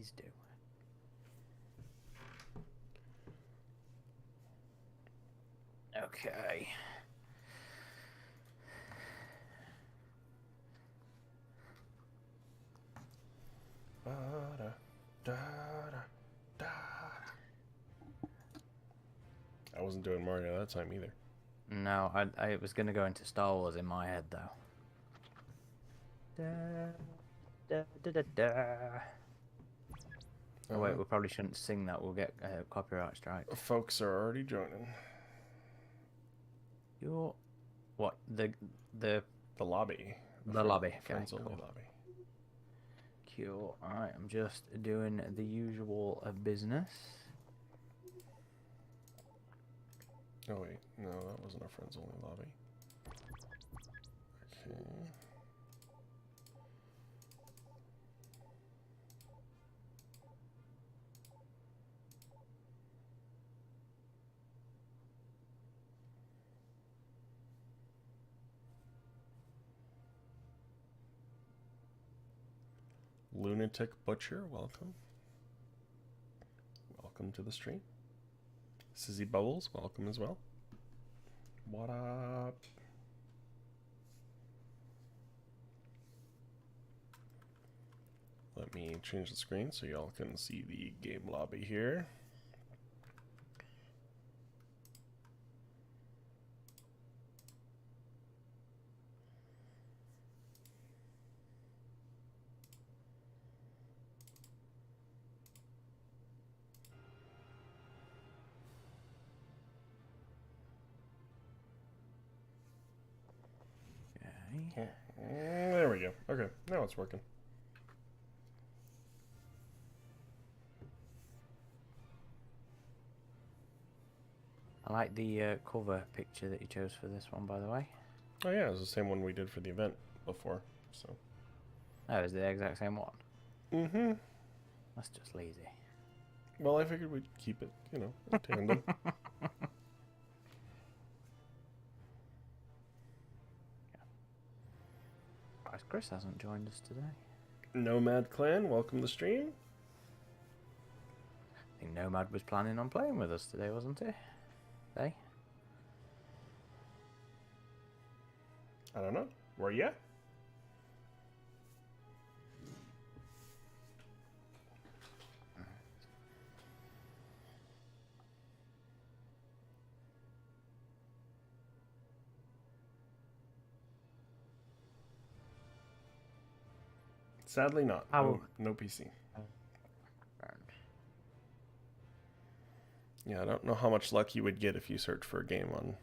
Please do. Okay. I wasn't doing Mario that time either. No, I was going to go into Star Wars in my head, though. Da, da, da, da. Oh, wait, we probably shouldn't sing that. We'll get a copyright strike. Folks are already joining. You're... What? The lobby. The lobby. Friends Okay, only cool. lobby. Cool. Alright, I'm just doing the usual business. Oh wait, no, that wasn't a friends only lobby. Okay. Lunatic Butcher, welcome. Welcome to the stream. Sizzy Bubbles, welcome as well. What up? Let me change the screen so y'all can see the game lobby here. Okay. There we go. Okay, now it's working. I like the cover picture that you chose for this one, by the way. Oh yeah, it's the same one we did for the event before, so. Oh, is it the exact same one? Mm-hmm. That's just lazy. Well, I figured we'd keep it, you know, in tandem. Chris hasn't joined us today. Nomad Clan, welcome to the stream. I think Nomad was planning on playing with us today, wasn't he? Hey? I don't know. Where you at? Sadly not. No PC. Yeah, I don't know how much luck you would get if you search for a game on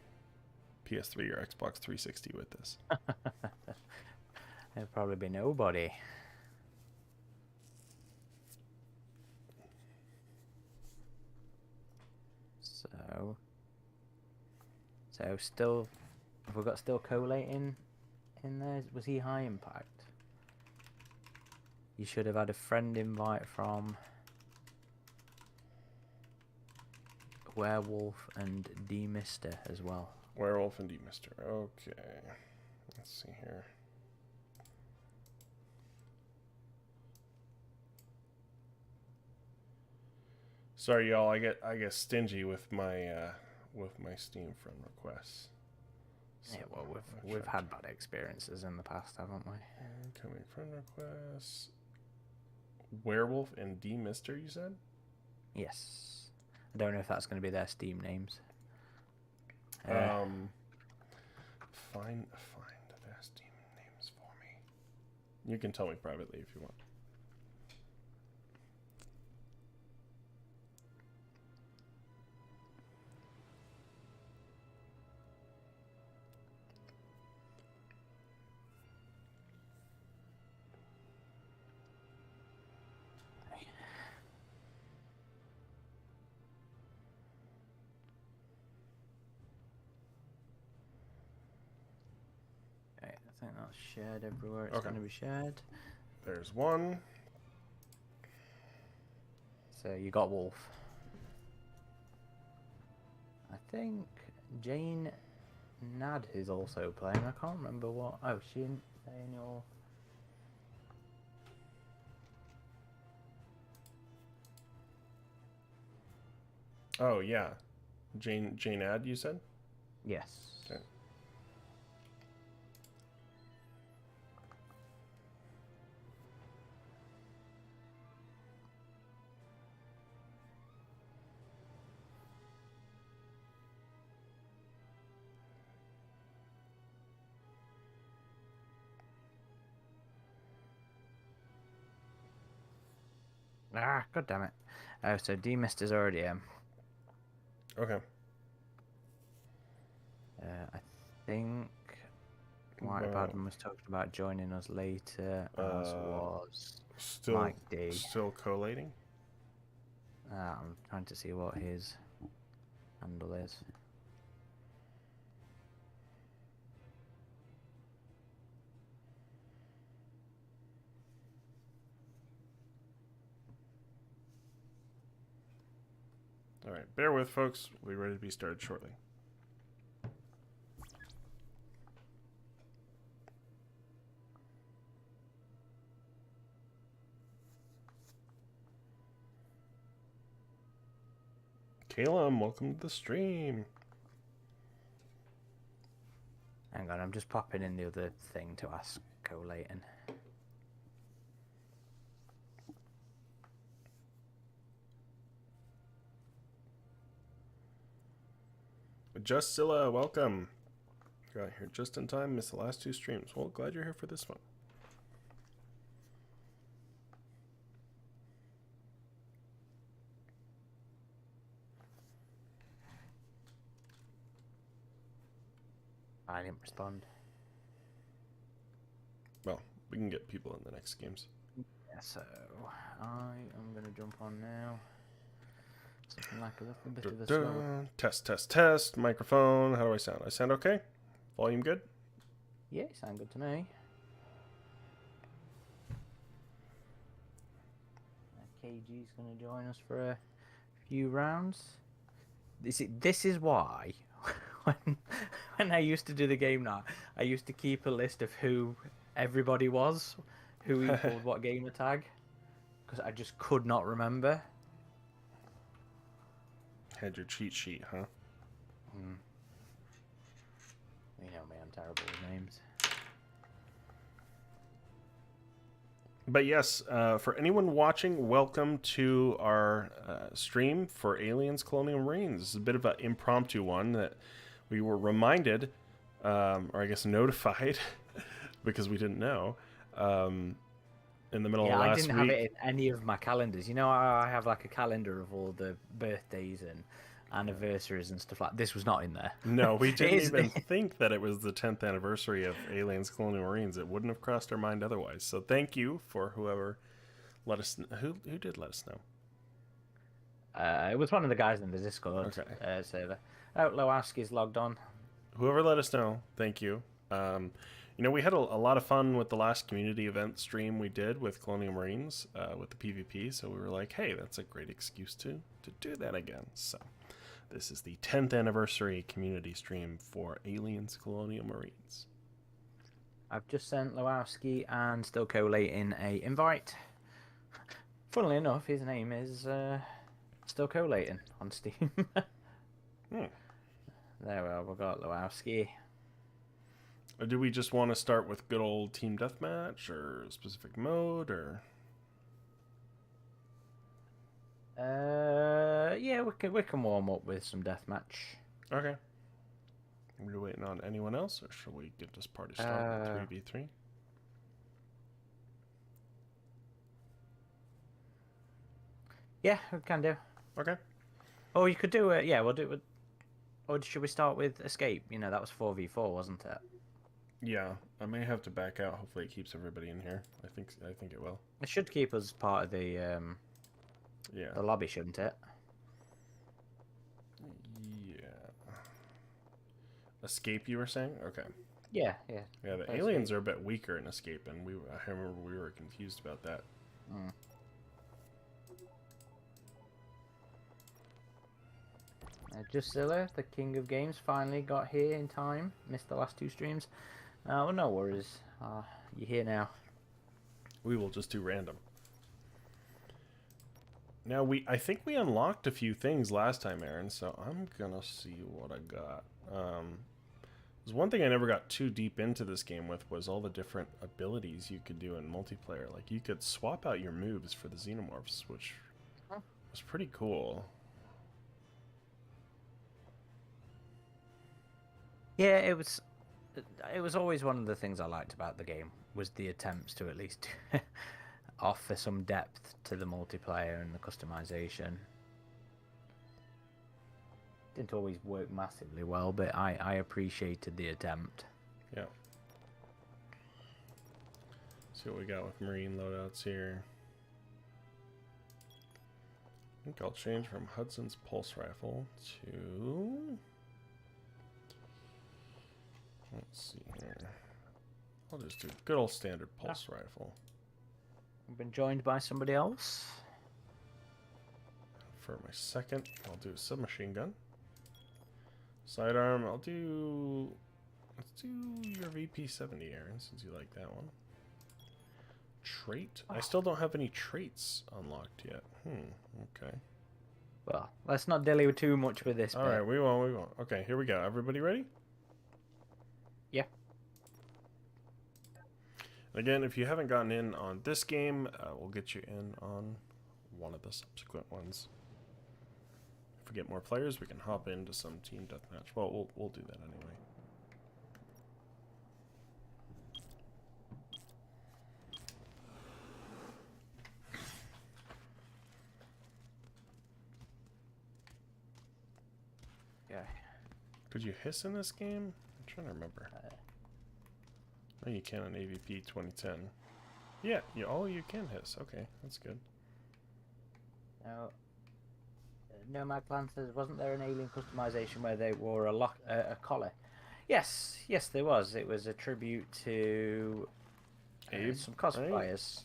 PS3 or Xbox 360 with this. There'd probably be nobody. So still, have we got still collating in there? Was he high impact? You should have had a friend invite from Werewolf and D-Mister as well. Werewolf and D-Mister. Okay. Let's see here. Sorry, y'all. I get stingy with my Steam friend requests. So yeah, well, we've had bad experiences in the past, haven't we? Incoming friend requests. Werewolf and D-Mister, you said? Yes. I don't know if that's going to be their Steam names. Find their Steam names for me. You can tell me privately if you want. I think that's shared everywhere it's going to be shared. There's one. So you got Wolf. I think Jane Nad is also playing. I can't remember what. Oh, she in your. Oh yeah, Jane Ad, you said. Yes. Okay. Ah, god damn it. Oh, so D-Mister's already Okay. I think White Well, Badman was talking about joining us later, as was still Mike D. still collating. I'm trying to see what his handle is. All right, bear with, folks. We'll be ready to be started shortly. Calum, welcome to the stream. Hang on, I'm just popping in the other thing to ask collating. Justilla, welcome. Got here just in time. Missed the last two streams. Well, glad you're here for this one. I didn't respond. Well, we can get people in the next games. Yeah, so I am going to jump on now. Something like a little bit of a slow. Test. Microphone. How do I sound? I sound okay? Volume good? Yeah, you sound good to me. KG's going to join us for a few rounds. This is why when I used to do the game night, I used to keep a list of who everybody was, who equaled what gamer tag, because I just could not remember. Had your cheat sheet, huh? You know me, I'm terrible with names. But yes, for anyone watching, welcome to our stream for Aliens Colonial Marines. This is a bit of an impromptu one that we were reminded, or I guess notified, because we didn't know, in the middle of last week. I didn't have it in any of my calendars. You know, I have like a calendar of all the birthdays and anniversaries and stuff like that. This was not in there. No, we didn't even think that it was the 10th anniversary of Aliens Colonial Marines. It wouldn't have crossed our mind otherwise. So thank you for whoever let us who did let us know. It was one of the guys in the Discord server. Oh, Lowowski's logged on. Whoever let us know, thank you. You know, we had a lot of fun with the last community event stream we did with Colonial Marines with the PvP, so we were like, hey, that's a great excuse to do that again. So this is the 10th anniversary community stream for Aliens Colonial Marines. I've just sent Lowowski and still collating a invite. Funnily enough, his name is still collating on Steam. There we are, we've got Lowowski. Do we just want to start with good old team deathmatch or a specific mode or? Yeah, we can warm up with some deathmatch. Okay. Are we waiting on anyone else, or should we get this party started with 3v3? Yeah, we can do. Okay. Oh, you could do it. Yeah, we'll do it. Or should we start with Escape? You know, that was 4v4, wasn't it? Yeah, I may have to back out. Hopefully, it keeps everybody in here. I think it will. It should keep us part of the the lobby, shouldn't it? Yeah. Escape, you were saying? Okay. Yeah. Yeah, the aliens are a bit weaker in Escape, and I remember we were confused about that. Jusilla, the king of games, finally got here in time. Missed the last two streams. Well, no worries. You're here now. We will just do random. Now I think we unlocked a few things last time, Aaron. So I'm gonna see what I got. There's one thing I never got too deep into this game with was all the different abilities you could do in multiplayer. Like you could swap out your moves for the xenomorphs, which was pretty cool. Yeah, it was always one of the things I liked about the game was the attempts to at least offer some depth to the multiplayer and the customization. Didn't always work massively well, but I appreciated the attempt. Yeah. See what we got with Marine loadouts here. I think I'll change from Hudson's pulse rifle to... Let's see here. I'll just do good old standard pulse rifle. I've been joined by somebody else. For my second, I'll do a submachine gun. Sidearm, I'll do... Let's do your VP-70, Aaron, since you like that one. Trait? I still don't have any traits unlocked yet. Okay. Well, let's not dilly too much with this. Alright, we won't. Okay, here we go. Everybody ready? Yeah. Again, if you haven't gotten in on this game, we'll get you in on one of the subsequent ones. If we get more players, we can hop into some team deathmatch. Well, we'll do that anyway. Yeah. Could you hiss in this game? I'm trying to remember. No, you can on AVP 2010. Yeah, you can hiss. Okay, that's good. No. Nomad Clan says, wasn't there an alien customization where they wore a collar? Yes, there was. It was a tribute to some cosplayers.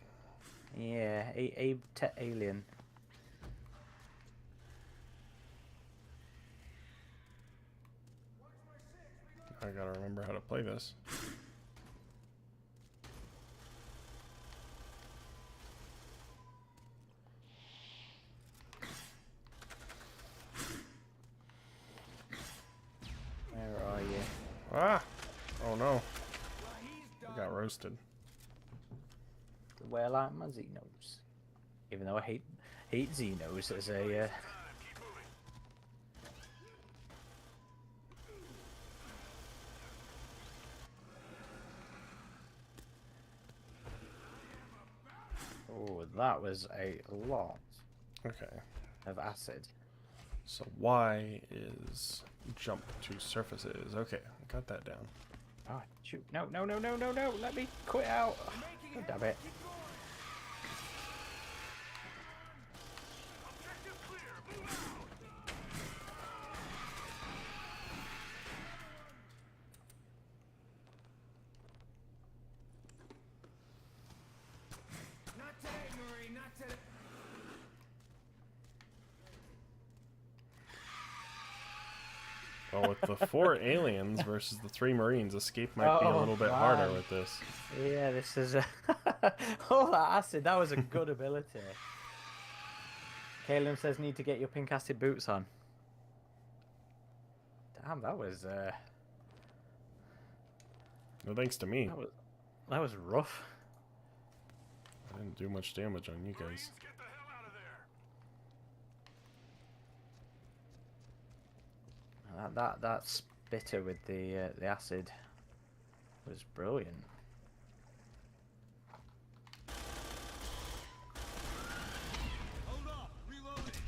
Right? Yeah, Abe Alien. I gotta remember how to play this. Where are you? Ah! Oh no. I got roasted. Well, I'm a Xenos. Even though I hate Xenos as a... Oh, that was a lot. Okay. Of acid. So Y is jump to surfaces. Okay, got that down. Oh, shoot. No. Let me quit out. Oh, damn it. Not today, Marine, not today. Well, with the 4 aliens versus the 3 Marines, escape might be a little bit harder with this. Yeah, this is a... Oh, that acid, that was a good ability. Caleb says need to get your pink acid boots on. Damn, that was... No thanks to me. That was rough. I didn't do much damage on you guys. That spitter with the acid was brilliant. Hold up, reloading.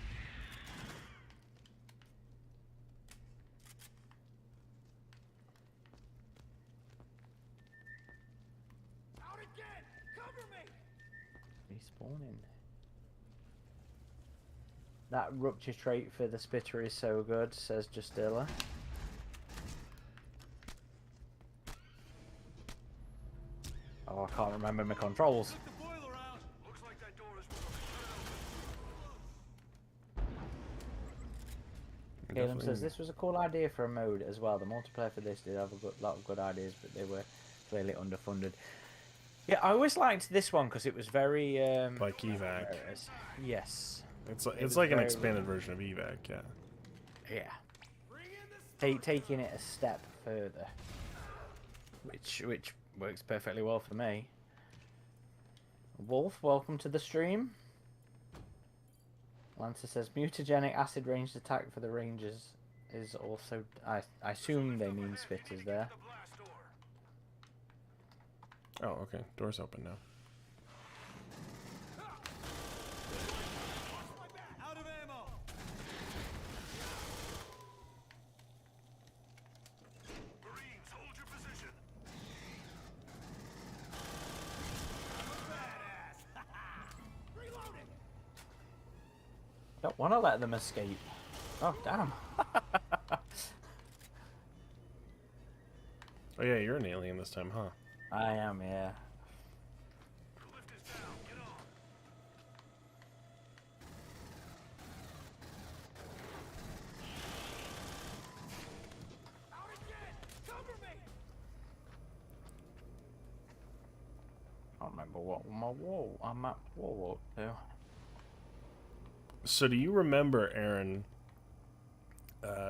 Out again! Cover me! Respawning. That rupture trait for the spitter is so good, says Justilla. Oh, I can't remember my controls. Took the boiler out. Looks like that door is Caleb says this was a cool idea for a mode as well. The multiplayer for this did have a lot of good ideas, but they were clearly underfunded. Yeah, I always liked this one because it was very... Like evac. Yes. It's was like an very- expanded version of evac, yeah. Yeah. Bring in the Taking it a step further, which works perfectly well for me. Wolf, welcome to the stream. Lancer says mutagenic acid ranged attack for the rangers is also. I assume they mean spitters there. the blast door. Oh, okay. Door's open now. Out of ammo. Marines, hold your position. Badass. Reloading. Don't want to let them escape. Oh damn! Oh yeah, you're an alien this time, huh? I am, yeah. The lift is down. Get on. Out again. Cover me. I don't remember what my wall. I'm at wall up to. So do you remember, Aaron?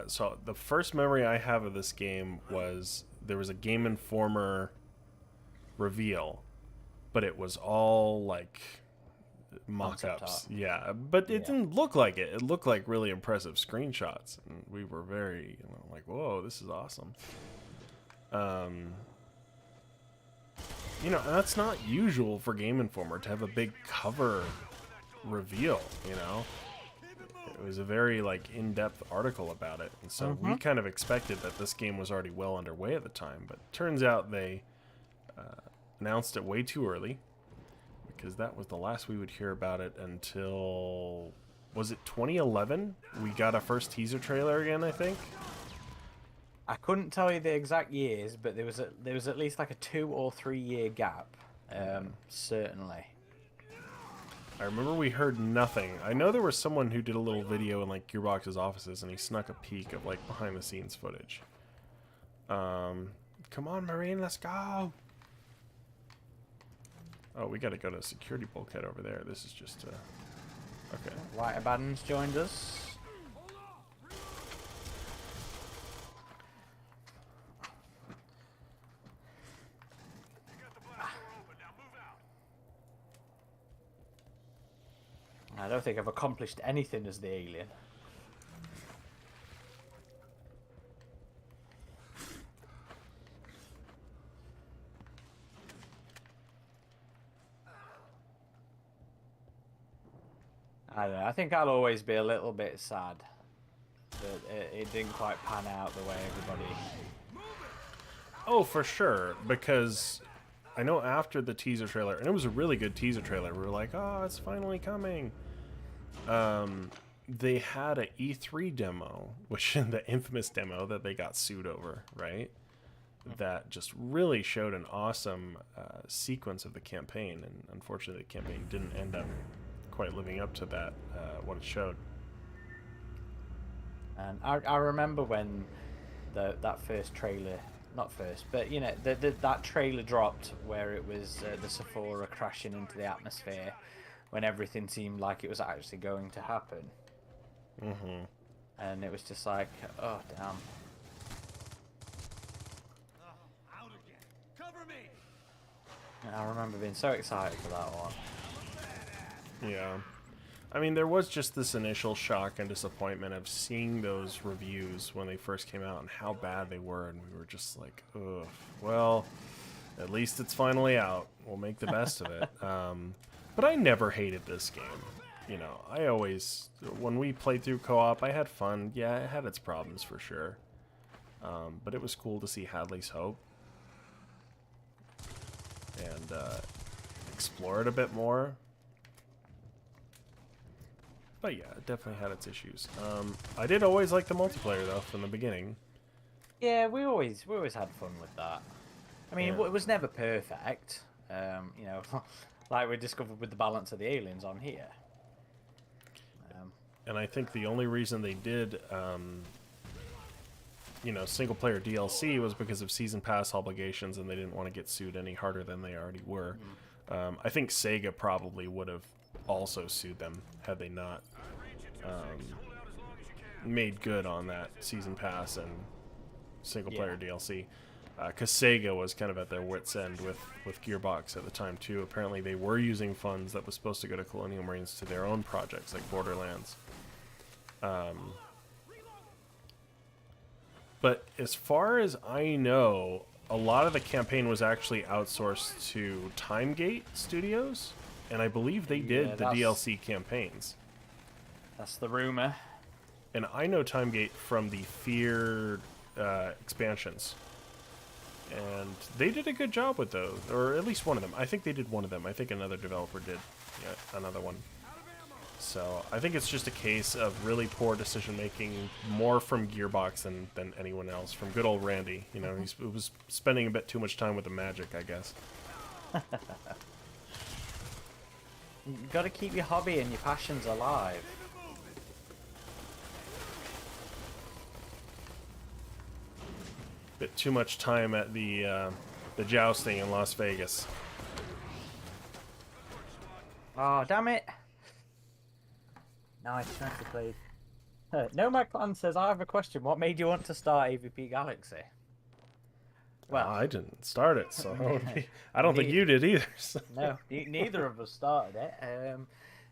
So the first memory I have of this game was there was a Game Informer reveal, but it was all like Concept mock-ups. art. Yeah, but it Yeah. didn't look like it. It looked like really impressive screenshots, and we were very like, "Whoa, this is awesome." You know, and that's not usual for Game Informer to have a big cover reveal. You know. It was a very like in-depth article about it, and so we kind of expected that this game was already well underway at the time, but turns out they announced it way too early, because that was the last we would hear about it until, was it 2011? We got a first teaser trailer again, I think. I couldn't tell you the exact years, but there was at least like a 2 or 3 year gap. Certainly. I remember we heard nothing. I know there was someone who did a little video in like Gearbox's offices, and he snuck a peek of like behind the scenes footage. Come on, Marine, let's go. Oh, we got to go to security bulkhead over there. This is just okay. White Abaddon's joined us. You got the blast door open. Now move out. I don't think I've accomplished anything as the alien. I don't know. I think I'll always be a little bit sad that it didn't quite pan out the way everybody. Oh, for sure, because I know after the teaser trailer, and it was a really good teaser trailer, we were like, oh, it's finally coming. They had a E3 demo, which is the infamous demo that they got sued over, right? That just really showed an awesome sequence of the campaign, and unfortunately the campaign didn't end up quite living up to that, what it showed. And I remember when that first trailer, not first, but you know, that trailer dropped where it was the Sephora crashing into the atmosphere, when everything seemed like it was actually going to happen. Mm-hmm. And it was just like, oh damn. Out again. Cover me. And I remember being so excited for that one. Yeah. I mean, there was just this initial shock and disappointment of seeing those reviews when they first came out and how bad they were, and we were just like, ugh, well, at least it's finally out. We'll make the best of it. But I never hated this game. You know, I always, when we played through co-op, I had fun. Yeah, it had its problems for sure. But it was cool to see Hadley's Hope and explore it a bit more. But yeah, it definitely had its issues. I did always like the multiplayer though from the beginning. Yeah, we always had fun with that. I mean, Yeah. it was never perfect. You know, like we discovered with the balance of the aliens on here. And I think the only reason they did, you know, single player DLC was because of season pass obligations, and they didn't want to get sued any harder than they already were. I think Sega probably would have also sued them had they not made good on that season pass and single player DLC. Because Sega was kind of at their wits' end with Gearbox at the time too. Apparently, they were using funds that was supposed to go to Colonial Marines to their own projects like Borderlands. But as far as I know, a lot of the campaign was actually outsourced to Timegate Studios, and I believe they did the DLC campaigns. That's the rumor. And I know Timegate from the Fear expansions. And they did a good job with those, or at least one of them. I think they did one of them. I think another developer did another one. So I think it's just a case of really poor decision making, more from Gearbox than anyone else. From good old Randy, you know, he was spending a bit too much time with the magic, I guess. You gotta keep your hobby and your passions alive. Bit too much time at the jousting in Las Vegas. Oh, damn it! Nice, nicely played. Nomad Clan says, I have a question. What made you want to start AVP Galaxy? Well, I didn't start it, so I don't think you did either. So. No, neither of us started it. It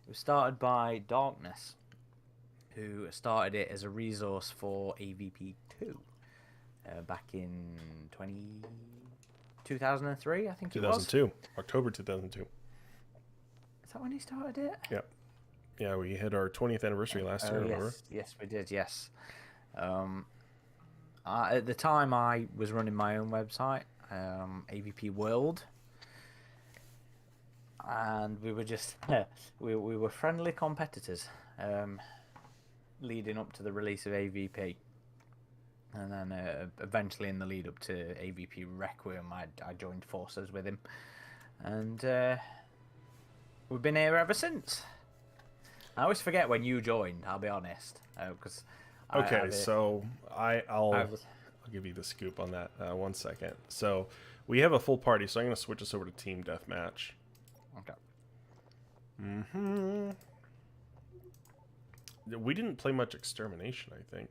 was started by Darkness, who started it as a resource for AVP 2 back in 2003, I think it was. 2002, October 2002. Is that when he started it? Yep. Yeah, we hit our 20th anniversary last year, remember? Yes, we did, yes. At the time, I was running my own website, AVP World. And we were just, we were friendly competitors leading up to the release of AVP. And then eventually in the lead up to AVP Requiem, I joined forces with him. And we've been here ever since. I always forget when you joined, I'll be honest. Because so I'll give you the scoop on that 1 second. So we have a full party, so I'm going to switch us over to Team Deathmatch. Okay. We didn't play much Extermination, I think.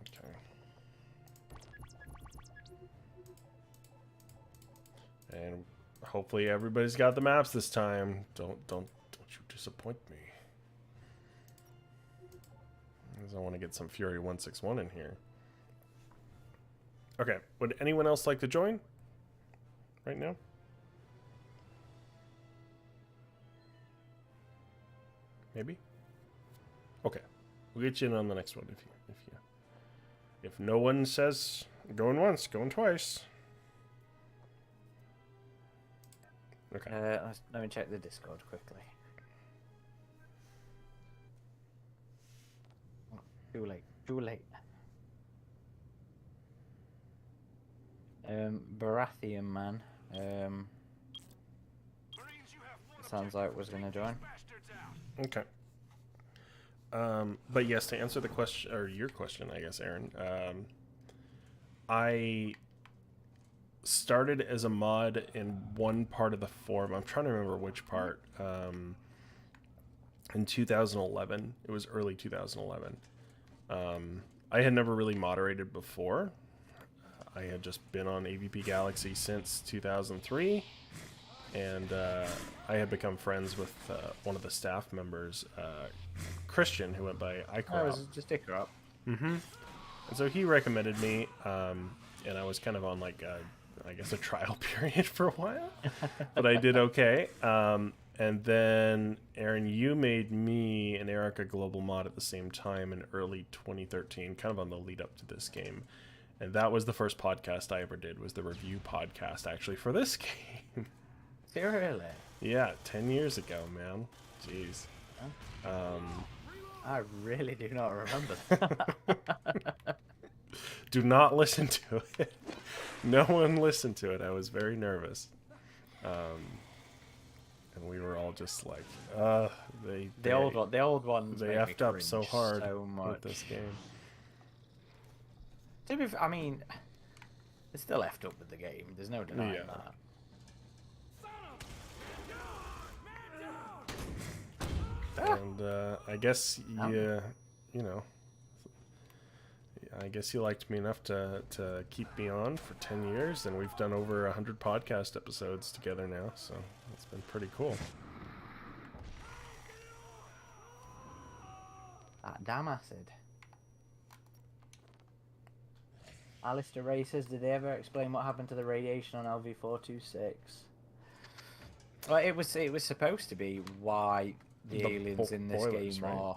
Okay. And hopefully everybody's got the maps this time. Don't you disappoint me. I want to get some Fury 161 in here. Okay, would anyone else like to join right now? Maybe. Okay, we'll get you in on the next one if no one says going once, going twice. Okay. Let me check the Discord quickly. Oh, too late. Baratheon man. Sounds like was gonna join. Okay. But yes, to answer the question, or your question, I guess, Aaron, I started as a mod in one part of the forum. I'm trying to remember which part. In 2011, it was early 2011. I had never really moderated before. I had just been on AVP Galaxy since 2003. And I had become friends with one of the staff members, Christian, who went by Icarop. It was just Icarop. Mm-hmm. And so he recommended me, and I was kind of on like, I guess, a trial period for a while, but I did okay. And then, Aaron, you made me and Eric a global mod at the same time in early 2013, kind of on the lead up to this game. And that was the first podcast I ever did, was the review podcast, actually, for this game. Really? Yeah, 10 years ago, man. Jeez. I really do not remember that. Do not listen to it. No one listened to it. I was very nervous. And we were all just like, the old ones. They effed up so hard so much with this game. To be, I mean, they still effed up with the game. There's no denying that. and I guess you know, I guess you liked me enough to keep me on for 10 years, and we've done over 100 podcast episodes together now, so it's been pretty cool. That damn acid. Alistair Ray says, did they ever explain what happened to the radiation on LV-426? Well, it was supposed to be why the aliens in this boilers, game right?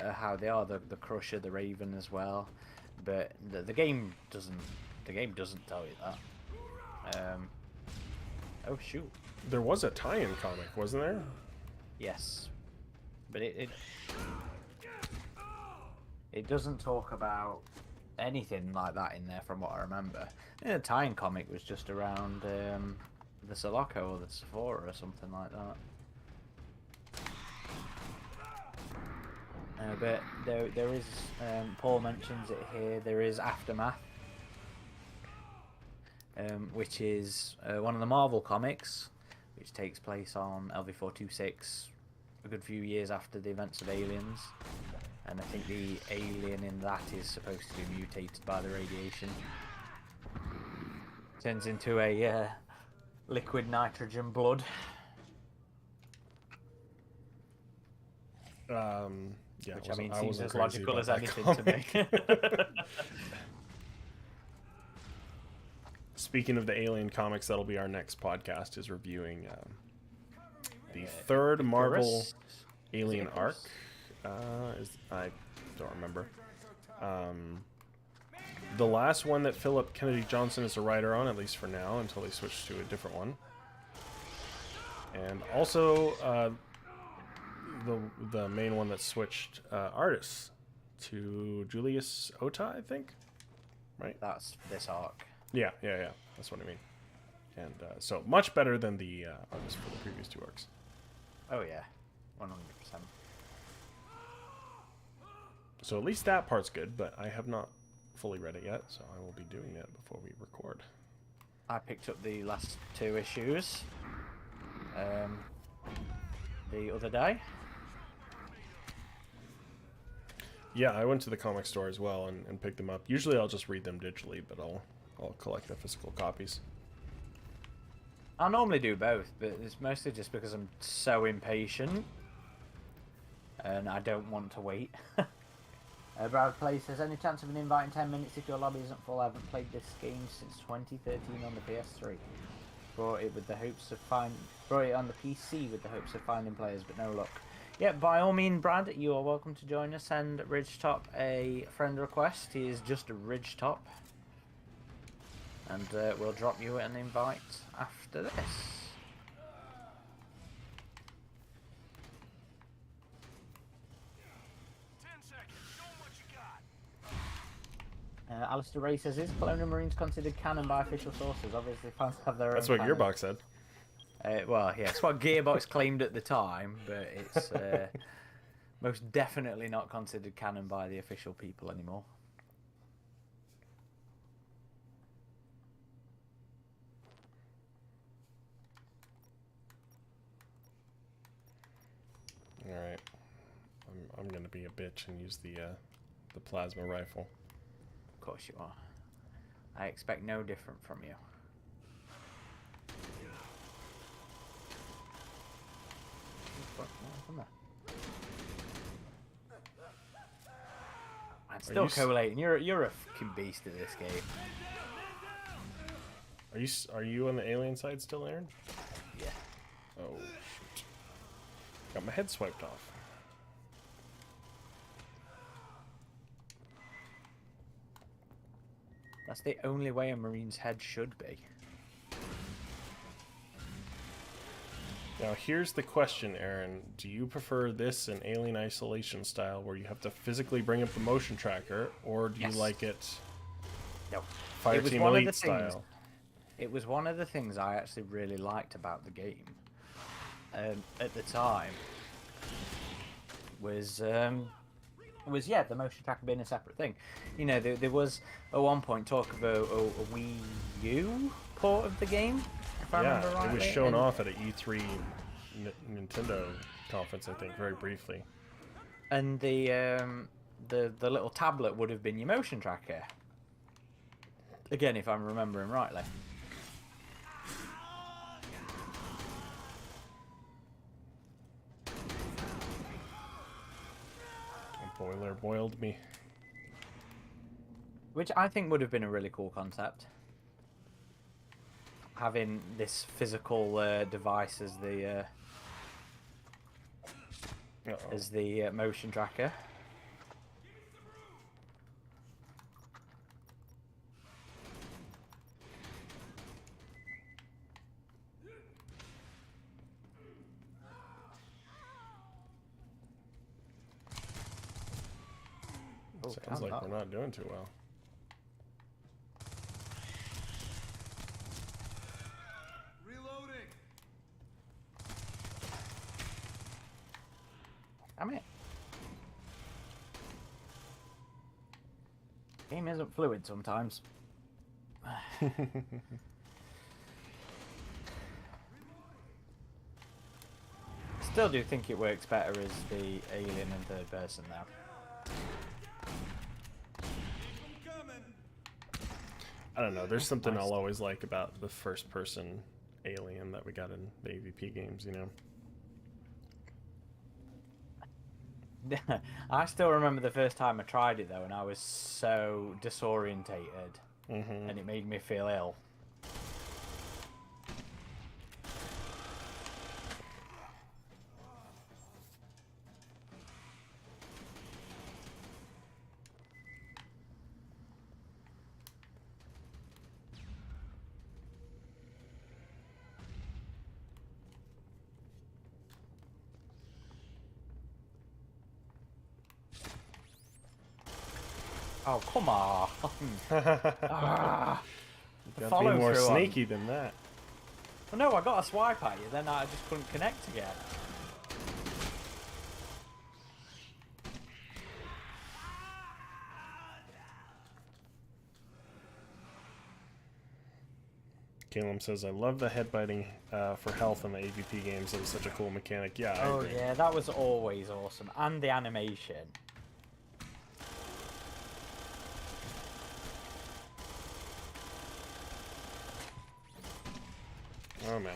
are, how they are, the Crusher, the Raven as well. But the game doesn't tell you that. Oh shoot. There was a tie-in comic, wasn't there? Yes, but it doesn't talk about anything like that in there from what I remember. The tie-in comic was just around the Sulaco or the Sephora or something like that. But there is, Paul mentions it here, there is Aftermath, which is one of the Marvel comics, which takes place on LV-426 a good few years after the events of Aliens. And I think the alien in that is supposed to be mutated by the radiation. Turns into a liquid nitrogen blood. Yeah, Which I mean I seems wasn't as crazy logical about as that anything to me. comic. Speaking of the Alien comics, that'll be our next podcast, is reviewing the third Marvel Alien arc. I don't remember. The last one that Philip Kennedy Johnson is a writer on, at least for now, until they switch to a different one. And also the main one that switched artists to Julius Ota, I think. Right? That's this arc. Yeah. That's what I mean. And so much better than the artist for the previous two arcs. Oh yeah, 100%. So at least that part's good, but I have not fully read it yet, so I will be doing that before we record. I picked up the last 2 issues the other day. Yeah, I went to the comic store as well and picked them up. Usually I'll just read them digitally, but I'll collect the physical copies. I normally do both, but it's mostly just because I'm so impatient and I don't want to wait. Brad Play says, any chance of an invite in 10 minutes if your lobby isn't full? I haven't played this game since 2013 on the PS3. Brought it on the PC with the hopes of finding players, but no luck. Yeah, by all means, Brad, you are welcome to join us. Send Ridgetop a friend request. He is just a Ridgetop. And we'll drop you an invite after this. 10 seconds. Show 'em what you got. Alistair Ray says, is Colonial Marines considered canon by official sources? Obviously, fans have their That's own what canon. Gearbox said. Well, yeah, it's what Gearbox claimed at the time, but it's most definitely not considered canon by the official people anymore. All right, I'm gonna be a bitch and use the plasma rifle. Of course you are. I expect no different from you. I'm still collating. You're a fucking beast at this game. Are you on the alien side still, Aaron? Yeah. Oh shoot! Got my head swiped off. That's the only way a Marine's head should be. Now here's the question, Aaron. Do you prefer this in Alien Isolation style, where you have to physically bring up the motion tracker, or do you like it No. Fireteam Elite style? It was one of the things I actually really liked about the game at the time. Was the motion tracker being a separate thing. You know, there was at one point talk of a Wii U port of the game, if I remember rightly. It was shown off at an E3 Nintendo conference, I think, very briefly. And the little tablet would have been your motion tracker. Again, if I'm remembering rightly. The boiler boiled me. Which I think would have been a really cool concept. Having this physical device as the motion tracker. Oh, Sounds like we're not doing too well. Reloading. Damn it. Game isn't fluid sometimes. Still do think it works better as the alien in third person though. I don't know. There's something I'll always like about the first-person alien that we got in the AVP games, you know? I still remember the first time I tried it though, and I was so disorientated, and it made me feel ill. Oh, come on. Ah, the Gotta be more follow-through on- sneaky than that. Well, no, I got a swipe at you, then I just couldn't connect again. Caleb says, I love the headbutting for health in the AVP games. It was such a cool mechanic. Yeah, I agree. Yeah, that was always awesome. And the animation. Oh, man.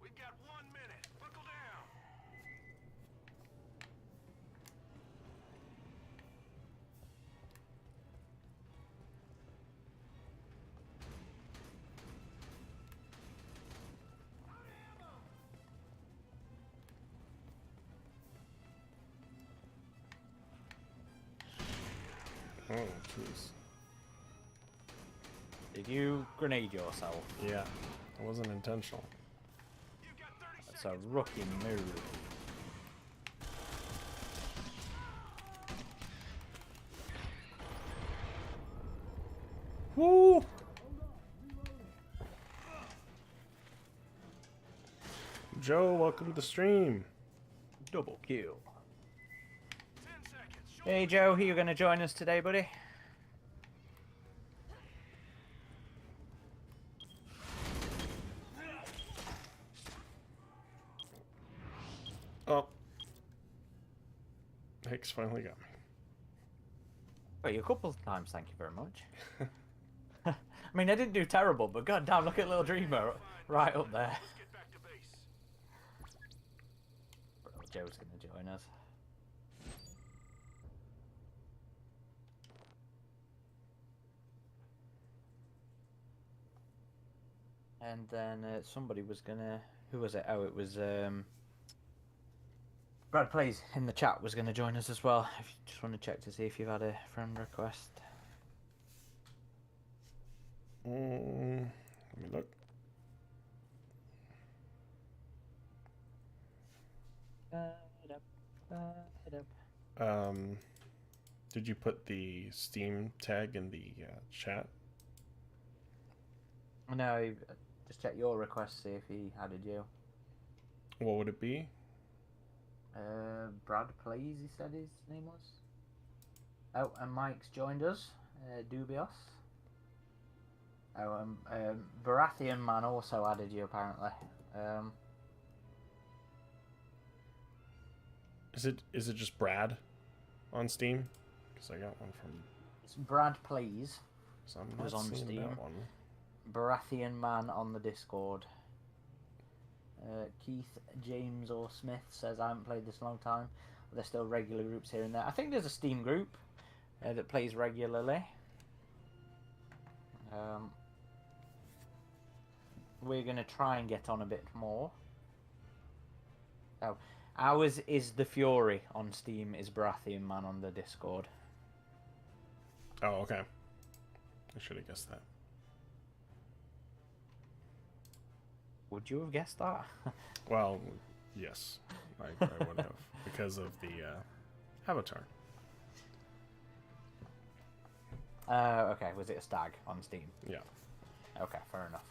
We've got 1 minute. Buckle down. Oh, jeez. Did you grenade yourself? Yeah, it wasn't intentional. You've got 30 That's seconds. a rookie move. Woo! Joe, welcome to the stream. Double kill. 10 seconds. Hey Joe, are you going to join us today, buddy? Oh. Hicks finally got me. Got you a couple of times, thank you very much. I mean, I didn't do terrible, but goddamn, look at Little Dreamer right up there. Let's get back to base. Bro, Joe's going to join us. And then somebody was going to... Who was it? Oh, it was... Brad Plays in the chat was going to join us as well. If you just want to check to see if you've had a friend request. Let me look. Did you put the Steam tag in the chat? No, just check your request, see if he added you. What would it be? Brad Plays, he said his name was. Oh, and Mike's joined us. Dubios. Oh, Baratheon Man also added you apparently. Is it just Brad on Steam? Because I got one from. It's Brad Please. So I'm Was not on seeing Steam. that one. Baratheon Man on the Discord. Keith James or Smith says I haven't played this in a long time. But there's still regular groups here and there. I think there's a Steam group that plays regularly. We're going to try and get on a bit more. Oh, ours is the Fury on Steam, is Baratheon Man on the Discord. Oh, okay. I should have guessed that. Would you have guessed that? Well, yes, I would have because of the avatar. Okay, was it a stag on Steam? Yeah. Okay, fair enough.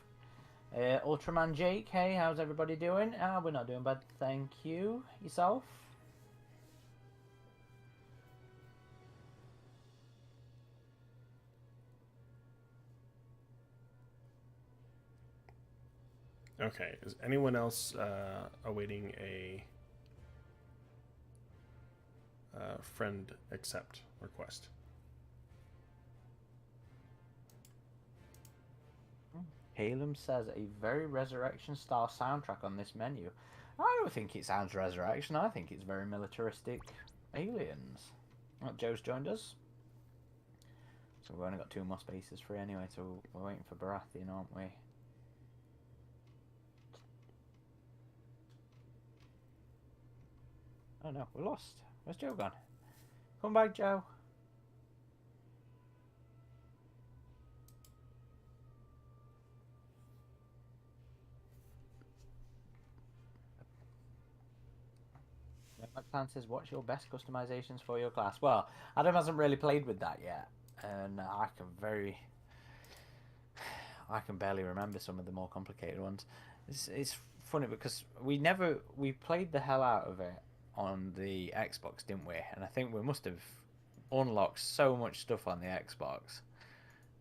Ultraman Jake, hey, how's everybody doing? We're not doing bad, thank you. Yourself? Okay. Is anyone else awaiting a friend accept request? Halem says a very Resurrection style soundtrack on this menu. I don't think it sounds Resurrection. I think it's very militaristic aliens. Oh, Joe's joined us. So we've only got 2 more spaces free anyway, so we're waiting for Baratheon, aren't we? Oh no, we're lost. Where's Joe gone? Come back, Joe. Plan says, what's your best customizations for your class? Well, Adam hasn't really played with that yet, and I can barely remember some of the more complicated ones. It's funny because we played the hell out of it on the Xbox, didn't we? And I think we must have unlocked so much stuff on the Xbox,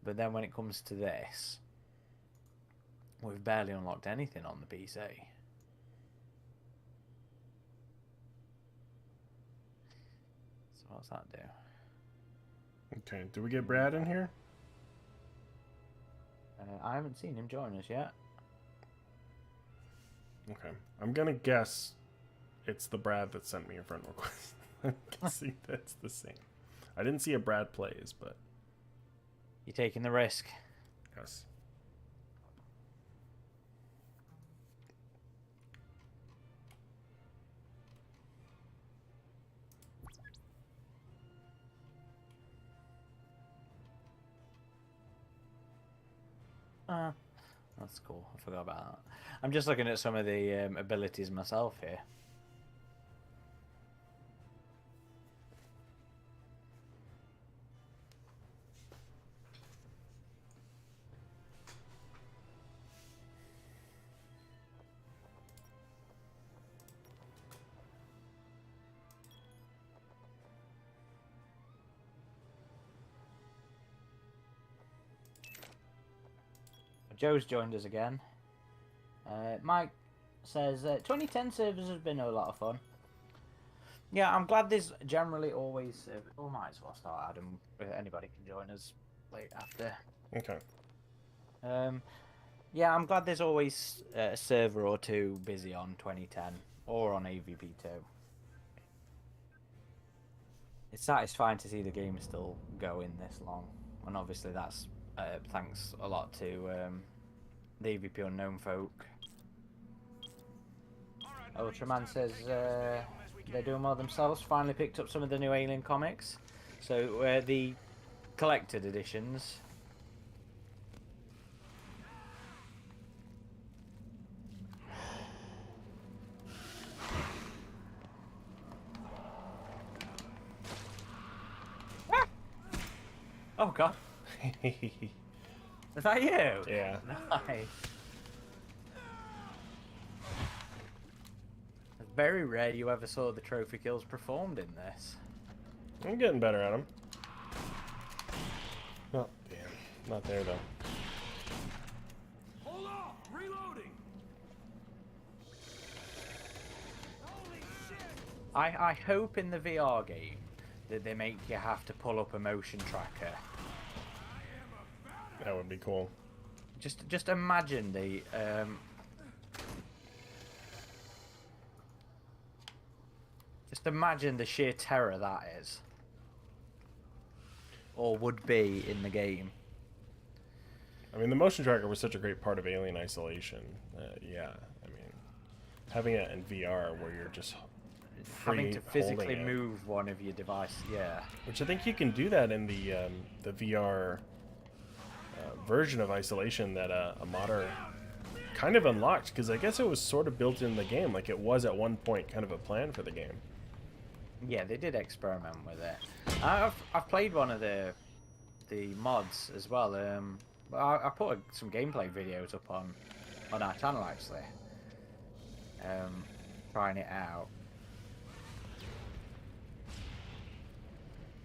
but then when it comes to this, we've barely unlocked anything on the PC. What's that do? Okay. Do we get Brad in here? I haven't seen him join us yet. Okay. I'm gonna guess it's the Brad that sent me a friend request. I can see that's the same. I didn't see a Brad plays, but You're taking the risk. yes. That's cool. I forgot about that. I'm just looking at some of the abilities myself here. Joe's joined us again. Mike says 2010 servers has been a lot of fun. Yeah, I'm glad there's generally always. We might as well start Adam. Anybody can join us late after. Okay. Yeah, I'm glad there's always a server or two busy on 2010 or on AVP 2. It's satisfying to see the game is still going this long, and obviously that's thanks a lot to the AVP Unknown folk. Ultraman says they're doing well themselves. Finally picked up some of the new Alien comics. So the collected editions. Oh god. Is that you? Yeah. Nice. It's very rare you ever saw the trophy kills performed in this. I'm getting better at them. Oh, damn. Not there, though. I hope in the VR game that they make you have to pull up a motion tracker. That would be cool. Just imagine the just imagine the sheer terror that is, or would be in the game. I mean, the motion tracker was such a great part of Alien Isolation. Yeah, I mean, having it in VR where you're just Having to physically holding it. move one of your devices, yeah. Which I think you can do that in the VR version of Isolation that a modder kind of unlocked, because I guess it was sort of built in the game, like it was at one point kind of a plan for the game. Yeah, they did experiment with it. I've played one of the mods as well. I put some gameplay videos up on our channel actually. Trying it out,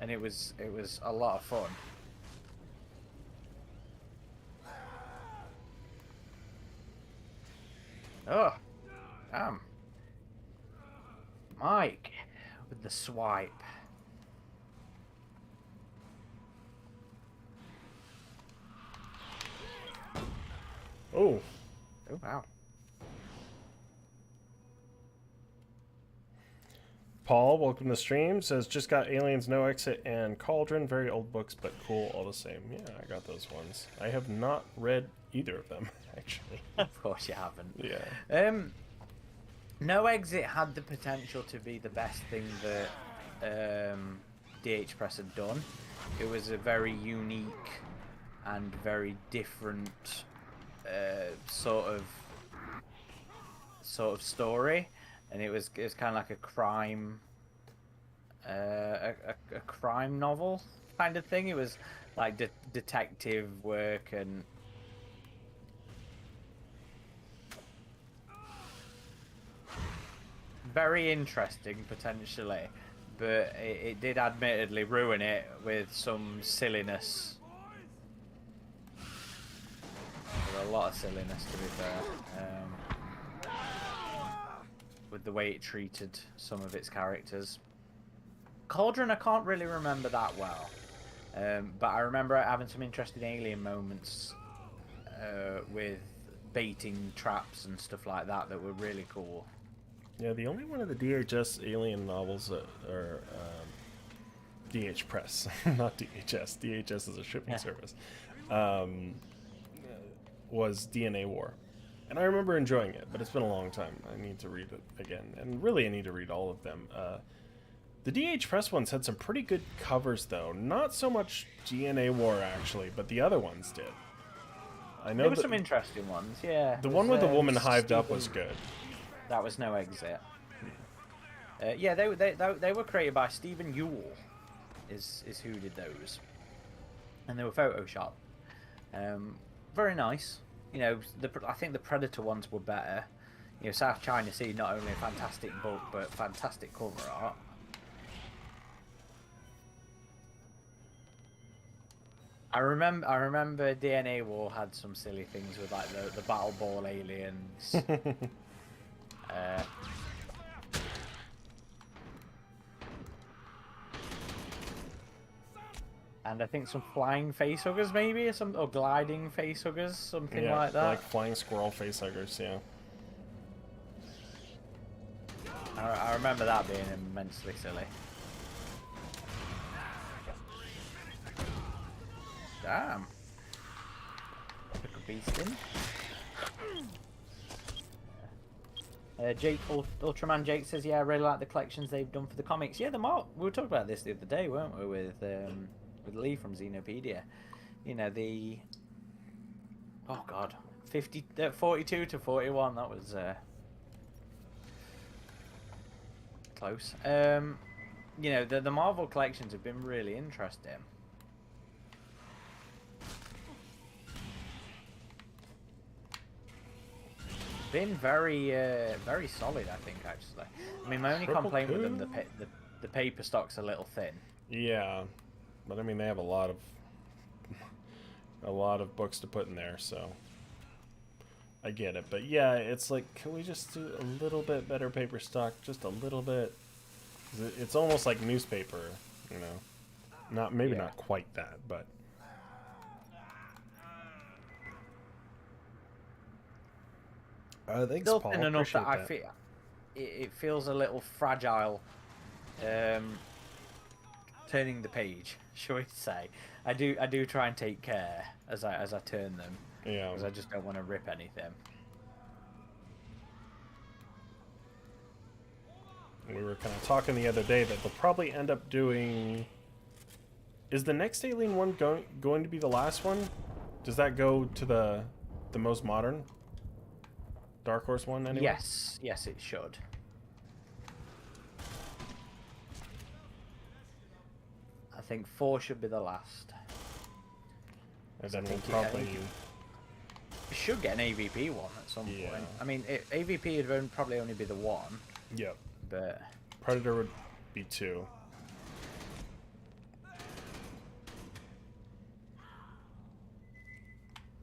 and it was a lot of fun. Oh, damn. Mike with the swipe. Oh, Oh, wow. Paul, welcome to the stream. Says just got Aliens No Exit and Cauldron. Very old books, but cool all the same. Yeah, I got those ones. I have not read either of them, actually. Of course you haven't. Yeah. No Exit had the potential to be the best thing that DH Press had done. It was a very unique and very different sort of story, and it was kind of like a crime a crime novel kind of thing. It was like detective work and very interesting potentially, but it did admittedly ruin it with some silliness. With a lot of silliness, to be fair, with the way it treated some of its characters. Cauldron, I can't really remember that well, but I remember having some interesting alien moments with baiting traps and stuff like that that were really cool. Yeah, the only one of the DHS Alien novels that are DH Press, not DHS. DHS is a shipping service. Was DNA War. And I remember enjoying it, but it's been a long time. I need to read it again. And really, I need to read all of them. The DH Press ones had some pretty good covers, though. Not so much DNA War, actually, but the other ones did. I know There were some interesting ones, yeah. the one with the woman hived up Stephen- was good. That was No Exit. Yeah, they were created by Stephen Yule, is who did those, and they were Photoshop. Very nice. You know, I think the Predator ones were better. You know, South China Sea, not only a fantastic book but fantastic cover art. I remember DNA War had some silly things with like the battle ball aliens. And I think some flying facehuggers maybe, or gliding facehuggers, something Yeah, like that. like flying squirrel facehuggers, yeah. I remember that being immensely silly. Damn. Took a beast in. Jake Ultraman Jake says, "Yeah, I really like the collections they've done for the comics." Yeah, the mark. We were talking about this the other day, weren't we, with Lee from Xenopedia? You know, the oh god, 42 to 41. That was close. You know, the Marvel collections have been really interesting. Been very very solid, I think, actually. I mean, my only Triple complaint with them, coup? the paper stock's a little thin. Yeah, but I mean they have a lot of books to put in there, so I get it. But yeah, it's like, can we just do a little bit better paper stock, just a little bit? It's almost like newspaper, you know. Maybe Yeah. not quite that, but thanks, Still Paul. thin enough that Appreciate I that. feel it feels a little fragile. Turning the page, shall we say? I do try and take care as I turn them, Yeah. because I just don't want to rip anything. We were kind of talking the other day that they'll probably end up doing. Is the next Alien one going to be the last one? Does that go to the most modern Dark Horse one anyway? Yes, it should. I think 4 should be the last. And So then I we'll think probably. We should get an AVP one at some Yeah. point. I mean, AVP would probably only be the one, Yep. but Predator would be 2.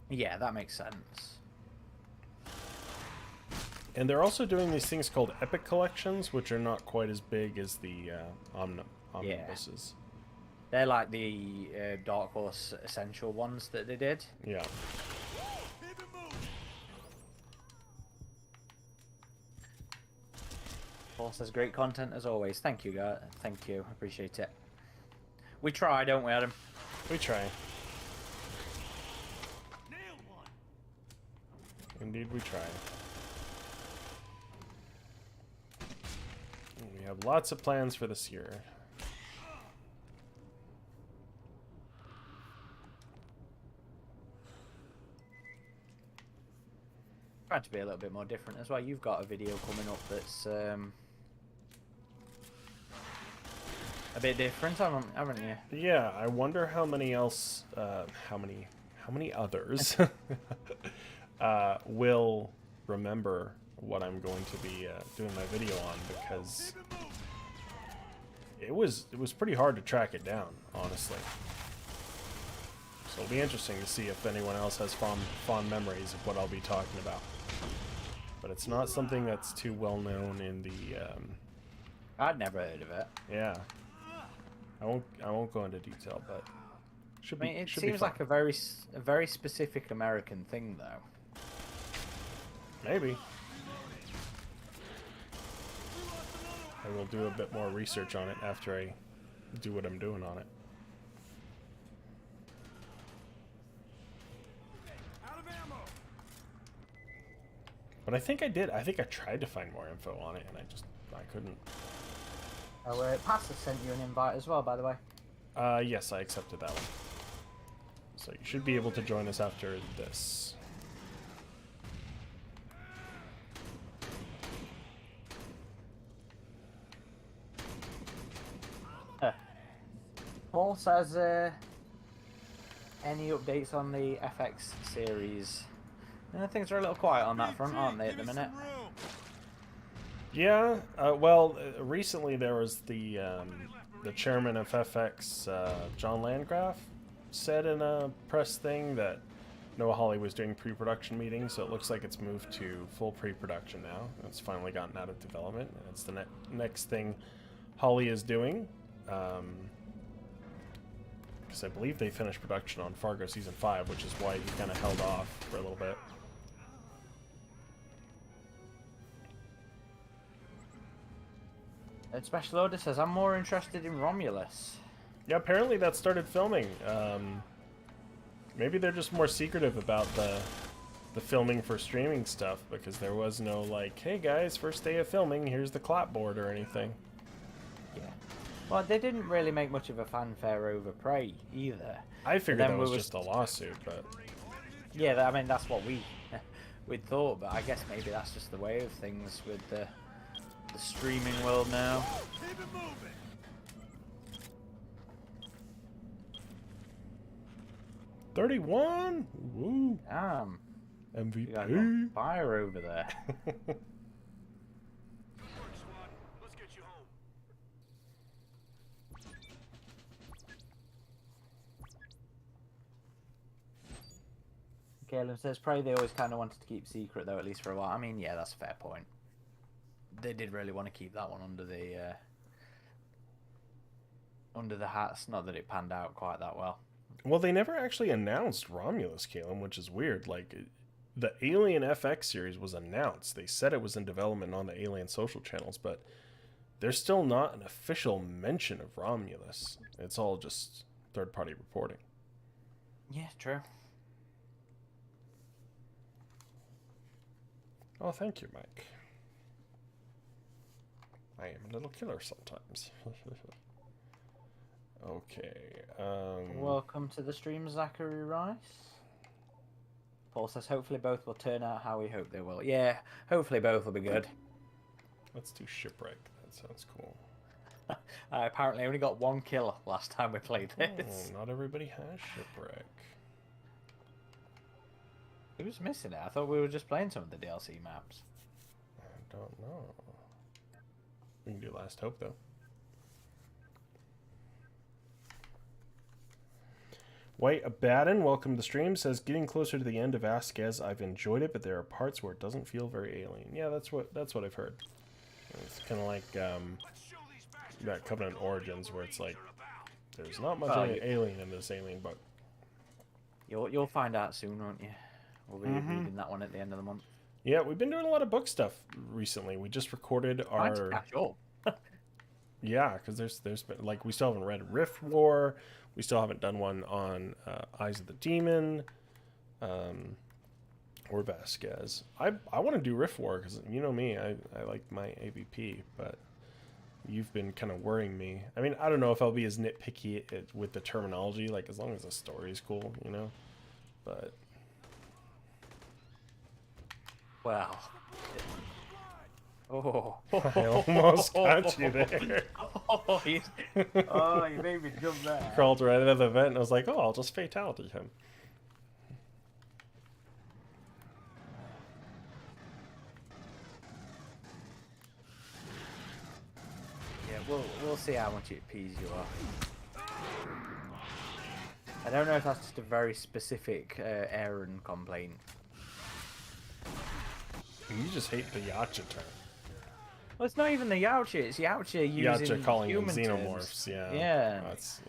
yeah, that makes sense. And they're also doing these things called Epic Collections, which are not quite as big as the omnibuses. They're like the Dark Horse Essential ones that they did. Yeah. Keep it moving. Paul says great content as always. Thank you, guys. Thank you. Appreciate it. We try, don't we, Adam? We try. Nailed one. Indeed, we try. We have lots of plans for this year. Trying to be a little bit more different as well. You've got a video coming up that's a bit different, haven't you? Yeah, I wonder how many else, how many others will remember what I'm going to be doing my video on, because Keep it moving. it was pretty hard to track it down, honestly. So it'll be interesting to see if anyone else has fond memories of what I'll be talking about. But it's not something that's too well known in the I'd never heard of it. yeah. I won't go into detail, but should I mean, be it should be seems fun. like a very specific American thing, though. Maybe. I will do a bit more research on it after I do what I'm doing on it. Out of ammo. But I think I did. I think I tried to find more info on it, and I couldn't. Oh, Pastor sent you an invite as well, by the way. Yes, I accepted that one. So you should be able to join us after this. Paul says, any updates on the FX series? Things are a little quiet on that front, aren't they, at the Give me minute? some room. Yeah. Well, recently there was the chairman of FX, John Landgraf, said in a press thing that Noah Hawley was doing pre-production meetings, so it looks like it's moved to full pre-production now. It's finally gotten out of development, and it's the next thing Hawley is doing. Because I believe they finished production on Fargo Season 5, which is why he kind of held off for a little bit. Special Order says, I'm more interested in Romulus. Yeah, apparently that started filming. Maybe they're just more secretive about the filming for streaming stuff, because there was no like, hey guys, first day of filming, here's the clapboard or anything. Yeah. Well, they didn't really make much of a fanfare over Prey either. I figured then that we was was- just a lawsuit, but Yeah, I mean, that's what we'd thought, but I guess maybe that's just the way of things with the streaming world now. Keep it moving. 31. Woo! Damn. You guys MVP. got fire over there. Good work, squad. Let's get you home. Galen says, Prey they always kind of wanted to keep secret, though, at least for a while. I mean, yeah, that's a fair point. They did really want to keep that one under the under the hats. Not that it panned out quite that well. Well, they never actually announced Romulus, Caleb, which is weird. Like, the Alien FX series was announced. They said it was in development on the Alien social channels, but there's still not an official mention of Romulus. It's all just third-party reporting. Yeah, true. Oh, thank you, Mike. I am a little killer sometimes. Okay. Welcome to the stream, Zachary Rice. Paul says, hopefully both will turn out how we hope they will. Yeah, hopefully both will be good. Let's do Shipwreck. That sounds cool. I apparently only got 1 kill last time we played this. Oh, not everybody has Shipwreck. Who's missing it? I thought we were just playing some of the DLC maps. I don't know. We can do Last Hope, though. White Abaddon, welcome to the stream, says, getting closer to the end of Vasquez, I've enjoyed it, but there are parts where it doesn't feel very alien. Yeah, that's what I've heard. It's kind of like that Covenant Origins, where it's like, there's not much alien in this Alien book. You'll find out soon, won't you? We'll be reading that one at the end of the month. Yeah, we've been doing a lot of book stuff recently. We just recorded Trying to our... catch up. Yeah, because there's been, like, we still haven't read Rift War. We still haven't done one on Eyes of the Demon, or Vasquez. I want to do Rift War because, you know me, I like my AVP, but you've been kind of worrying me. I mean, I don't know if I'll be as nitpicky with the terminology, like, as long as the story is cool, you know? But... Well. Oh. I almost got you there. You made me jump there. Crawled right out of the vent and I was like, oh, I'll just fatality him. Yeah, we'll see how much it pees you off. I don't know if that's just a very specific Aaron complaint. You just hate the Yacha term. Well, it's not even the Yautja, it's Yautja using Yacha calling them human xenomorphs, terms. yeah. Yeah. That's,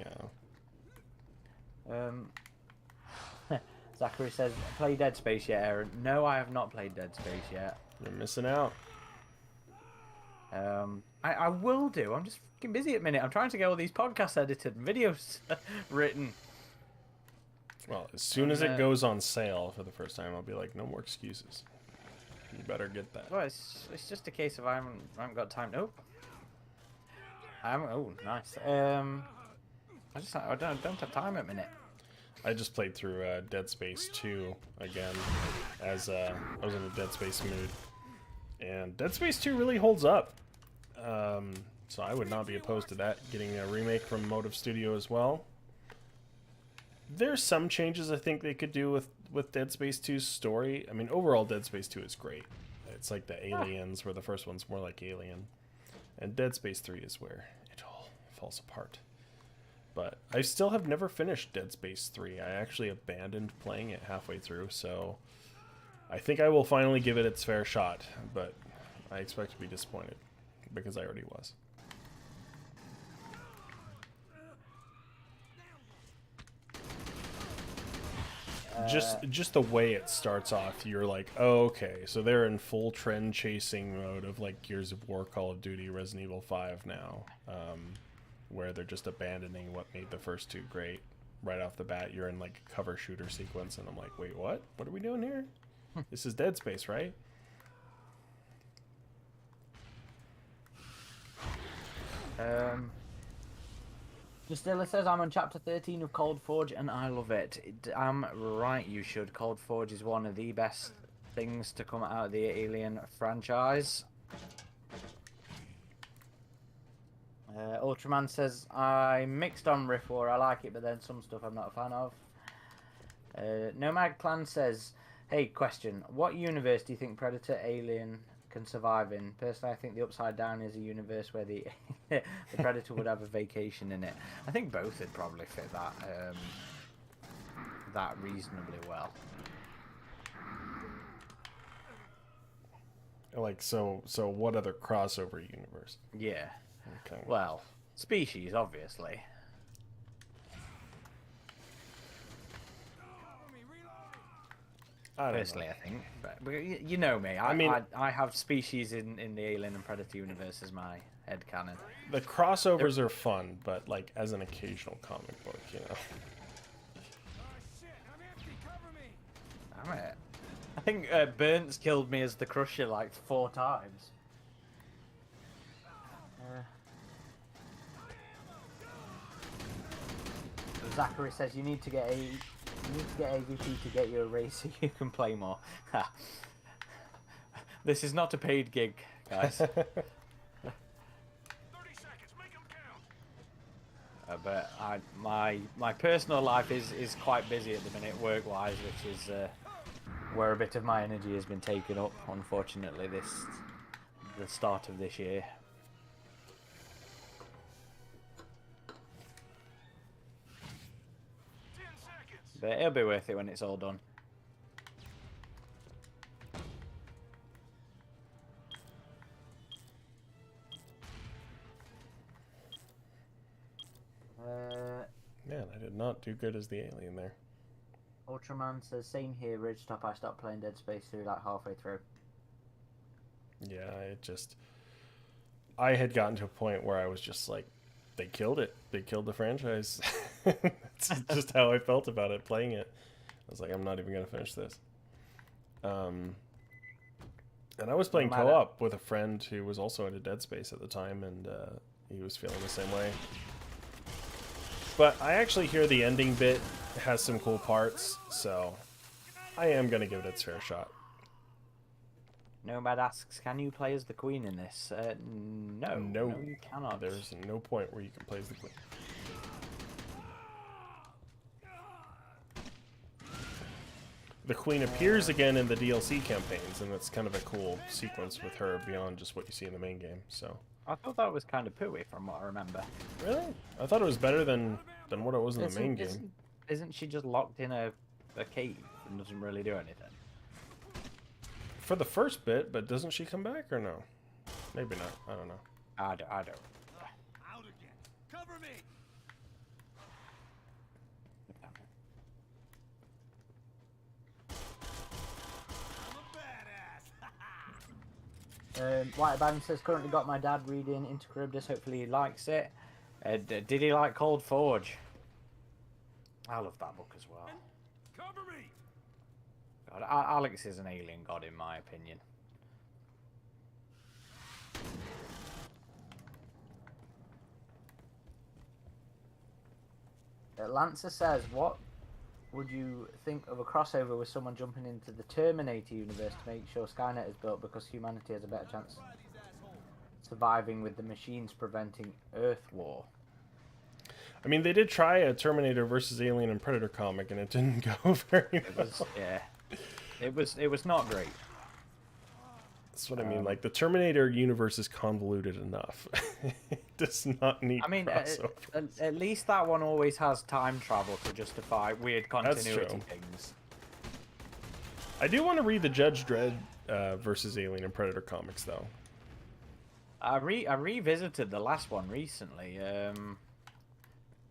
yeah. Zachary says, play Dead Space yet, Aaron? No, I have not played Dead Space yet. You're missing out. I will do. I'm just fucking busy at the minute. I'm trying to get all these podcasts edited and videos written. Well, as soon as it goes on sale for the first time, I'll be like, no more excuses. You better get that. Well, it's just a case of I haven't got time. Nope. Oh, nice. I don't have time at the minute. I just played through Dead Space 2 again, as I was in a Dead Space mood. And Dead Space 2 really holds up. So I would not be opposed to that, getting a remake from Motive Studio as well. There's some changes I think they could do with Dead Space 2's story. I mean, overall, Dead Space 2 is great. It's like the Aliens, where the first one's more like Alien. And Dead Space 3 is where it all falls apart. But I still have never finished Dead Space 3. I actually abandoned playing it halfway through, so I think I will finally give it its fair shot, but I expect to be disappointed, because I already was. Just the way it starts off, you're like, oh, okay, so they're in full trend chasing mode of like Gears of War, Call of Duty, Resident Evil 5 now, where they're just abandoning what made the first two great. Right off the bat, you're in like a cover shooter sequence, and I'm like, wait, what? What are we doing here? This is Dead Space, right? Justilla says, I'm on chapter 13 of Cold Forge and I love it. I'm right, you should. Cold Forge is one of the best things to come out of the Alien franchise. Ultraman says, I'm mixed on Rift War. I like it, but then some stuff I'm not a fan of. Nomad Clan says, hey, question. What universe do you think Predator Alien can survive in? Personally, I think the Upside Down is a universe where the the Predator would have a vacation in it. I think both would probably fit that that reasonably well. Like, so what other crossover universe? Yeah. Okay. Well, Species, obviously. I don't Personally, know. I think. But you know me. I mean- I have species in the Alien and Predator universe as my headcanon. The crossovers are fun, but like as an occasional comic book, you know. Oh shit, I'm empty. Cover me. Damn it. I think Burnt's killed me as the Crusher like 4 times. Zachary says you need to get AVP to get you a race so you can play more. This is not a paid gig, guys. 30 seconds. Make them count. But my personal life is quite busy at the minute, work-wise, which is where a bit of my energy has been taken up. Unfortunately, the start of this year. But it'll be worth it when it's all done. Man, I did not do good as the alien there. Ultraman says, same here, Ridgetop. I stopped playing Dead Space 2 like halfway through. Yeah, I had gotten to a point where I was just like, they killed it. They killed the franchise. That's just how I felt about it playing it. I was like, I'm not even gonna finish this. And I was playing co-op with a friend who was also into Dead Space at the time, and he was feeling the same way. But I actually hear the ending bit has some cool parts, so I am gonna give it its fair shot. Nomad asks, can you play as the Queen in this? No. No, you cannot. There's no point where you can play as the Queen. The Queen appears again in the DLC campaigns, and it's kind of a cool sequence with her beyond just what you see in the main game. So I thought that was kind of pooey from what I remember. really, I thought it was better than what it was in the main game. Isn't she just locked in a cave and doesn't really do anything? For the first bit, but doesn't she come back or no? Maybe not. I don't know. I don't. Out again. Cover me. I'm a badass. White Band says, currently got my dad reading Into Charybdis. Hopefully he likes it. Did he like Cold Forge? I love that book as well. Cover me. God, Alex is an alien god in my opinion. Lancer says, what would you think of a crossover with someone jumping into the Terminator universe to make sure Skynet is built because humanity has a better chance surviving with the machines preventing Earth war? I mean, they did try a Terminator versus Alien and Predator comic, and it didn't go very well. It was not great. That's what I mean. Like, the Terminator universe is convoluted enough. It does not need crossovers. At least that one always has time travel to justify weird continuity true. things. I do want to read the Judge Dredd versus Alien and Predator comics, though. I revisited the last one recently.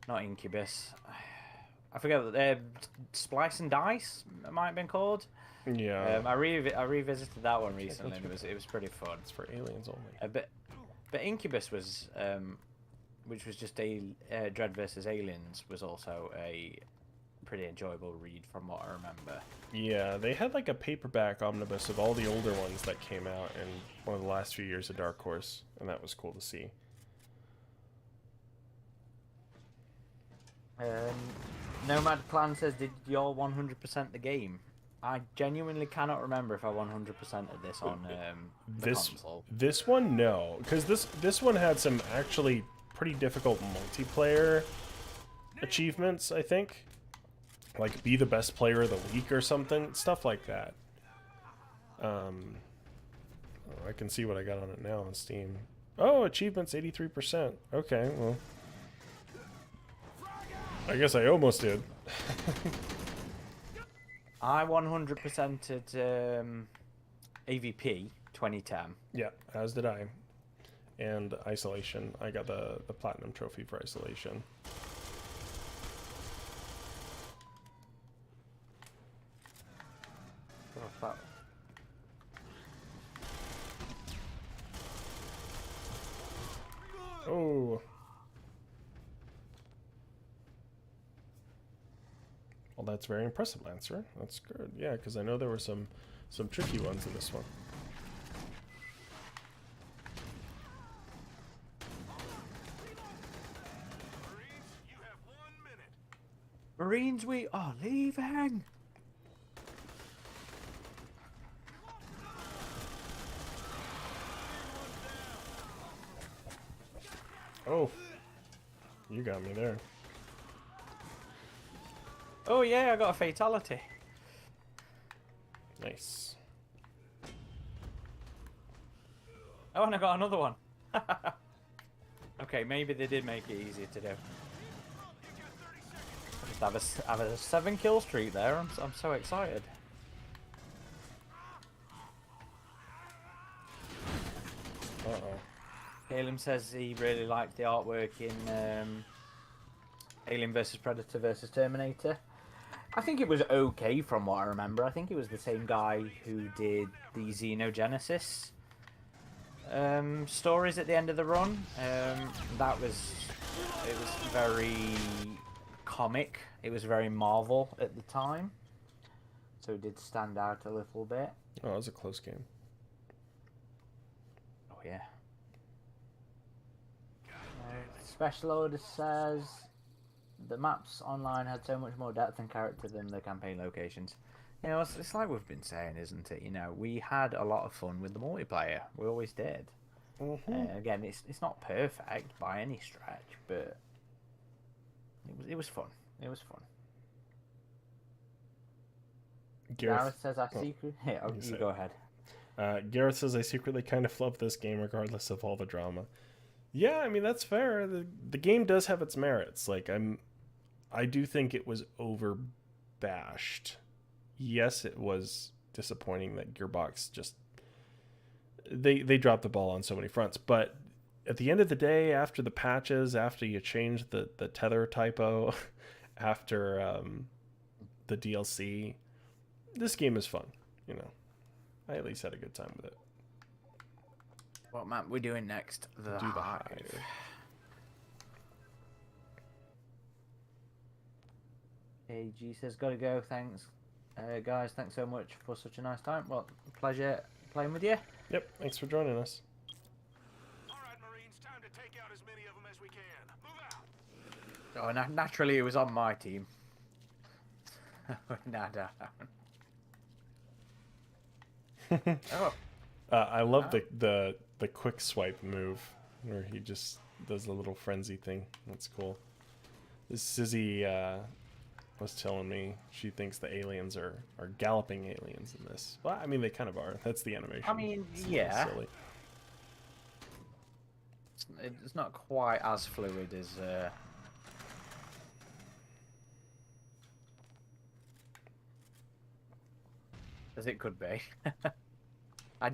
Not Incubus. I forget. Splice and Dice it might have been called. Yeah. I revisited that one recently, and it was pretty fun. It's for aliens only. But Incubus was, which was just a Dread versus Aliens, was also a pretty enjoyable read from what I remember. Yeah, they had like a paperback omnibus of all the older ones that came out in one of the last few years of Dark Horse, and that was cool to see. Nomad Plan says, did y'all 100% the game? I genuinely cannot remember if I 100%ed this on the console. This one, no, because this one had some actually pretty difficult multiplayer achievements, I think. Like, be the best player of the week or something, stuff like that. I can see what I got on it now on Steam. Oh, achievements 83%. Okay, well, I guess I almost did. I 100%ed AVP 2010. Yeah, as did I. and Isolation. I got the Platinum Trophy for Isolation. What's that? Oh. Well, that's very impressive, Lancer. That's good. Yeah, because I know there were some tricky ones in this one. Marines, you have 1 minute. Marines, we are leaving. Oh, you got me there. Oh yeah, I got a fatality. Nice. Oh, and I got another one. Okay, maybe they did make it easier to do. Just have a 7-kill streak there. I'm so excited. Uh-oh. Caleb says he really liked the artwork in Alien vs Predator vs Terminator. I think it was okay from what I remember. I think it was the same guy who did the Xenogenesis stories at the end of the run. It was very comic. It was very Marvel at the time, so it did stand out a little bit. Oh, that was a close game. Oh yeah. Special Order says the maps online had so much more depth and character than the campaign locations. You know, it's like we've been saying, isn't it? You know, we had a lot of fun with the multiplayer. We always did. Again, it's not perfect by any stretch, but it was fun. It was fun. Gareth says I secretly. Yeah, you go ahead. Gareth says I secretly kind of love this game regardless of all the drama. Yeah, I mean that's fair. The game does have its merits. Like I do think it was overbashed. Yes, it was disappointing that Gearbox just they dropped the ball on so many fronts. But at the end of the day, after the patches, after you change the tether typo, after the DLC, this game is fun. You know, I at least had a good time with it. What map we doing next? The Hive. AG says, gotta go, thanks. Guys, thanks so much for such a nice time. Well, pleasure playing with you. Yep, thanks for joining us. All right, Marines, time to take out as many of them as we can. Move out. Oh, naturally it was on my team. Nah. Oh. I love the quick swipe move where he just does a little frenzy thing. That's cool. This Sizzy was telling me she thinks the aliens are galloping aliens in this. Well, I mean they kind of are. That's the animation. I mean, it's yeah. Silly. It's not quite as fluid as it could be. I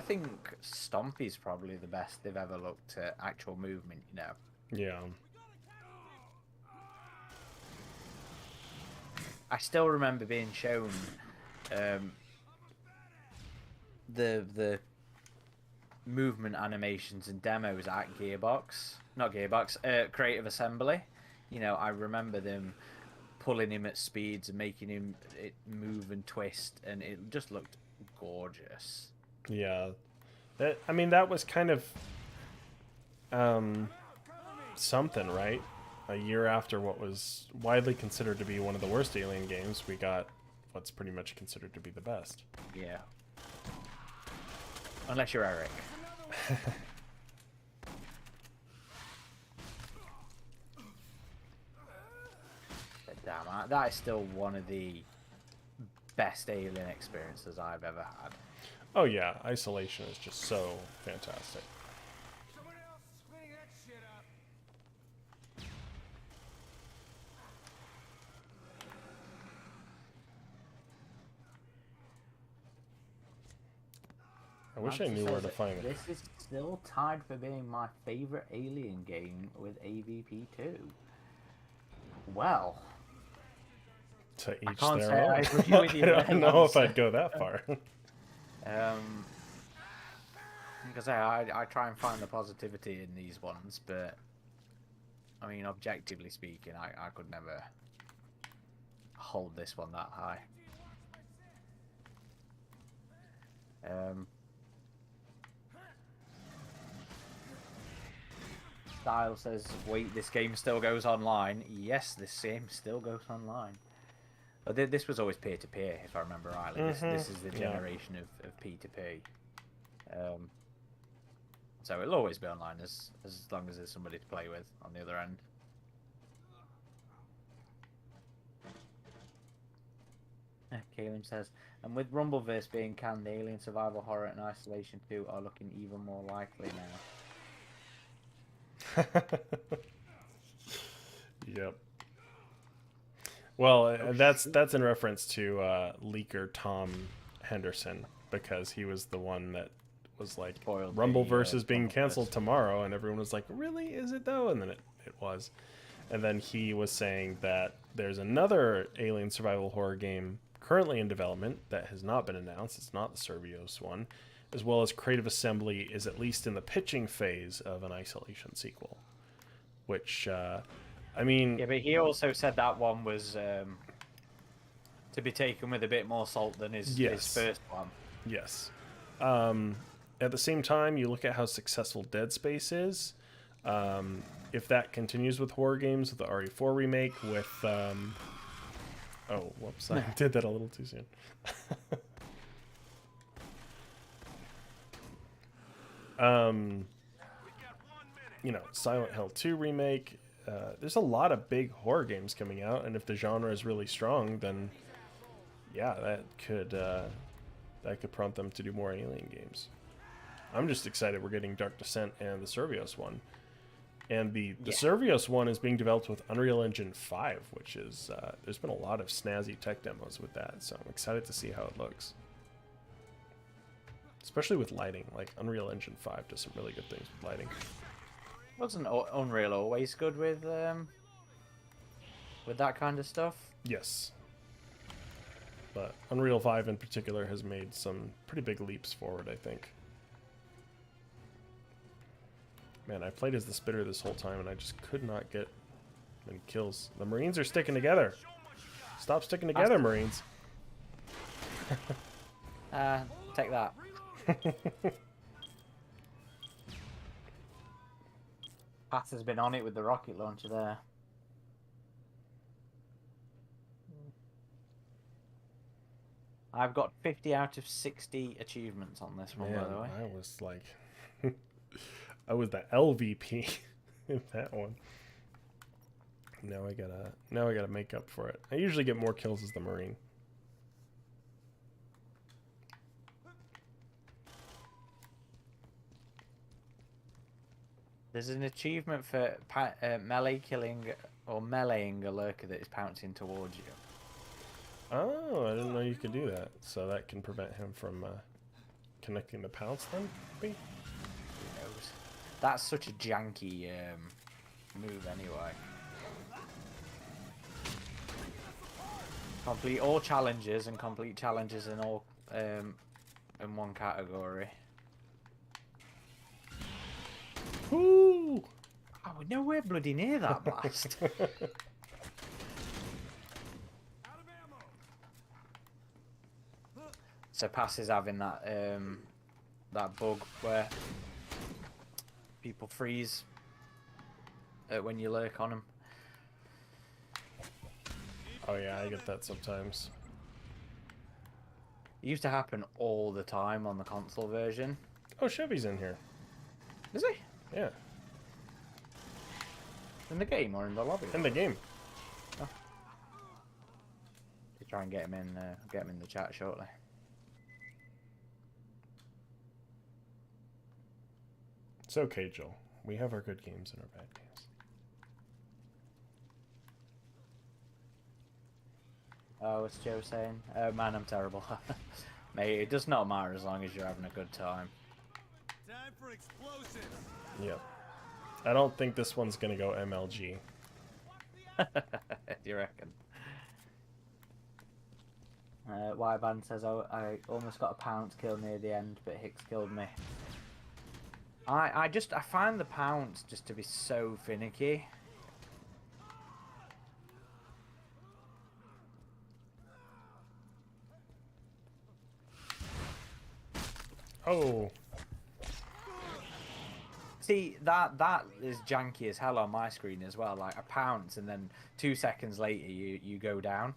think Stompy's probably the best they've ever looked at actual movement, you know. Yeah. I still remember being shown the movement animations and demos at Creative Assembly. You know, I remember them pulling him at speeds and making him move and twist, and it just looked gorgeous. Yeah. That was kind of something, right? A year after what was widely considered to be one of the worst Alien games, we got what's pretty much considered to be the best. Yeah. Unless you're Eric. But damn, that is still one of the best Alien experiences I've ever had. Oh yeah, Isolation is just so fantastic. Someone else is cleaning that shit up. I wish Nancy I knew where says to that find it. This is still tied for being my favorite Alien game with AVP 2. Well, To I each can't their say own. I agree with you I there, don't know if Lance. I'd go that far. Because I try and find the positivity in these ones, but I mean, objectively speaking, I could never hold this one that high. Style says, wait, this game still goes online. Yes, this game still goes online. But this was always peer-to-peer, if I remember rightly. This is the generation of P2P. So it'll always be online as long as there's somebody to play with on the other end. Kalim says, and with Rumbleverse being canned, the Alien Survival Horror and Isolation 2 are looking even more likely now. Yep. Well, that's in reference to leaker Tom Henderson, because he was the one that was like, Spoiled Rumbleverse the, is being Rumbleverse. canceled tomorrow, and everyone was like, really? Is it though? And then it was. And then he was saying that there's another Alien Survival Horror game currently in development that has not been announced. It's not the Servios one, as well as Creative Assembly is at least in the pitching phase of an Isolation sequel, which, I mean... Yeah, but he also said that one was to be taken with a bit more salt than his first one. Yes. At the same time, you look at how successful Dead Space is. If that continues with horror games, with the RE4 remake, with... oh, whoops, I did that a little too soon. You know, Silent Hill 2 remake. There's a lot of big horror games coming out, and if the genre is really strong, then yeah, that could prompt them to do more Alien games. I'm just excited we're getting Dark Descent and the Servios one. And the Servios one is being developed with Unreal Engine 5, which is, there's been a lot of snazzy tech demos with that, so I'm excited to see how it looks. Especially with lighting, like Unreal Engine 5 does some really good things with lighting. Wasn't Unreal always good with that kind of stuff? Yes. But Unreal 5 in particular has made some pretty big leaps forward, I think. Man, I played as the Spitter this whole time, and I just could not get many kills. The Marines are sticking together. Stop sticking together, Marines. Take that. Pat has been on it with the rocket launcher there. I've got 50 out of 60 achievements on this one, by the way. I was like... I was the LVP in that one. Now I gotta make up for it. I usually get more kills as the Marine. There's an achievement for melee killing or meleeing a lurker that is pouncing towards you. Oh, I didn't know you could do that. So that can prevent him from connecting the pounce then, maybe? Who knows? That's such a janky move anyway. Complete all challenges and complete challenges in all in one category. Woo! Oh, we're nowhere bloody near that blast. So Pass is having that that bug where people freeze when you lurk on them. Oh yeah, I get that sometimes. It used to happen all the time on the console version. Oh, Chevy's in here. Is he? Yeah. In the game or in the lobby? In the game. Oh. To try and get him in the chat shortly. It's okay, Joel. We have our good games and our bad games. Oh, what's Joe saying? Oh man, I'm terrible. Mate, it does not matter as long as you're having a good time. Time for explosives. Yep. I don't think this one's gonna go MLG. You reckon? Y-Band says, oh, I almost got a pounce kill near the end, but Hicks killed me. I find the pounce just to be so finicky. Oh. See, that is janky as hell on my screen as well. Like a pounce, and then 2 seconds later you go down.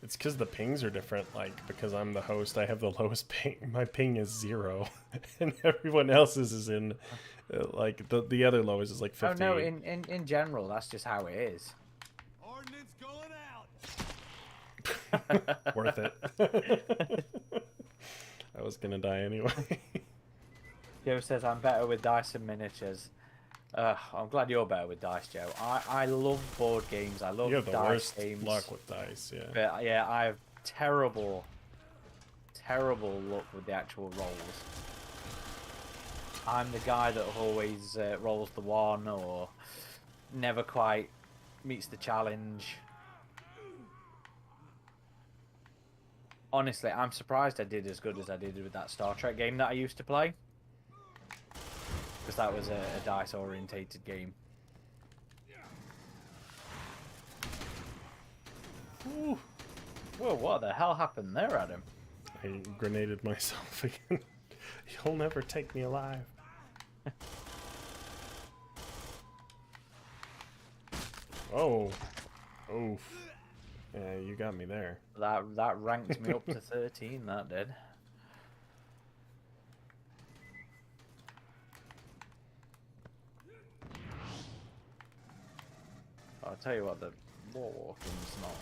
It's because the pings are different. Like, because I'm the host, I have the lowest ping. My ping is 0, and everyone else's is in, like, the other lowest is like 50. Oh no, in general, that's just how it is. Ordnance going out. Worth it. I was gonna die anyway. Joe says I'm better with dice and miniatures. I'm glad you're better with dice, Joe. I love board games. I love You have the dice worst games. luck with dice, yeah. But yeah, I have terrible luck with the actual rolls. I'm the guy that always rolls the 1 or never quite meets the challenge. Honestly, I'm surprised I did as good as I did with that Star Trek game that I used to play. Because that was a dice-orientated game. Ooh. Whoa, what the hell happened there, Adam? I grenaded myself again. You'll never take me alive. Oh. Oof. Yeah, you got me there. That ranked me up to 13, that did. I'll tell you what, the war walking's not.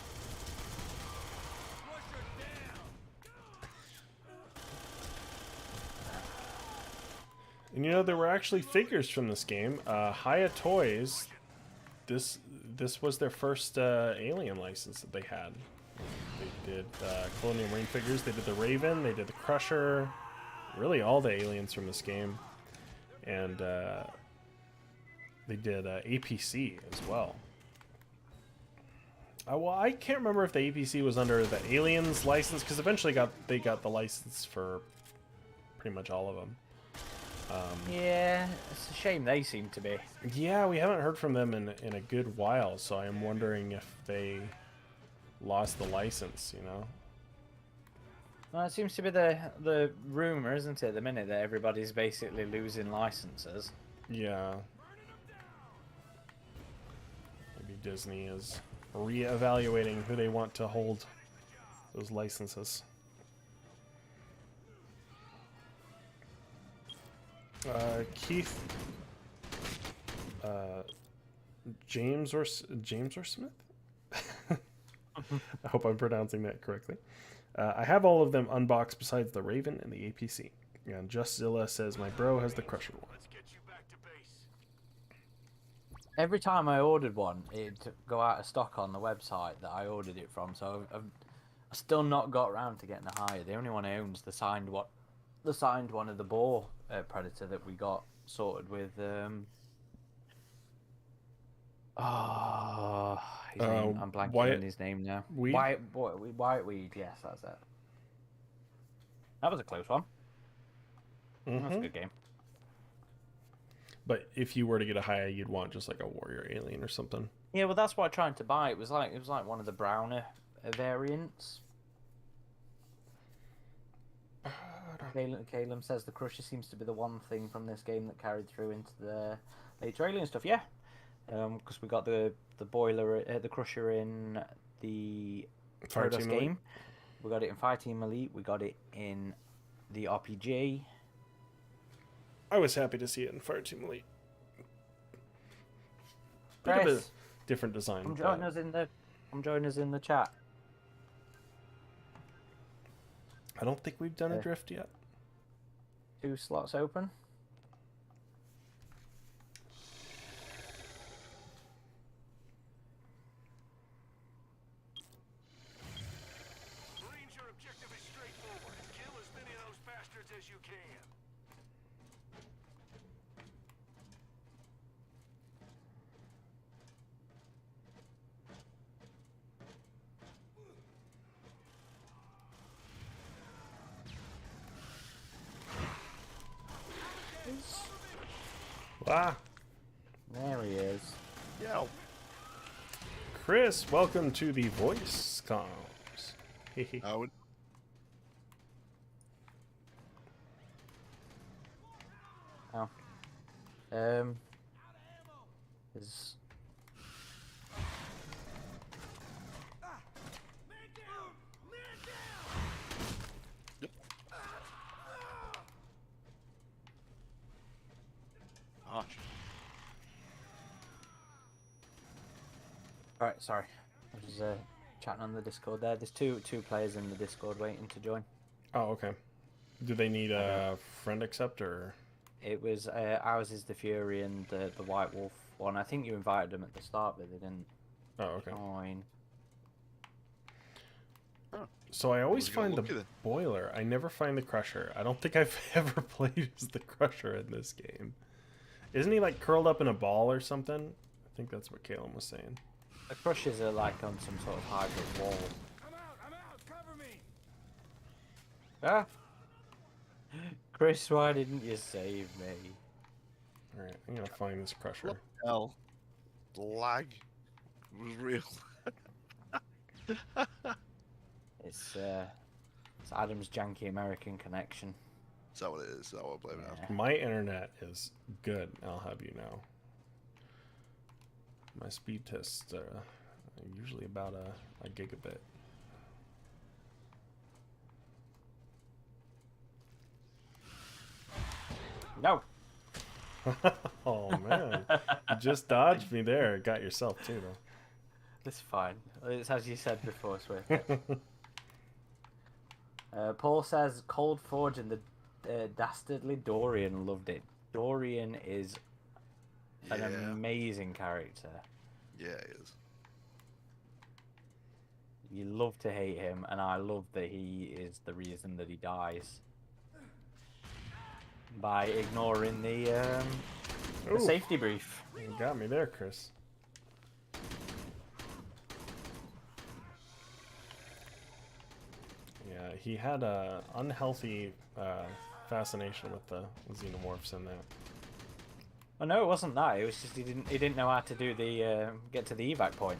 And you know, there were actually figures from this game. Haya Toys, this was their first Alien license that they had. They did Colonial Marine figures, they did the Raven, they did the Crusher, really all the aliens from this game. And they did APC as well. Well, I can't remember if the APC was under the Aliens license, because eventually they got the license for pretty much all of them. Yeah, it's a shame they seem to be. Yeah, we haven't heard from them in a good while, so I'm wondering if they lost the license, you know? Well, it seems to be the rumor, isn't it, at the minute, that everybody's basically losing licenses. Yeah. Maybe Disney is re-evaluating who they want to hold those licenses. Keith, James or Smith? I hope I'm pronouncing that correctly. I have all of them unboxed besides the Raven and the APC. And Justzilla says my bro has the Crusher one. Let's get you back to base. Every time I ordered one, it'd go out of stock on the website that I ordered it from, so I've still not got around to getting a higher. The only one I own is the signed one of the Boar Predator that we got sorted with. His name. I'm blanking on his name now. Weed? Wyatt Weed. Yes, that's it. That was a close one. That's a good game. But if you were to get a high, you'd want just like a warrior alien or something. Yeah, well, that's what I tried to buy. It was like one of the browner variants. Caleb says the Crusher seems to be the one thing from this game that carried through into the later Alien stuff. Yeah, because we got the boiler, the Crusher in the Protoss game. We got it in Fireteam Elite. We got it in the RPG. I was happy to see it in Fireteam Elite. Bit Chris, of a different design. come join us in the chat. I don't think we've done a drift yet. 2 slots open. Marines, your objective as you can. Ah, There he is. Yeah. Chris, welcome to the voice comms. I would. Oh. Is Gosh. Alright, sorry. I was chatting on the Discord there. There's two players in the Discord waiting to join. Oh, okay. Do they need a friend accept or? It was ours is the Fury and the White Wolf one. I think you invited them at the start, but they didn't Oh, okay. join. So I always Was gonna find the look at it. boiler. I never find the crusher. I don't think I've ever played as the crusher in this game. Isn't he like curled up in a ball or something? I think that's what Caleb was saying. The Crushers are like on some sort of hybrid wall. I'm out, cover me. Ah! Chris, why didn't you save me? Alright, I'm gonna find this crusher. Hell. The lag was real. It's Adam's janky American connection. Is that what it is? Is that what I'm blaming it on? My internet is good, I'll have you know. My speed tests are usually about a gigabit. No! Oh man, you just dodged me there. Got yourself too though. It's fine. It's as you said before, Swift. Paul says Cold Forge and the dastardly Dorian loved it. Dorian is an amazing character. Yeah, it is. You love to hate him, and I love that he is the reason that he dies by ignoring the Ooh. safety brief. You got me there, Chris. Yeah, he had a unhealthy fascination with the xenomorphs in that. Oh no, it wasn't that. It was just he didn't know how to do the get to the evac point.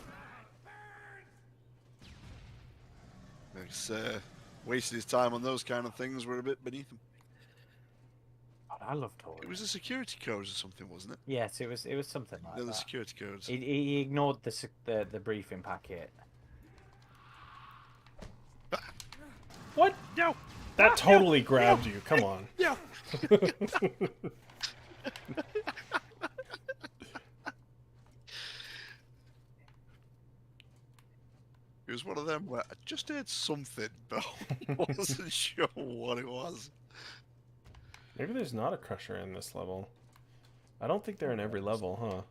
It's wasted his time on those kind of things were a bit beneath him. God, I love Tori. It was a security code or something, wasn't it? Yes, it was something like No, the that. security codes. He ignored the briefing packet. What? No! That totally grabbed you. Come on. Yeah! It was one of them where I just heard something, but I wasn't sure what it was. Maybe there's not a crusher in this level. I don't think they're in every level, huh?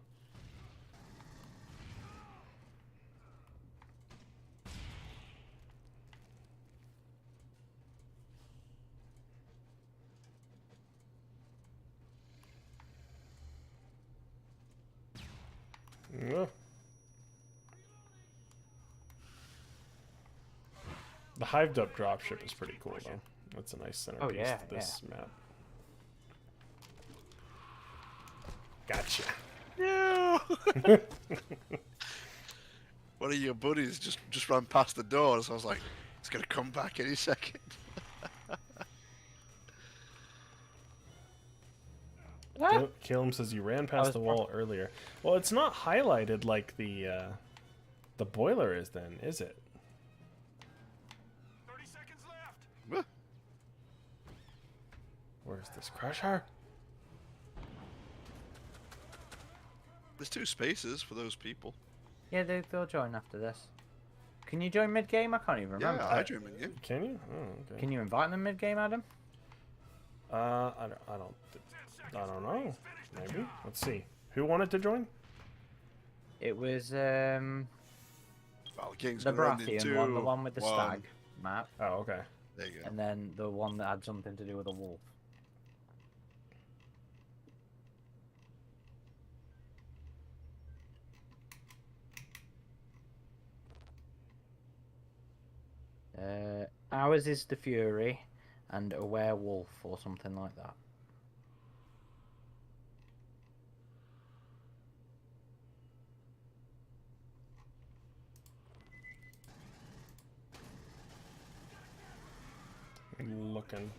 Yeah. The hived up dropship is pretty cool though. That's a nice centerpiece to this map. Gotcha. No! One of your buddies just ran past the door, so I was like, it's gonna come back any second. Killam says you ran past the wall earlier. Well, it's not highlighted like the boiler is then, is it? 30 seconds left. Where's this crusher? There's 2 spaces for those people. Yeah, they'll join after this. Can you join mid game? I can't even remember. Yeah, I dream in you. Can you? Oh, okay. Can you invite them mid game, Adam? I don't know. Maybe. Let's see. Who wanted to join? It was Well, the game's the gonna end in Baratheon 2, one, the one with the 1. stag map. Oh, okay. There you go. and then the one that had something to do with a wolf. Ours is the Fury, and a werewolf or something like that. I'm looking.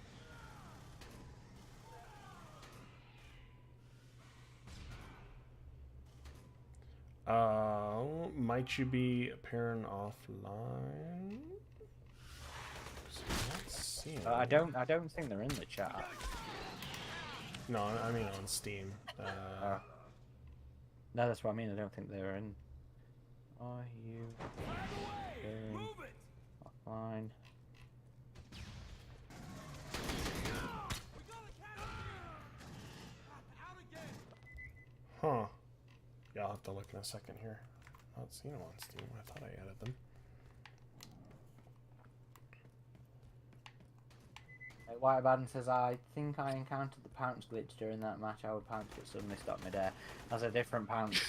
Might you be appearing offline? So let's see. I don't think they're in the chat. No, I mean on Steam. Oh. No, that's what I mean. I don't think they're in. Are you going offline? Huh. Yeah, I'll have to look in a second here. Not seen them on Steam. I thought I added them. White Baden says, I think I encountered the pounce glitch during that match. Our pounce but suddenly stopped midair. That's a different pounce.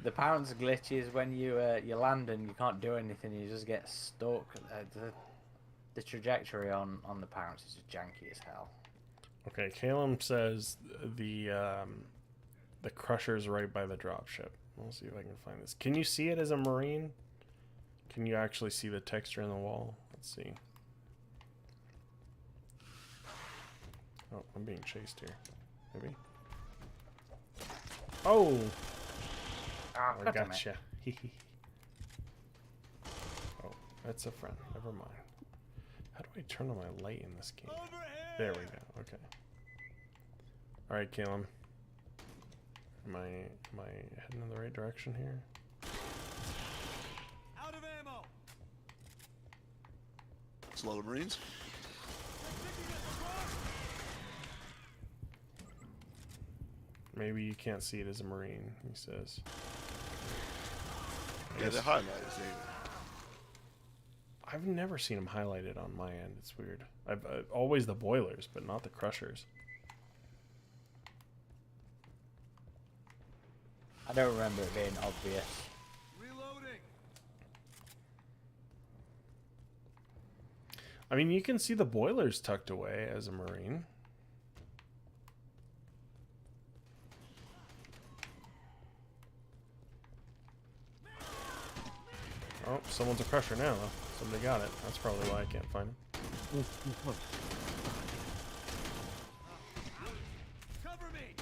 The pounce glitch is when you land and you can't do anything. You just get stuck. The trajectory on the pounce is just janky as hell. Okay, Calum says the crusher's right by the dropship. We'll see if I can find this. Can you see it as a Marine? Can you actually see the texture in the wall? Let's see. Oh, I'm being chased here. Maybe. Oh! Ah, I gotcha. Oh, that's a friend. Never mind. How do I turn on my light in this game? There we go. Okay. All right, Calum. Am I heading in the right direction here? Out of ammo. It's a lot of Marines. Maybe you can't see it as a Marine, he says. Yeah, they're highlights, David. I've never seen them highlighted on my end. It's weird. I've always the boilers, but not the crushers. I don't remember it being obvious. Reloading. I mean, you can see the boilers tucked away as a Marine. Oh, someone's a crusher now, though. Somebody got it. That's probably why I can't find him. Cover me.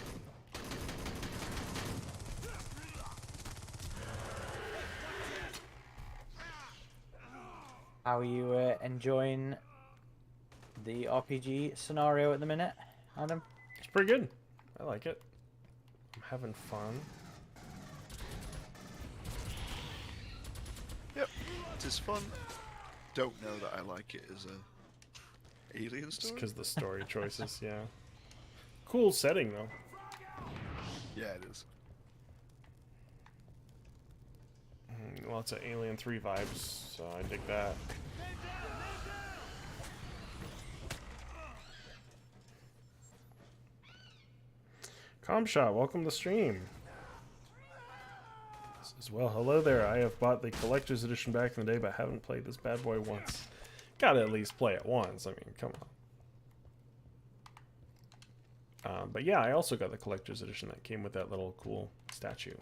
How are you enjoying the RPG scenario at the minute, Adam? It's pretty good. I like it. I'm having fun. Yep, it is fun. Don't know that I like it as a alien Just story. because the story choices, yeah. Cool setting, though. Yeah, it is. Lots of Alien 3 vibes, so I dig that. Comshot, welcome to the stream. As well, hello there. I have bought the collector's edition back in the day, but haven't played this bad boy once. Gotta at least play it once. I mean, come on. But yeah, I also got the collector's edition that came with that little cool statue.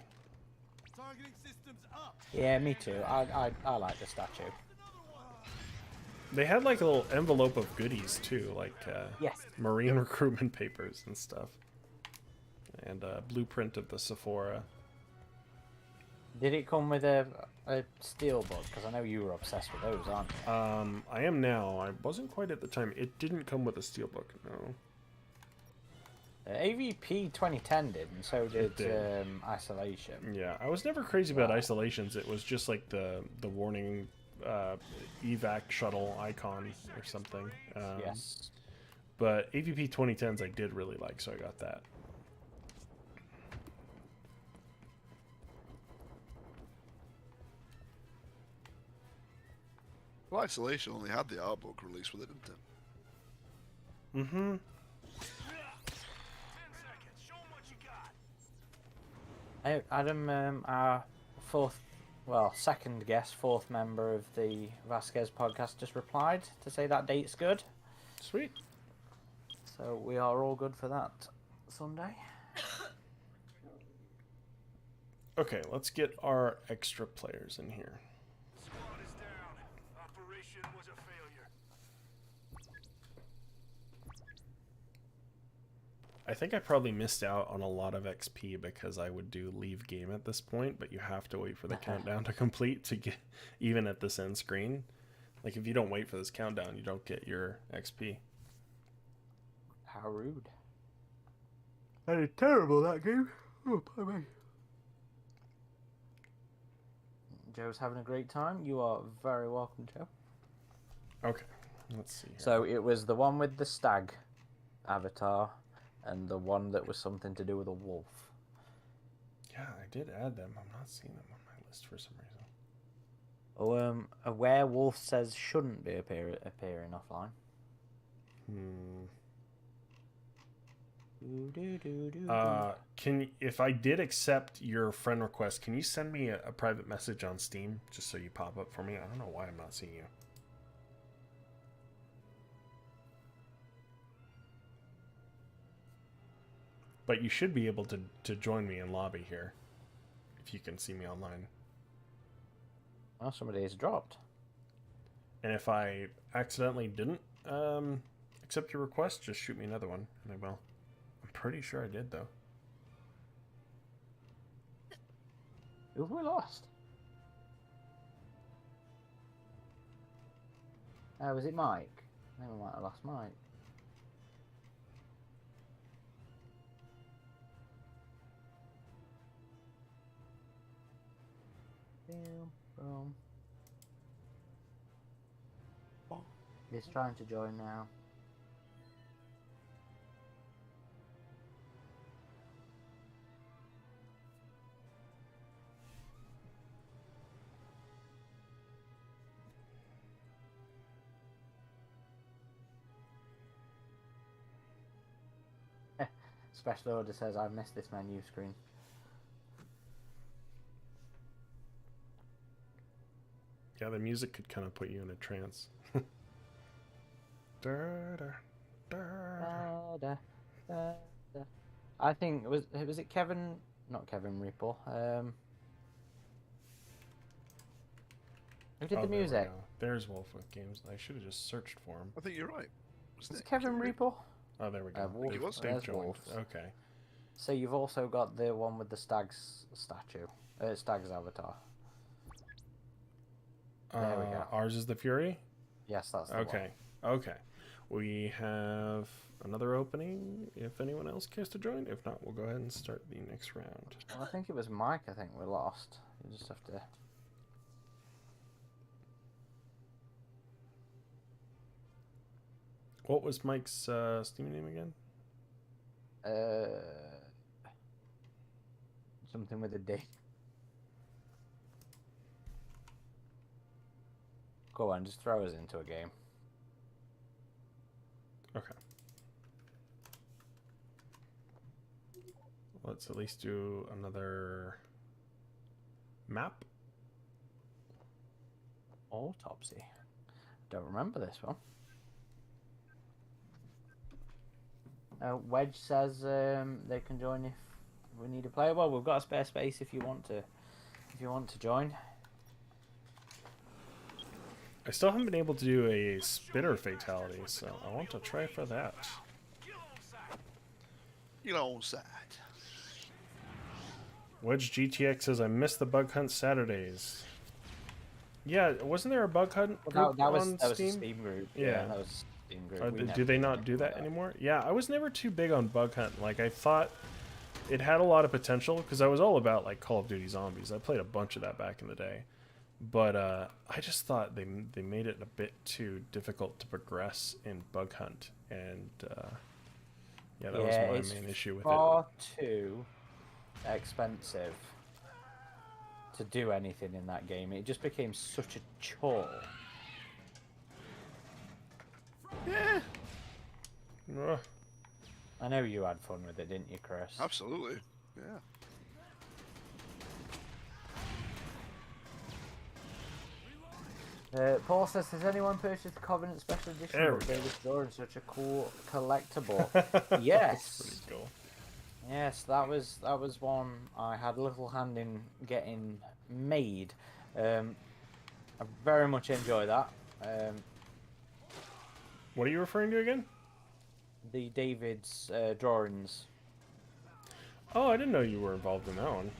Targeting systems up. Yeah, me too. I like the statue. They had like a little envelope of goodies too, like Yes. Marine recruitment papers and stuff, and a blueprint of the Sephora. Did it come with a steelbook? Because I know you were obsessed with those, aren't you? I am now. I wasn't quite at the time. It didn't come with a steelbook, no. AVP 2010 did, and so did, did. Isolation. Yeah, I was never crazy about isolations. It was just like the warning evac shuttle icon or something. Yes. But AVP 2010s I did really like, so I got that. Isolation only had the art book release with it, didn't it? Mm-hmm. 10 seconds. Show 'em what you got. Adam, our second guest, fourth member of the Vasquez podcast, just replied to say that date's good. Sweet. So we are all good for that Sunday. Okay, let's get our extra players in here. Squad is down. Operation was a failure. I think I probably missed out on a lot of XP because I would do leave game at this point, but you have to wait for the countdown to complete to get even at this end screen. Like if you don't wait for this countdown, you don't get your XP. How rude. That is terrible, that game. Oh, bye. Joe's having a great time. You are very welcome, Joe. Okay, let's see here. So it was the one with the stag avatar and the one that was something to do with a wolf. Yeah, I did add them. I'm not seeing them on my list for some reason. Oh, a werewolf says shouldn't be appearing offline. If I did accept your friend request, can you send me a private message on Steam just so you pop up for me? I don't know why I'm not seeing you. But you should be able to join me in lobby here if you can see me online. Well, somebody has dropped. And if I accidentally didn't accept your request, just shoot me another one, and I will. I'm pretty sure I did, though. Who have we lost? Was it Mike? I think we might have lost Mike. Boom. He's trying to join now. Special order says I missed this menu screen. Yeah, the music could kind of put you in a trance. I think was it Kevin? Not Kevin Ripple. Who did the music? There's Wolf with Games. I should have just searched for him. I think you're right. Was it Kevin Ripple? Oh, there we go. Wolf. They've joined. Wolves. Okay. So you've also got the one with the stag's statue, stag's avatar. There we go. Ours is the Fury? Yes, that's the one. Okay. We have another opening if anyone else cares to join. If not, we'll go ahead and start the next round. Well, I think it was Mike. I think we lost. You just have to... What was Mike's Steam name again? Something with a D. Go on, just throw us into a game. Okay. Let's at least do another map. Autopsy. Don't remember this one. Wedge says they can join if we need a player. Well, we've got a spare space if you want to join. I still haven't been able to do a spitter fatality, so I want to try for that. Get on side. Wedge GTX says I missed the bug hunt Saturdays. Yeah, wasn't there a bug hunt group that was on a Steam? Steam group. Yeah, that was a Steam group. Do they not do that anymore? Yeah, I was never too big on bug hunt. Like I thought it had a lot of potential because I was all about like Call of Duty Zombies. I played a bunch of that back in the day. But I just thought they made it a bit too difficult to progress in Bug Hunt, and yeah, that was my main issue with it. Far too expensive to do anything in that game. It just became such a chore. Yeah, Ugh. I know you had fun with it, didn't you, Chris? absolutely. Yeah. Paul says, has anyone purchased the Covenant Special Edition There of we go. David Drawing such a cool collectible? That's Yes. pretty cool. Yes, that was one I had a little hand in getting made. I very much enjoy that. What are you referring to again? The David's drawings. Oh, I didn't know you were involved in that one.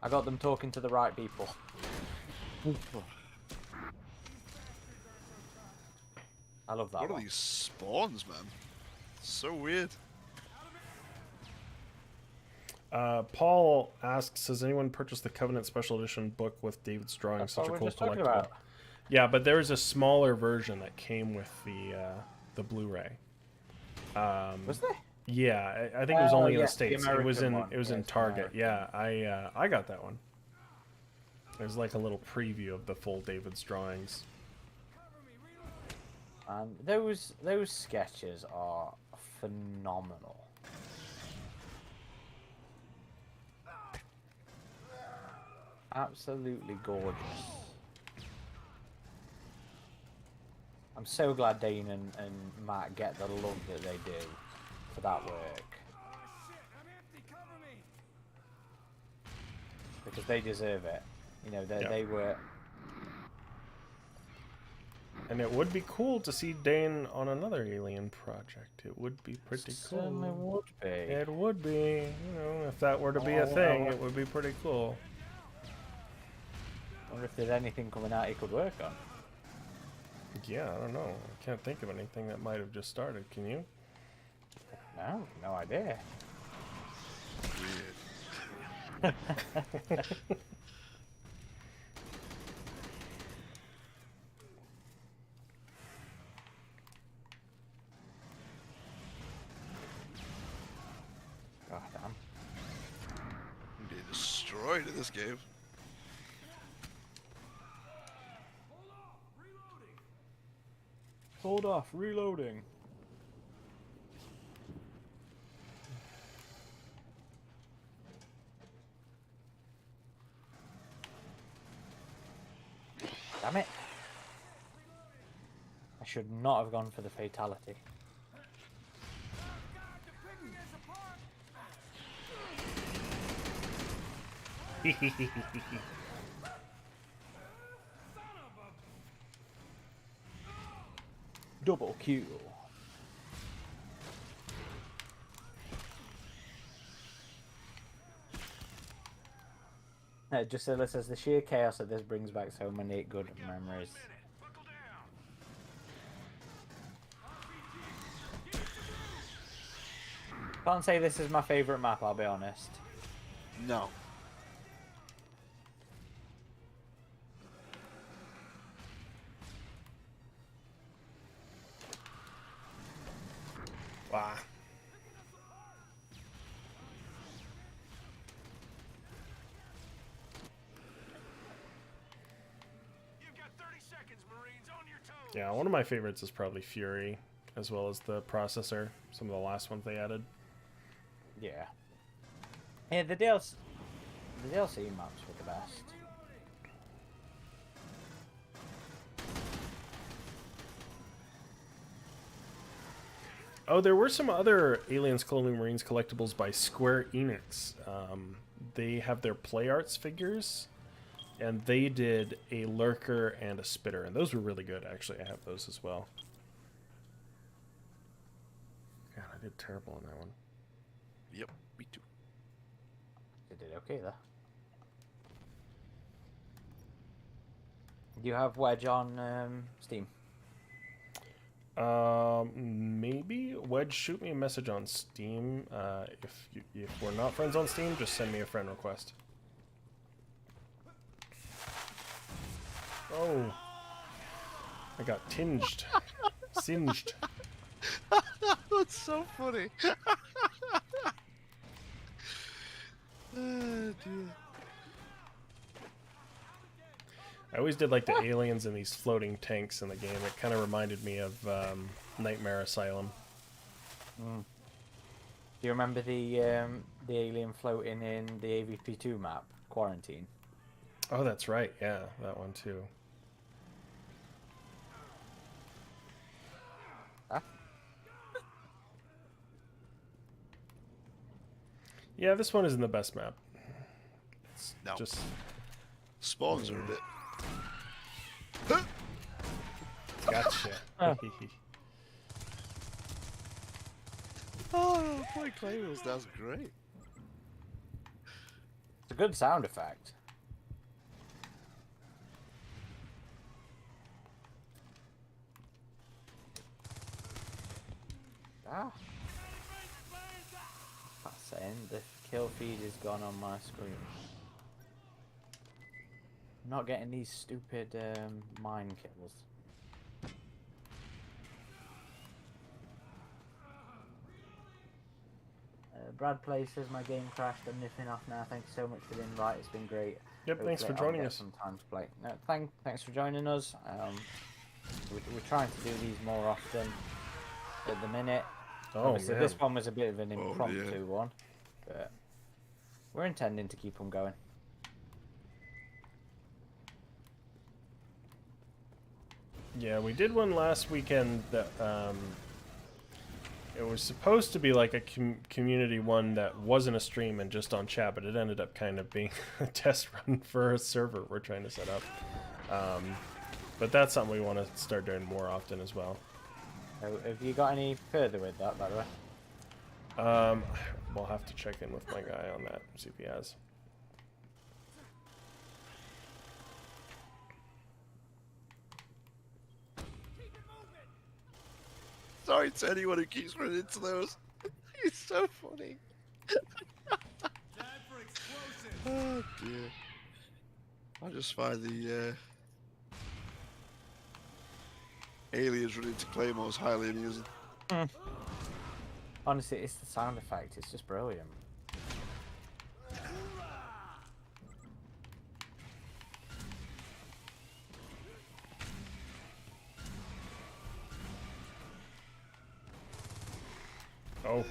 I got them talking to the right people. I love that What are one. these spawns, man? So weird. Paul asks, has anyone purchased the Covenant Special Edition book with David's drawing? That's Such what a we're cool just talking collectible. about. Yeah, but there is a smaller version that came with the Blu-ray. Was there? Yeah, I think it was only in the yes, the States. It was American in one. it was in Yes, the Target. American Yeah, I got that one. There's like a little preview of the full David's drawings. And those sketches are phenomenal. Absolutely gorgeous. I'm so glad Dane and Matt get the love that they do for that work. Because they deserve it. You know, they were... And it would be cool to see Dane on another Alien project. It would be pretty Certainly cool. would be. It would be. You know, if that were to be a thing, it would be pretty cool. I wonder if there's anything coming out he could work on. Yeah, I don't know. I can't think of anything that might have just started. Can you? No, no idea. Weird. God damn. I'm getting destroyed in this game. Hold off, reloading. Damn it. I should not have gone for the fatality. Double kill. Drusilla says the sheer chaos of this brings back so many good memories. Buckle down. Can't say this is my favourite map, I'll be honest. No. Wow. You've got 30 seconds, Marines, on your toes. Yeah, one of my favorites is probably Fury, as well as the processor. Some of the last ones they added. Yeah. Yeah, the DLC maps were the best. Oh, there were some other Aliens Colonial Marines collectibles by Square Enix. They have their Play Arts figures, and they did a Lurker and a Spitter, and those were really good, actually. I have those as well. God, I did terrible on that one. Yep, me too. They did okay there. Do you have Wedge on Steam? Maybe Wedge, shoot me a message on Steam. If we're not friends on Steam, just send me a friend request. Oh, I got tinged, singed. That's so funny. Oh, dear. I always did like the aliens and these floating tanks in the game. It kind of reminded me of Nightmare Asylum. Do you remember the alien floating in the AVP2 map, Quarantine? Oh, that's right. Yeah, that one too. Huh? Yeah, this one isn't the best map. It's No. just Spawns are a bit. gotcha. Oh, playing Claymores, that's great. It's a good sound effect. Ah. That's saying the kill feed is gone on my screen. I'm not getting these stupid mine kills. Brad Play says my game crashed. I'm nipping off now. Thank you so much for the invite. It's been great. Yep, thanks for Hopefully I'll joining get us. some time to play. No, thanks for joining us. We're trying to do these more often at the minute. Oh, Obviously, man. this one was a bit of an Oh, impromptu dear. one, but we're intending to keep them going. Yeah, we did one last weekend that it was supposed to be like a community one that wasn't a stream and just on chat, but it ended up kind of being a test run for a server we're trying to set up. But that's something we want to start doing more often as well. Have you got any further with that, by the way? We'll have to check in with my guy on that, see if he has. Sorry to anyone who keeps running into those. He's so funny. Oh dear. I just find the aliens running into claymores highly amusing. Honestly, it's the sound effect. It's just brilliant. Oh,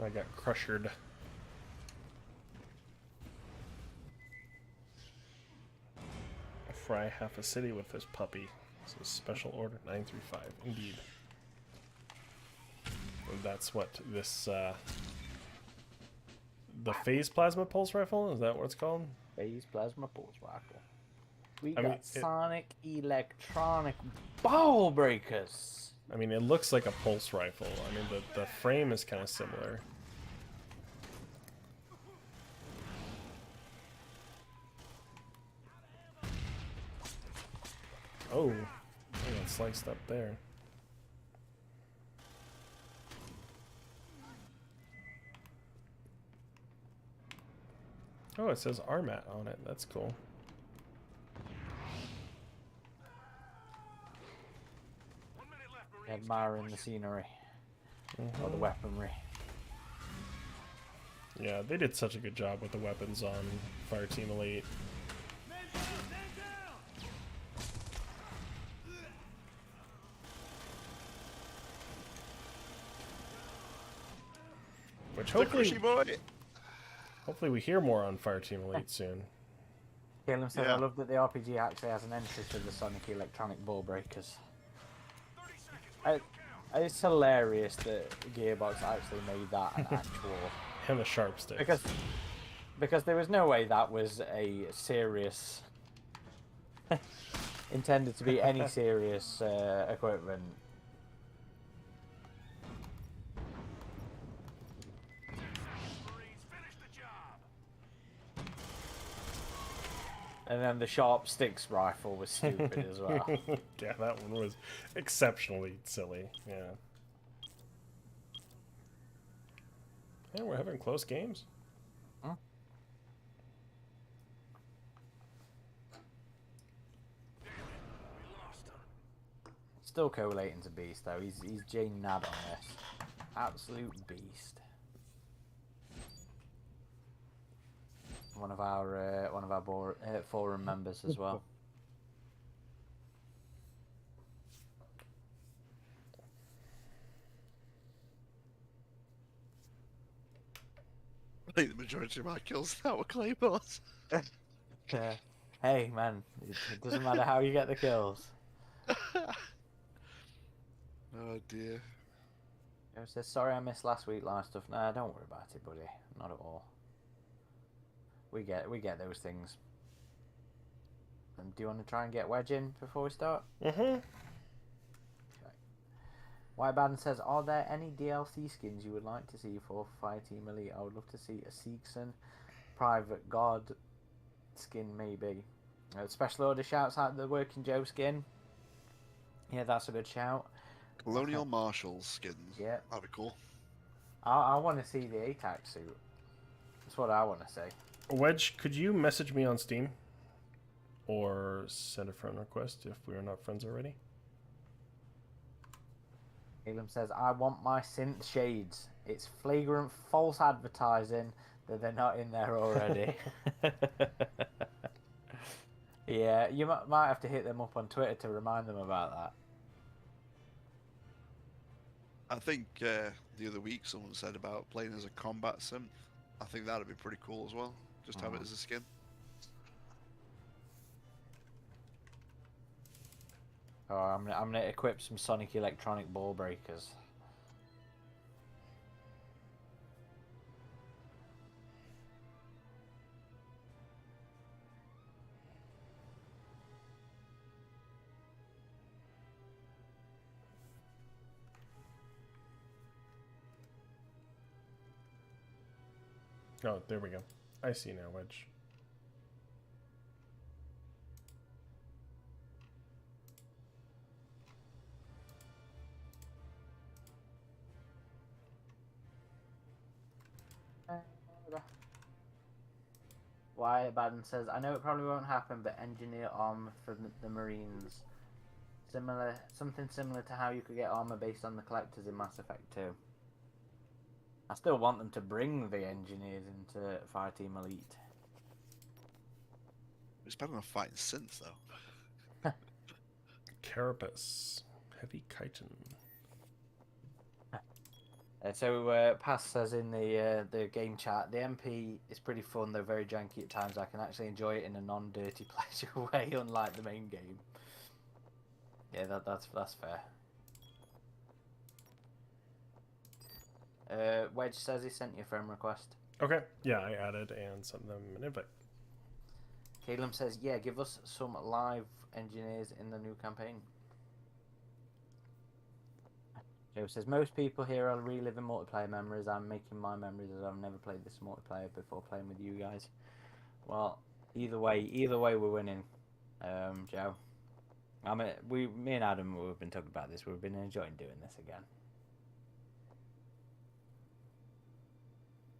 I got crushed. Fry half a city with this puppy. This is special order 935, indeed. And that's what this, the phase plasma pulse rifle, is that what it's called? Phase plasma pulse rifle. We I got mean, sonic electronic ball breakers. I mean, it looks like a pulse rifle. I mean, the frame is kind of similar. Oh, I got sliced up there. Oh, it says RMAT on it. That's cool. Admiring the scenery. Or the weaponry. Yeah, they did such a good job with the weapons on Fireteam Elite. Which The cushy boy. hopefully we hear more on Fireteam Elite soon. Caleb said, Yeah. I love that the RPG actually has an entry to the sonic electronic ball breakers. It's hilarious that Gearbox actually made that an actual... And the sharp sticks. Because there was no way that was a serious... intended to be any serious equipment. Marines, finish the job. And then the sharp sticks rifle was stupid as well. Yeah, that one was exceptionally silly. Yeah. Yeah, we're having close games. Huh? We lost him. Still collating's a beast though. He's Jane Nad on this. Absolute beast. One of our forum members as well. think the majority of our kills now were claymores. Hey, man, it doesn't matter how you get the kills. Oh dear. Joe says, sorry I missed last week live stuff. Nah, don't worry about it, buddy. Not at all. We get those things. And do you want to try and get Wedge in before we start? Mm-hmm. Okay. Whitebaden says, are there any DLC skins you would like to see for Fireteam Elite? I would love to see a Seegson Private God skin, maybe. Special Order shouts out the Working Joe skin. Yeah, that's a good shout. Colonial Marshals skins. Yeah. That'd be cool. I want to see the ATAC suit. That's what I want to see. Wedge, could you message me on Steam? Or send a friend request if we are not friends already? Elam says, I want my synth shades. It's flagrant false advertising that they're not in there already. Yeah, you might have to hit them up on Twitter to remind them about that. I think the other week someone said about playing as a combat sim. I think that'd be pretty cool as well. Just have it as a skin. Oh, I'm gonna equip some Sonic Electronic Ball Breakers. Oh, there we go. I see now, Wedge. Wyatt Baden says, I know it probably won't happen, but engineer armor for the Marines. Something similar to how you could get armor based on the collectors in Mass Effect 2. I still want them to bring the engineers into Fireteam Elite. It's better than fighting synths, though. Carapace. Heavy chitin. So Pass says in the game chat, the MP is pretty fun, though very janky at times. I can actually enjoy it in a non-dirty pleasure way, unlike the main game. Yeah, that's fair. Wedge says he sent you a friend request. Okay. Yeah, I added and sent them an invite. Caleb says, yeah, give us some live engineers in the new campaign. Joe says, most people here are reliving multiplayer memories. I'm making my memories as I've never played this multiplayer before playing with you guys. Well, either way we're winning, Joe. Me and Adam, we've been talking about this. We've been enjoying doing this again.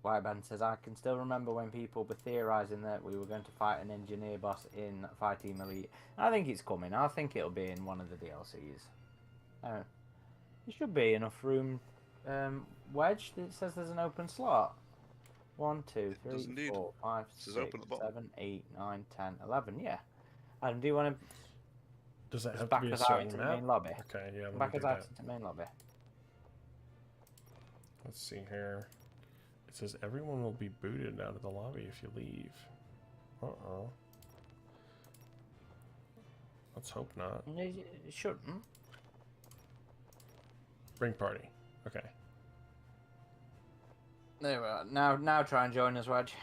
Whiteband says, I can still remember when people were theorising that we were going to fight an engineer boss in Fireteam Elite. I think it's coming. I think it'll be in one of the DLCs. There should be enough room. Wedge, it says there's an open slot. 1, 2, 3, 4, 5, 6, 7, 8, 9, 10, 11. Yeah. Adam, do you want to... Does that have back to be a us out certain into map? the main lobby? Okay, yeah, let Back me us do out that. into the main lobby. Let's see here. It says everyone will be booted out of the lobby if you leave. Uh-oh. Let's hope not. It shouldn't. Bring party. Okay. There we are. Now try and join us, Wedge.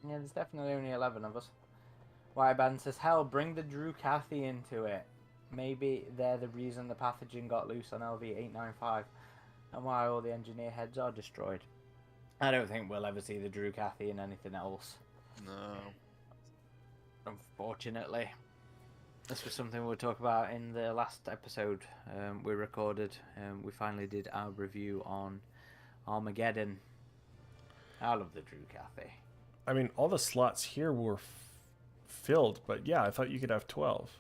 Yeah, there's definitely only 11 of us. Whiteband says, hell, bring the Drew Cathy into it. Maybe they're the reason the pathogen got loose on LV-895 and why all the engineer heads are destroyed. I don't think we'll ever see the Drew Cathy in anything else. No. Unfortunately. This was something we'll talk about in the last episode we recorded. We finally did our review on Armageddon. I love the Drew Cathy. I mean, all the slots here were filled, but yeah, I thought you could have 12.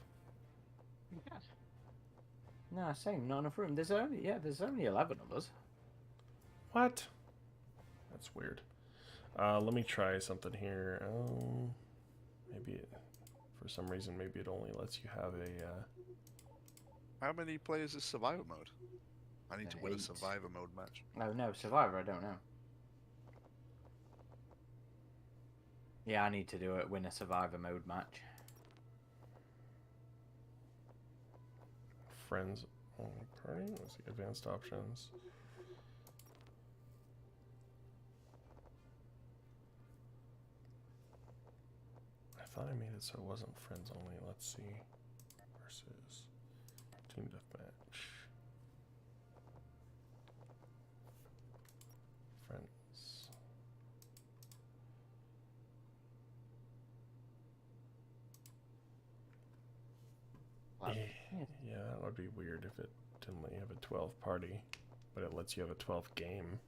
No, same, not enough room. There's only 11 of us. What? That's weird. Let me try something here. Maybe for some reason, maybe it only lets you have How many players is Survivor mode? I need to win a 8. Survivor mode match. Oh no, Survivor. I don't know. Yeah, I need to do it. Win a Survivor mode match. Friends only party. Let's see advanced options. I thought I made it so it wasn't friends only. Let's see. Versus team deathmatch. Friends. Well, Yeah, that would be weird if it didn't let you have a 12 party, but it lets you have a 12 game.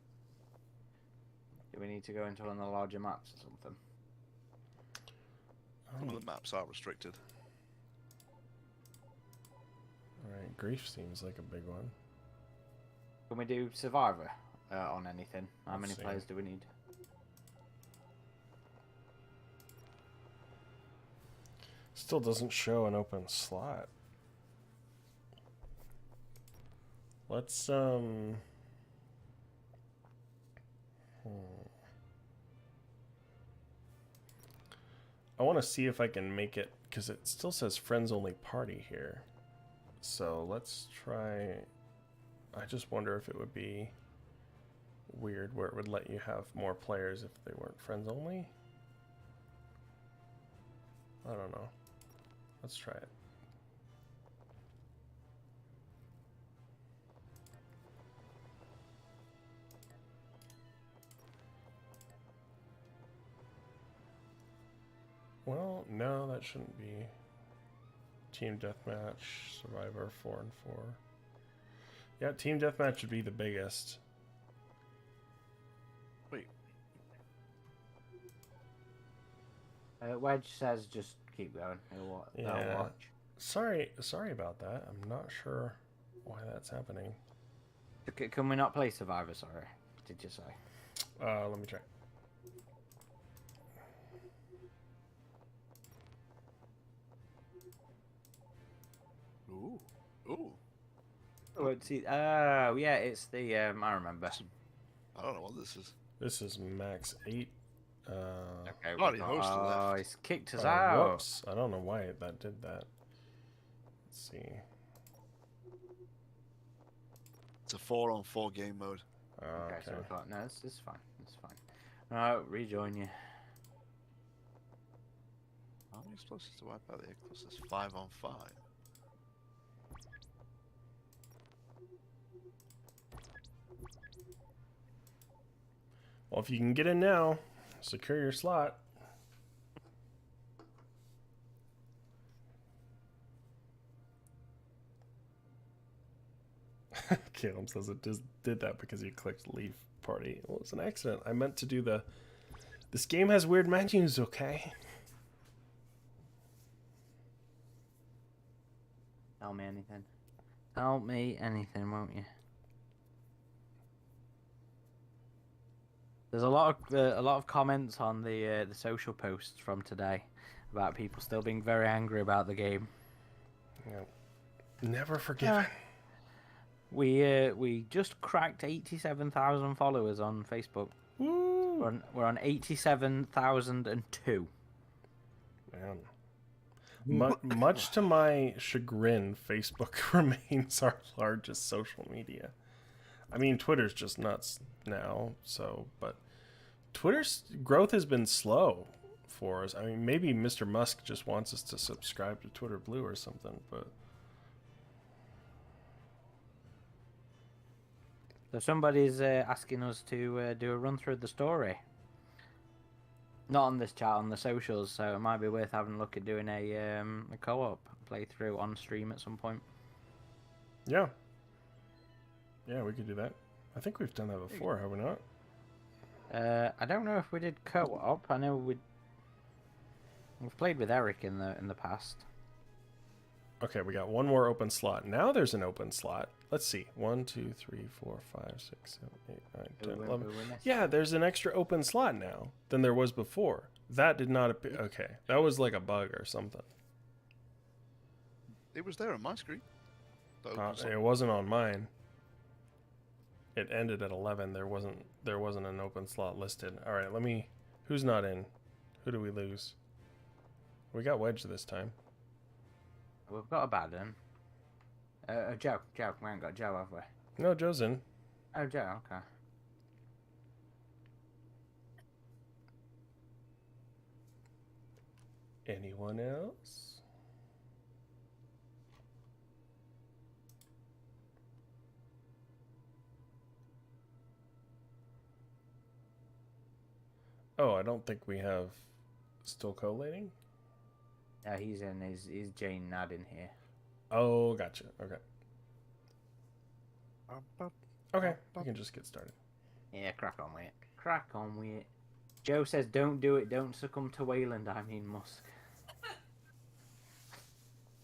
Do we need to go into one of the larger maps or something? Some of the maps are restricted. Alright, grief seems like a big one. Can we do Survivor on anything? How many Let's see. players do we need? Still doesn't show an open slot. Let's I want to see if I can make it, because it still says friends only party here. So let's try. I just wonder if it would be weird where it would let you have more players if they weren't friends only. I don't know. Let's try it. Well, no, that shouldn't be. Team Deathmatch, Survivor 4 and 4. Yeah, Team Deathmatch would be the biggest. Wait, Wedge says just keep going. They'll Yeah. watch. Sorry about that. I'm not sure why that's happening. Can we not play Survivor? Sorry, did you say? Let me try. ooh, ooh. Oh, yeah, it's the I remember. I don't know what this is. This is max 8. Okay, Bloody host left. he's kicked us out. Whoops. I don't know why that did that. Let's see. It's a 4-on-4 game mode. Okay, so Okay. we can't. No, it's fine. It's fine. Alright, rejoin you. How many explosives to wipe out the closest? 5-on-5. Well, if you can get in now, secure your slot. Caleb says it just did that because you clicked leave party. Well, it was an accident. I meant to do the. This game has weird menus, okay? Tell me anything. Tell me anything, won't you? There's a lot of comments on the social posts from today about people still being very angry about the game. Yeah. Never forgiven. We just cracked 87,000 followers on Facebook. Woo! We're on 87,002. Man. Much to my chagrin, Facebook remains our largest social media. I mean, Twitter's just nuts now, but Twitter's growth has been slow for us. I mean, maybe Mr. Musk just wants us to subscribe to Twitter Blue or something, but... So somebody's asking us to do a run through of the story. Not on this chat, on the socials, so it might be worth having a look at doing a co-op playthrough on stream at some point. Yeah. Yeah, we could do that. I think we've done that before, have we not? I don't know if we did co-op. I know we've played with Eric in the past. Okay, we got one more open slot. Now there's an open slot. Let's see. 1, 2, 3, 4, 5, 6, 7, 8, 9, 10, 11. Yeah, there's an extra open slot now than there was before. That did not appear. Okay, that was like a bug or something. It was there on my screen. The open slot. It wasn't on mine. It ended at 11. There wasn't an open slot listed. All right, let me. Who's not in? Who do we lose? We got Wedge this time. We've got a bad one. Joe. We haven't got Joe, have we? No, Joe's in. Oh, Joe. Okay. Anyone else? Oh, I don't think we have still collating. Yeah, he's in. Is Jane not in here? Oh, gotcha. Okay. Okay, we can just get started. Yeah, crack on with it. Crack on with it. Joe says, "Don't do it. Don't succumb to Wayland." I mean Musk.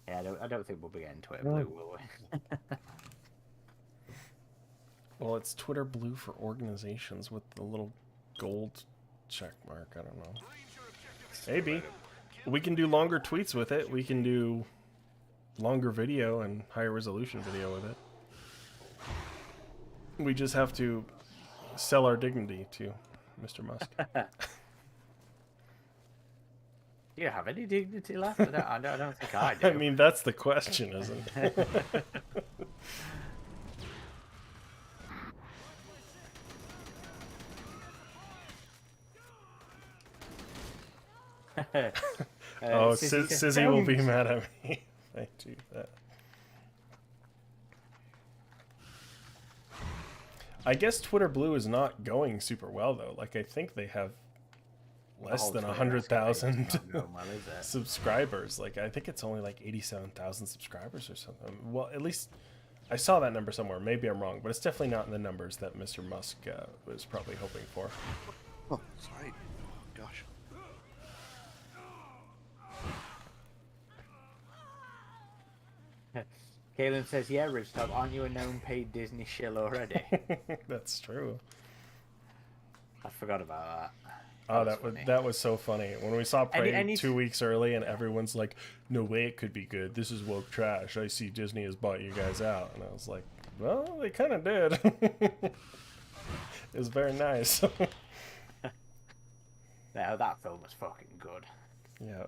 Yeah, I don't think we'll be getting Twitter blue, will we? Well, it's Twitter blue for organizations with the little gold check mark. I don't know. Maybe. We can do longer tweets with it. We can do longer video and higher resolution video with it. We just have to sell our dignity to Mr. Musk. Do you have any dignity left? I don't think I do. I mean, that's the question, isn't it? Oh, Sizzy will be mad at me if I do that. I guess Twitter Blue is not going super well, though. Like, I think they have less than 100,000 subscribers. Like, I think it's only like 87,000 subscribers or something. Well, at least I saw that number somewhere. Maybe I'm wrong, but it's definitely not in the numbers that Mr. Musk was probably hoping for. Oh, sorry. Oh, gosh. Kaylin says, "Yeah, Ridgetop, aren't you a known paid Disney shill already?" That's true. I forgot about that. Oh, that was so funny. When we saw Prey 2 weeks early and everyone's like, "No way it could be good. This is woke trash. I see Disney has bought you guys out." And I was like, well, they kind of did. It was very nice. No, that film was fucking good. Yeah.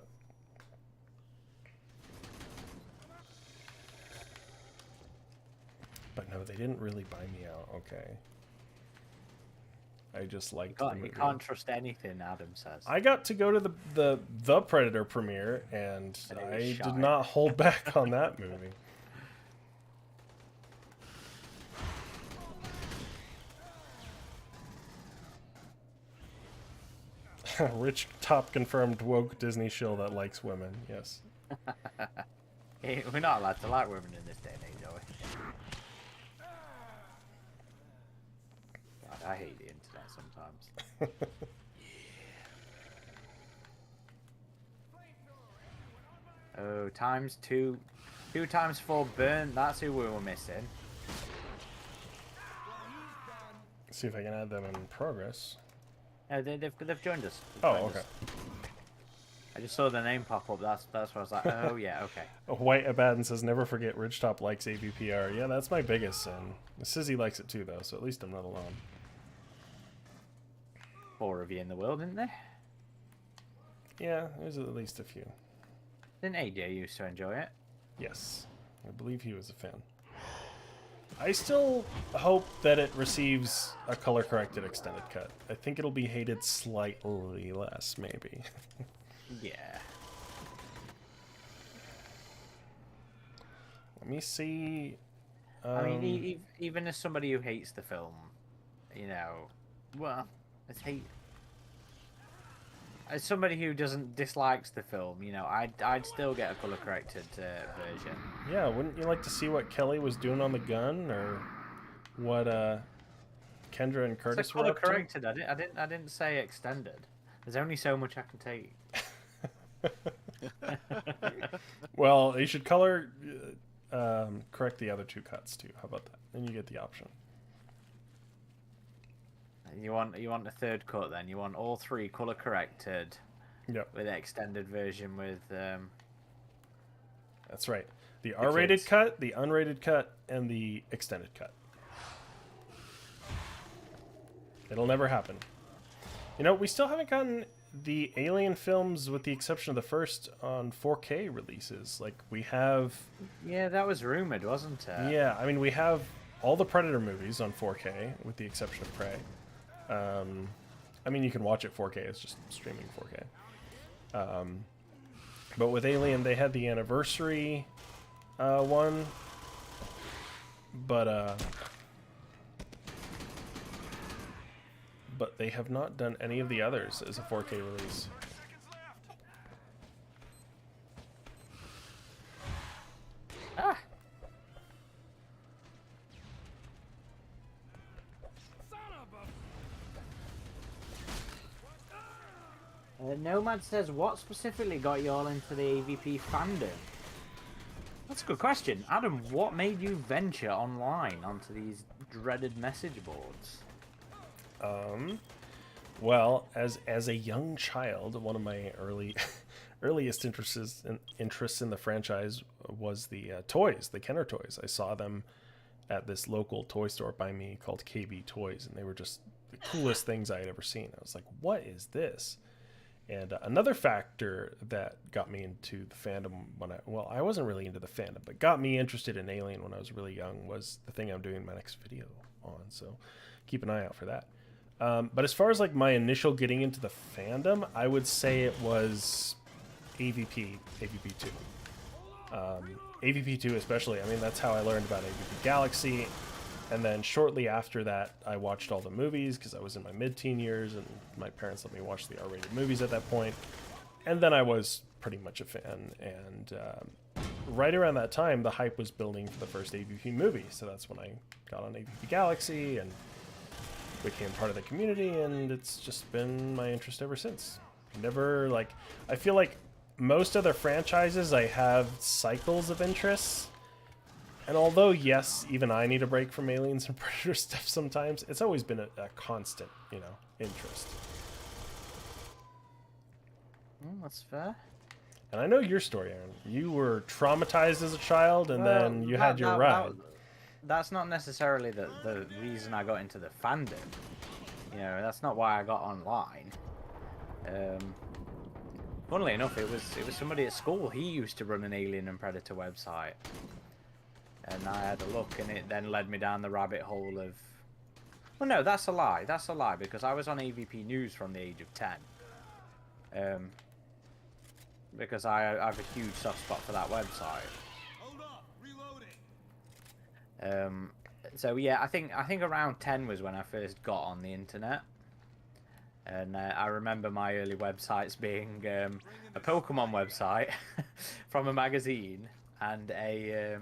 But no, they didn't really buy me out. Okay. I just liked the movie. You can't trust anything Adam says. I got to go to the Predator premiere, and I did not hold back on that movie. Rich top confirmed woke Disney shill that likes women. Yes. Hey, we're not allowed to like women in this day and age, are we? God, I hate the internet sometimes. Oh, times two. 2 times 4 burn. That's who we were missing. See if I can add them in progress. No, they've joined us. Oh, okay. I just saw the name pop up. That's why I was like, oh yeah, okay. White Abaddon says, "Never forget Ridgetop likes AVPR." Yeah, that's my biggest sin. Sizzy likes it too, though, so at least I'm not alone. 4 of you in the world, isn't there? Yeah, there's at least a few. Didn't AJ used to enjoy it? Yes, I believe he was a fan. I still hope that it receives a color-corrected extended cut. I think it'll be hated slightly less, maybe. Yeah. Let me see. I mean, even as somebody who hates the film, you know, well, it's hate. As somebody who dislikes the film, you know, I'd still get a color corrected version. Yeah, wouldn't you like to see what Kelly was doing on the gun, or what Kendra and Curtis were up to? Color corrected. I didn't say extended. There's only so much I can take. Well, you should color correct the other 2 cuts too. How about that? Then you get the option. You want the 3rd cut then? You want all 3 color corrected? Yep. With the extended version with That's right. The R-rated kids. cut, the unrated cut, and the extended cut. It'll never happen. You know, we still haven't gotten the Alien films, with the exception of the first, on 4K releases. Like, we have... Yeah, that was rumored, wasn't it? Yeah, I mean, we have all the Predator movies on 4K, with the exception of Prey. I mean, you can watch it 4K. It's just streaming 4K. But with Alien, they had the anniversary one. But they have not done any of the others as a 4K release. Ah. Nomad says, what specifically got you all into the AVP fandom? That's a good question. Adam, what made you venture online onto these dreaded message boards? Well, as a young child, one of my earliest interests in the franchise was the toys, the Kenner toys. I saw them at this local toy store by me called KB Toys, and they were just the coolest things I had ever seen. I was like, what is this? And another factor that got me into the fandom I wasn't really into the fandom, but got me interested in Alien when I was really young was the thing I'm doing my next video on. So keep an eye out for that. But as far as like my initial getting into the fandom, I would say it was AVP 2. AVP 2 especially. I mean, that's how I learned about AVP Galaxy. And then shortly after that, I watched all the movies because I was in my mid-teen years, and my parents let me watch the R-rated movies at that point. And then I was pretty much a fan. And right around that time, the hype was building for the first AVP movie. So that's when I got on AVP Galaxy and became part of the community, and it's just been my interest ever since. Never, like, I feel like most other franchises, I have cycles of interests. And although, yes, even I need a break from Aliens and Predator stuff sometimes, it's always been a constant, interest. That's fair. And I know your story, Aaron. You were traumatized as a child, and then you had your ride. That's not necessarily the reason I got into the fandom. That's not why I got online. Funnily enough, it was somebody at school. He used to run an Alien and Predator website. And I had a look, and it then led me down the rabbit hole of... Well, no, that's a lie. That's a lie, because I was on AVP News from the age of 10. Because I have a huge soft spot for that website. Hold up, reloading. So yeah, I think around 10 was when I first got on the internet. And I remember my early websites being a Pokemon website from a magazine and a...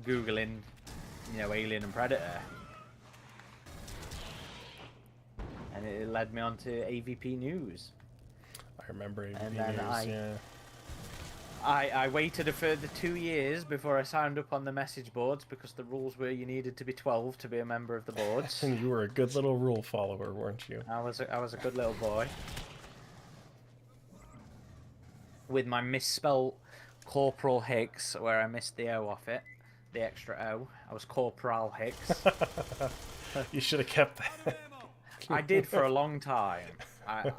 Googling, Alien and Predator, and it led me on to AVP News. I remember AVP and then News, I waited a further 2 years before I signed up on the message boards, because the rules were you needed to be 12 to be a member of the boards. And you were a good little rule follower, weren't you? I was a good little boy. With my misspelt Corporal Hicks, where I missed the O off it. The extra O. I was Corporal Hicks. You should have kept that. I did for a long time. I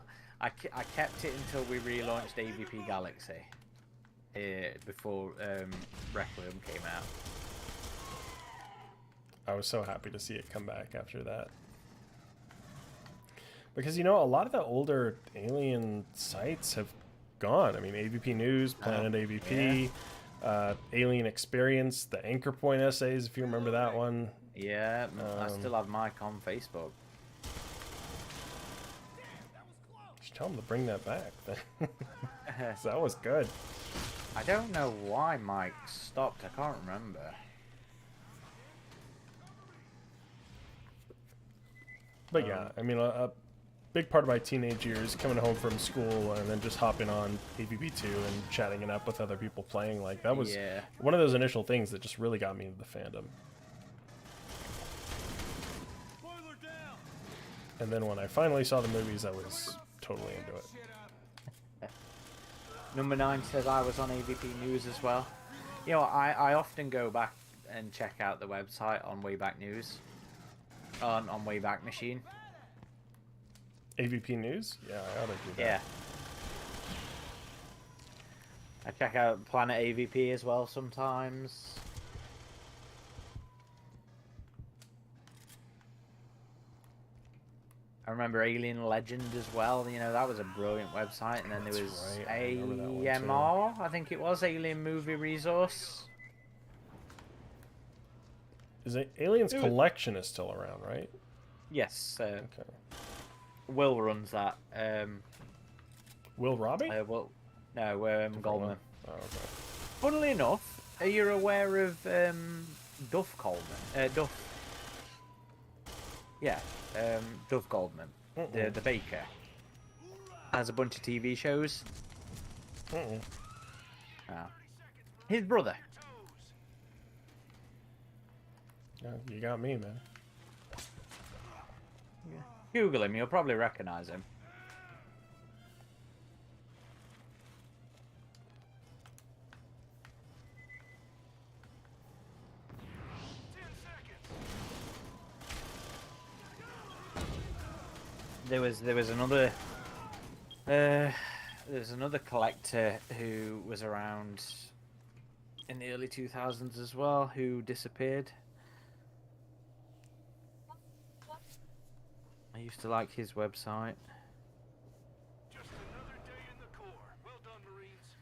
kept it until we relaunched AVP Galaxy. Before Requiem came out. I was so happy to see it come back after that. Because, a lot of the older Alien sites have gone. I mean, AVP News, Planet AVP... Yeah. Alien Experience, the Anchor Point essays, if you remember that one. Yeah, I still have Mike on Facebook. Just tell him to bring that back. That was good. I don't know why Mike stopped. I can't remember. But yeah, I mean, a big part of my teenage years, coming home from school and then just hopping on AVP2 and chatting it up with other people playing, like, that was one of those initial things that just really got me into the fandom. Boiler down. And then when I finally saw the movies, I was totally into it. Number 9 says I was on AVP News as well. You know, I often go back and check out the website on Wayback News, on Wayback Machine. AVP News? Yeah, I ought to do that. Yeah. I check out Planet AVP as well sometimes. I remember Alien Legend as well. You know, that was a brilliant website. And then there was right. I remember that one, too. AMR, I think it was, Alien Movie Resource. Is it Aliens Collection is still around, right? Yes. Okay. Will runs that. Will Robbie? No, Goldman. Oh, okay. Funnily enough, are you aware of Duff Coleman? Duff. Yeah, Duff Goldman, the baker, has a bunch of TV shows. His brother. Yeah, you got me, man. Google him, you'll probably recognize him. There was another collector who was around in the early 2000s as well who disappeared. I used to like his website. Just another day in the Corps. Well done, Marines.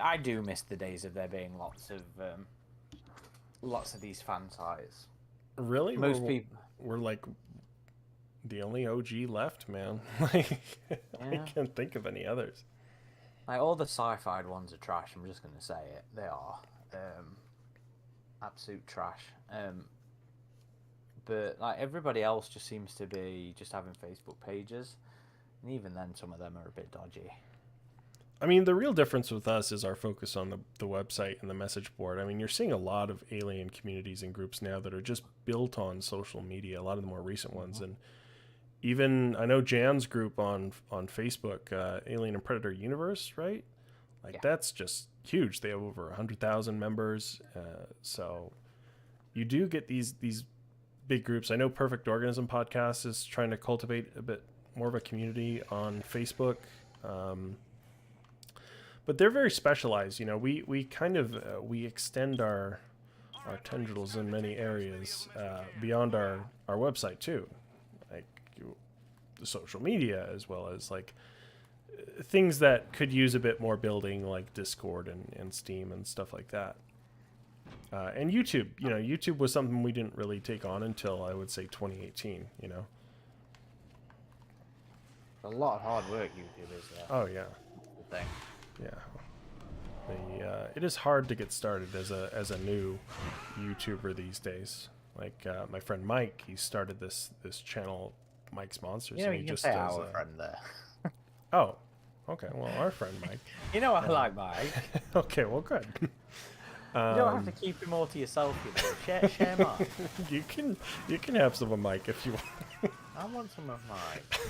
I do miss the days of there being lots of these fan sites. Really? Most people. We're like the only OG left, man. Like, I can't think of any others. Like, all the sci-fi ones are trash. I'm just gonna say it. They are absolute trash. But like everybody else just seems to be just having Facebook pages, and even then, some of them are a bit dodgy. I mean, the real difference with us is our focus on the website and the message board. I mean, you're seeing a lot of alien communities and groups now that are just built on social media, a lot of the more recent ones. And even, I know Jan's group on Facebook, Alien and Predator Universe, right? Like, that's just huge. They have over 100,000 members. So you do get these big groups. I know Perfect Organism Podcast is trying to cultivate a bit more of a community on Facebook. But they're very specialized. You know, we kind of we extend our tendrils in many areas beyond our website too, like the social media, as well as like things that could use a bit more building, like Discord and Steam and stuff like that. And YouTube, you know, YouTube was something we didn't really take on until I would say 2018. You know, A lot of hard work YouTube is there. oh yeah. The thing. Yeah, it is hard to get started as a new YouTuber these days. Like my friend Mike, he started this channel, Mike's Monsters. You know, and he you can just say does, our friend there. Oh, okay. Well, our friend Mike. You know I like Mike. Okay, well, good. You don't have to keep him all to yourself, you know. Share Mike. You can have some of Mike if you want. I want some of Mike.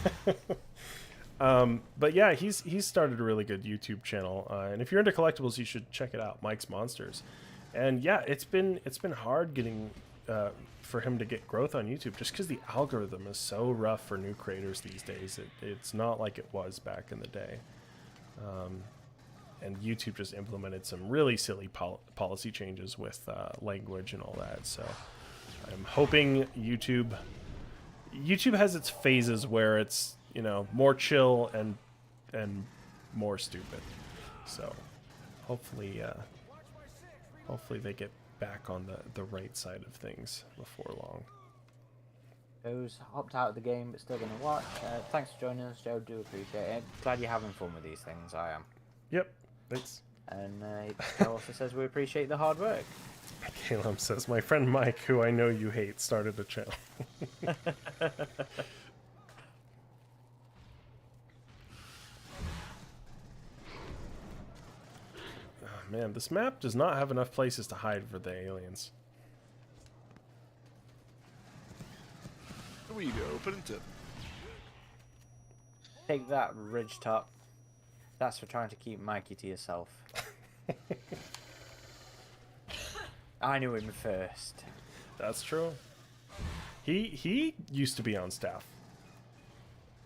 But yeah, he's started a really good YouTube channel, and if you're into collectibles, you should check it out, Mike's Monsters. And yeah, it's been hard getting for him to get growth on YouTube, just because the algorithm is so rough for new creators these days. It's not like it was back in the day. And YouTube just implemented some really silly policy changes with language and all that. So I'm hoping YouTube has its phases where it's, you know, more chill and more stupid. So hopefully they get back on the right side of things before long. Joe's hopped out of the game but still going to watch. Thanks for joining us, Joe. Do appreciate it. Glad you're having fun with these things. I am. Yep. Thanks. And Joe also says we appreciate the hard work. Caleb says, my friend Mike, who I know you hate, started a channel. Oh, man, this map does not have enough places to hide for the aliens. There you go, open it. Take that, Ridgetop. That's for trying to keep Mikey to yourself. I knew him first. That's true. He used to be on staff.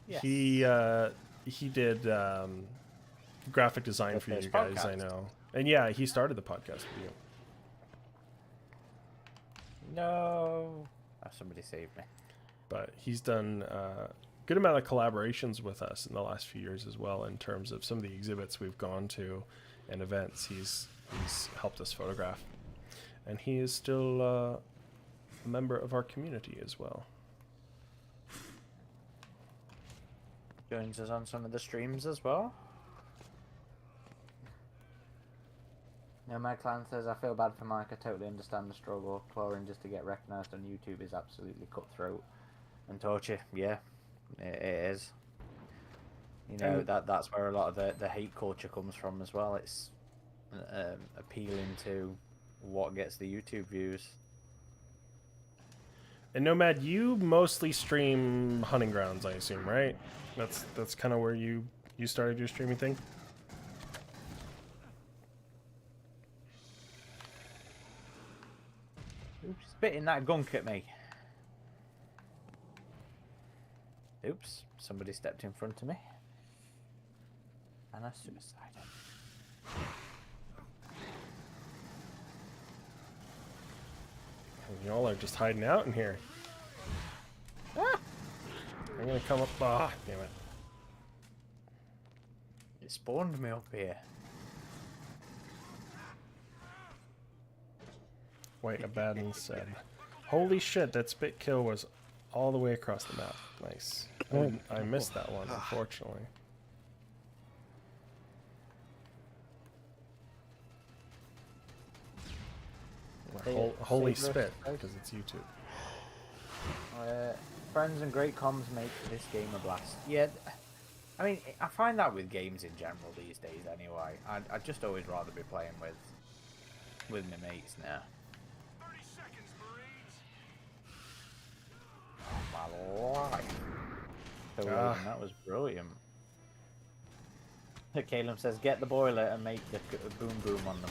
Yes. He did graphic design The for you first guys, I podcast. know. And yeah, he started the podcast for you. No. Oh, somebody saved me. But he's done a good amount of collaborations with us in the last few years as well, in terms of some of the exhibits we've gone to and events he's helped us photograph. And he is still a member of our community as well. Joins us on some of the streams as well. Nomad Clan says, I feel bad for Mike. I totally understand the struggle. Clawing just to get recognised on YouTube is absolutely cutthroat and torture. Yeah, it is. You know, that's where a lot of the hate culture comes from as well. It's appealing to what gets the YouTube views. And Nomad, you mostly stream hunting grounds, I assume, right? That's kind of where you started your streaming thing. Oops, spitting that gunk at me. Oops, somebody stepped in front of me. And I suicided. Y'all are just hiding out in here. Ah! I'm gonna come up. Ah, damn it. It spawned me up here. Wait, Abaddon said. Holy shit, that spit kill was all the way across the map. Nice. I missed that one, unfortunately. Holy spit, because it's YouTube. Friends and great comms make this game a blast. Yeah, I mean, I find that with games in general these days anyway. I'd just always rather be playing with my mates now. 30 seconds, Marines. Oh, my life. So that was brilliant. Caleb says, get the boiler and make the boom boom on them.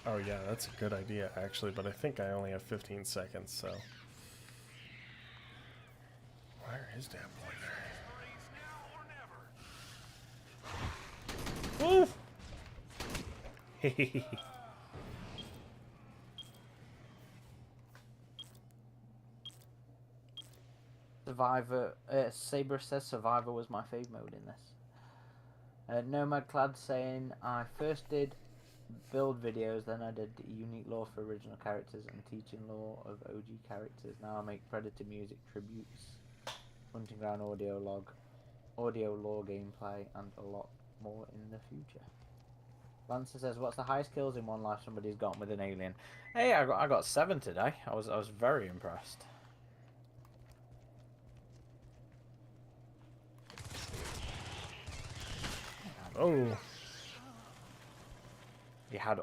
Oh yeah, that's a good idea actually, but I think I only have 15 seconds, so. Where is that boiler? Marines, now or never. Hehehe. Survivor, Saber says Survivor was my fave mode in this. Nomad Clad saying, I first did build videos, then I did unique lore for original characters and teaching lore of OG characters. Now I make Predator music tributes, hunting ground audio lore gameplay, and a lot more in the future. Lancer says, what's the highest kills in one life somebody's gotten with an alien? Hey, I got 7 today. I was very impressed. Oh. You had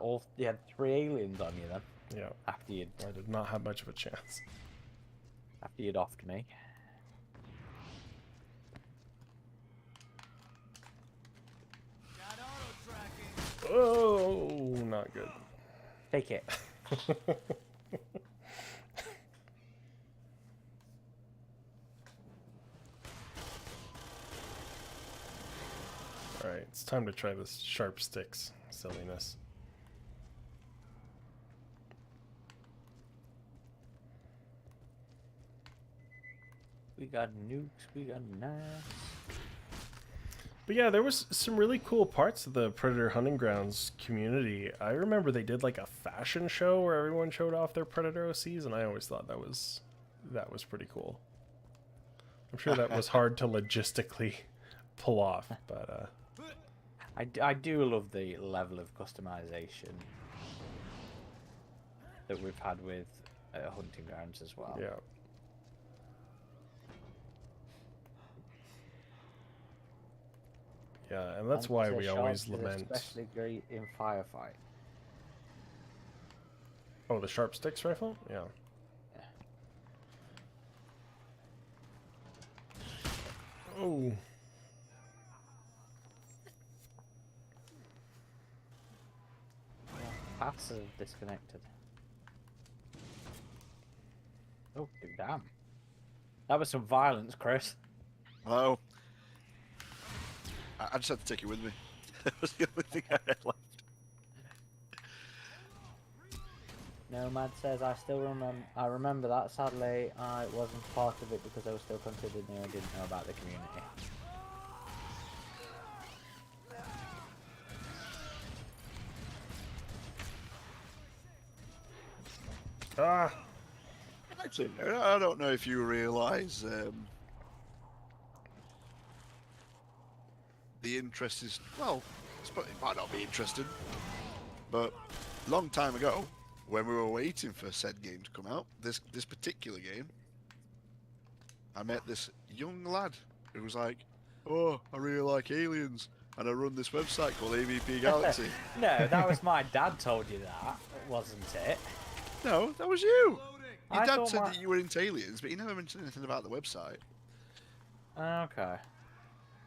3 aliens on you then. Yeah. After you'd I did not have much of a chance. offed me. Got auto tracking. Oh, not good. Take it. Alright, it's time to try this sharp sticks silliness. We got nukes, we got knives. But yeah, there was some really cool parts of the Predator Hunting Grounds community. I remember they did like a fashion show where everyone showed off their Predator OCs, and I always thought that was pretty cool. I'm sure that was hard to logistically pull off, but I do love the level of customization that we've had with hunting grounds as well. yeah. Yeah, and that's why we always lament. Especially great in firefight. Oh, the sharp sticks rifle? Yeah. Oh. Paths are disconnected. Oh, damn. That was some violence, Chris. Oh, I just had to take it with me. That was the only thing I had left. Nomad says, I remember that. Sadly, I wasn't part of it because I was still considered new and didn't know about the community. Ah! Actually, I don't know if you realise the interest is, well, it might not be interesting, but a long time ago, when we were waiting for said game to come out, this particular game, I met this young lad who was like, "Oh, I really like aliens, and I run this website called AVP Galaxy." No, that was my dad told you that, wasn't it? No, that was you. Your I dad thought said my- that you were into aliens, but he never mentioned anything about the website. Okay.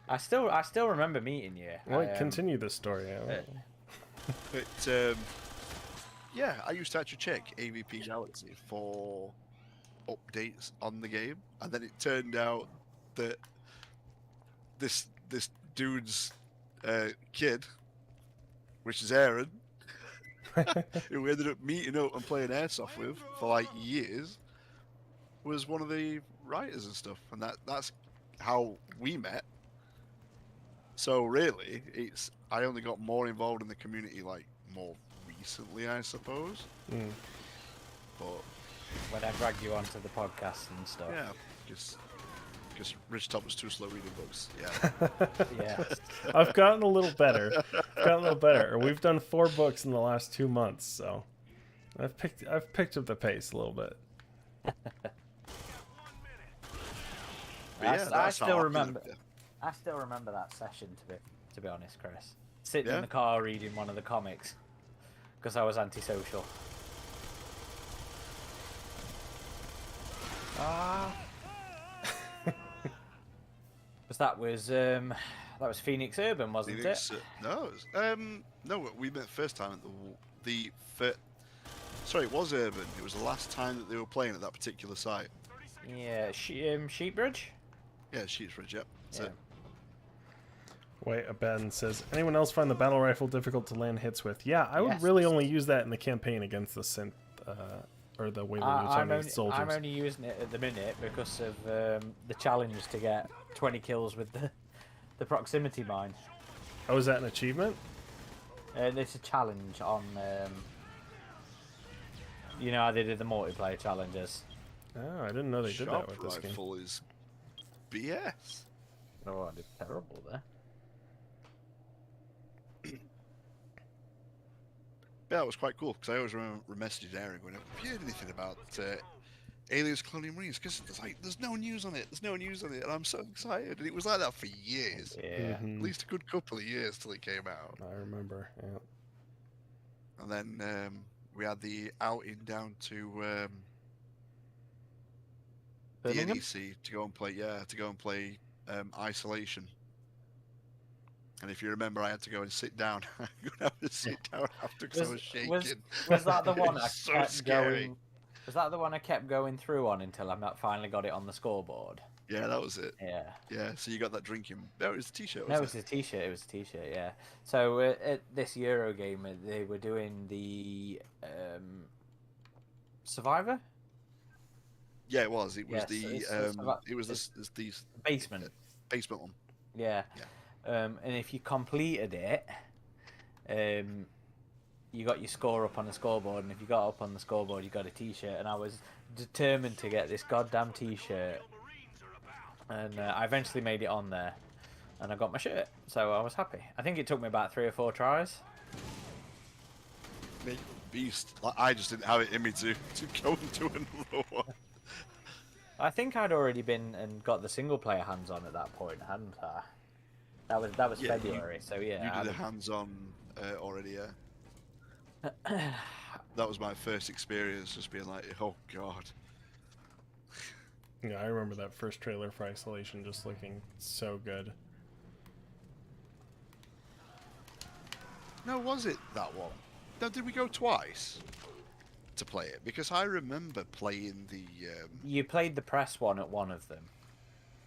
I still remember meeting you. Well, continue this story. But yeah, I used to actually check AVP Galaxy for updates on the game, and then it turned out that this dude's kid, which is Aaron, who we ended up meeting up and playing airsoft with for like years, was one of the writers and stuff, and that's how we met. So really, I only got more involved in the community like more recently, I suppose. Mm. But when I dragged you onto the podcast and stuff. yeah, because Rich Top was too slow reading books. Yeah. Yeah. I've gotten a little better. We've done 4 books in the last 2 months, so I've picked up the pace a little bit. Yeah, I that's still how remember. I still remember that session, to be honest, Chris. Sitting in Yeah? the car reading one of the comics because I was antisocial. Because that was Phoenix Urban, wasn't Phoenix, it? no, we met first time at sorry, it was Urban. It was the last time that they were playing at that particular site. Yeah, Sheepbridge. Yeah, Sheepsbridge. Yep. That's it. Wait, Ben says, anyone else find the battle rifle difficult to land hits with? Yeah, I would Yes. really only use that in the campaign against the synth, or the Waverly Chinese soldiers. I'm only using it at the minute because of the challenge to get 20 kills with the proximity mine. Oh, is that an achievement? It's a challenge on, you know how they did the multiplayer challenges. Oh, I didn't know they did that Sharp with this game. rifle is BS. Oh, I did terrible there. Yeah, it was quite cool because I always remember messaging Aaron going, "Have you heard anything about Aliens Colonial Marines?" Because there's no news on it. There's no news on it, and I'm so excited. And it was like that for years. Yeah. At least a good couple of years till it came out. I remember. Yeah. And then we had the outing down to the Birmingham? NEC to go and play. Yeah, to go and play Isolation. And if you remember, I had to go and sit down. I'm going to have to sit down after because I was shaking. Was that the one I It's so kept scary. going? Was that the one I kept going through on until I finally got it on the scoreboard? Yeah, that was it. Yeah. Yeah, so you got that drinking. No, it was a t-shirt. No, it wasn't was a t-shirt. It was a t-shirt. Yeah. So at this Euro game, they were doing the Survivor Yeah, it was. It was Yes, the basement. basement one. Yeah. And if you completed it, you got your score up on the scoreboard, and if you got up on the scoreboard, you got a t-shirt. And I was determined to get this goddamn t-shirt, and I eventually made it on there, and I got my shirt, so I was happy. I think it took me about 3 or 4 tries. Beast. Like, I just didn't have it in me to go into another one. I think I'd already been and got the single player hands on at that point, hadn't I? That was Yeah, February, so yeah. You did a hands-on already, yeah. That was my first experience, just being like, oh god. Yeah, I remember that first trailer for Isolation just looking so good. No, was it that one? No, did we go twice to play it because I remember playing the. You played the press one at one of them.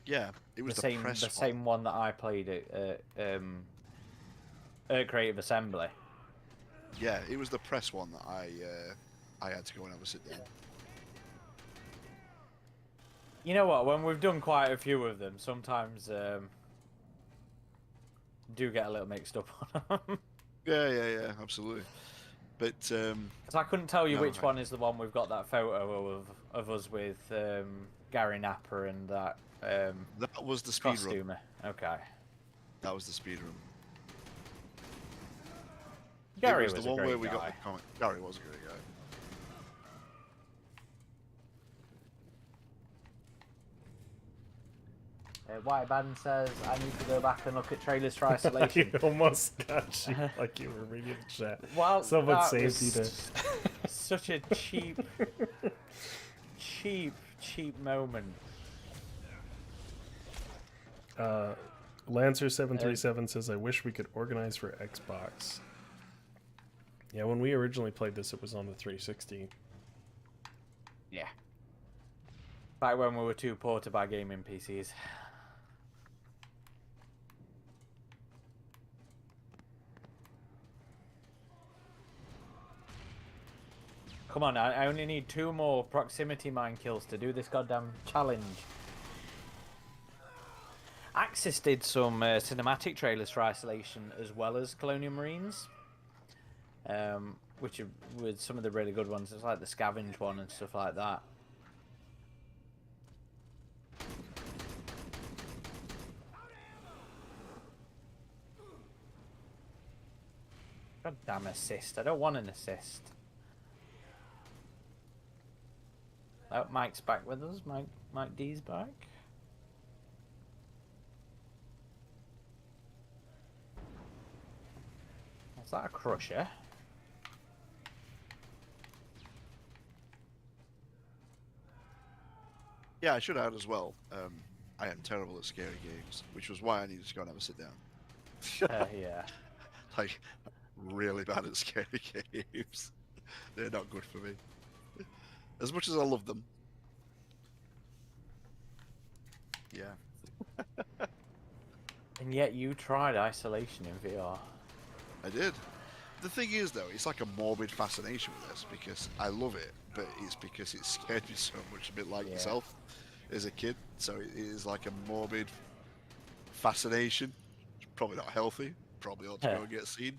Yeah, it was the same press the one. same one that I played at Creative Assembly. Yeah, it was the press one that I had to go and have a sit down. You know what? When we've done quite a few of them, sometimes do get a little mixed up on them. Yeah, absolutely. But Because I couldn't tell you No, which one is the one we've got that photo of us with Gary Napper and that that was the speed run. costumer. Okay. That was the speed run. Gary it was the one a great where we guy. got the comment. Gary was a great guy. White Band says, I need to go back and look at trailers for isolation. I almost got you like you were reading the chat. Well, Someone that saved was you to. such a cheap moment. Lancer737 says, I wish we could organize for Xbox. Yeah, when we originally played this, it was on the 360. Yeah. Back when we were too poor to buy gaming PCs. Come on, I only need 2 more proximity mine kills to do this goddamn challenge. Axis did some cinematic trailers for Isolation as well as Colonial Marines. Which are with some of the really good ones. It's like the Scavenge one and stuff like that. God damn assist. I don't want an assist. Oh, Mike's back with us. Mike D's back. Is that a crusher? Yeah, I should add as well. I am terrible at scary games, which was why I needed to go and have a sit down. Yeah. Like, really bad at scary games. They're not good for me. As much as I love them. Yeah. And yet you tried Isolation in VR. I did. The thing is, though, it's like a morbid fascination with this because I love it, but it's because it scared me so much, a bit like myself as a kid. So it is like a morbid fascination. It's probably not healthy. Probably ought to go and get seen.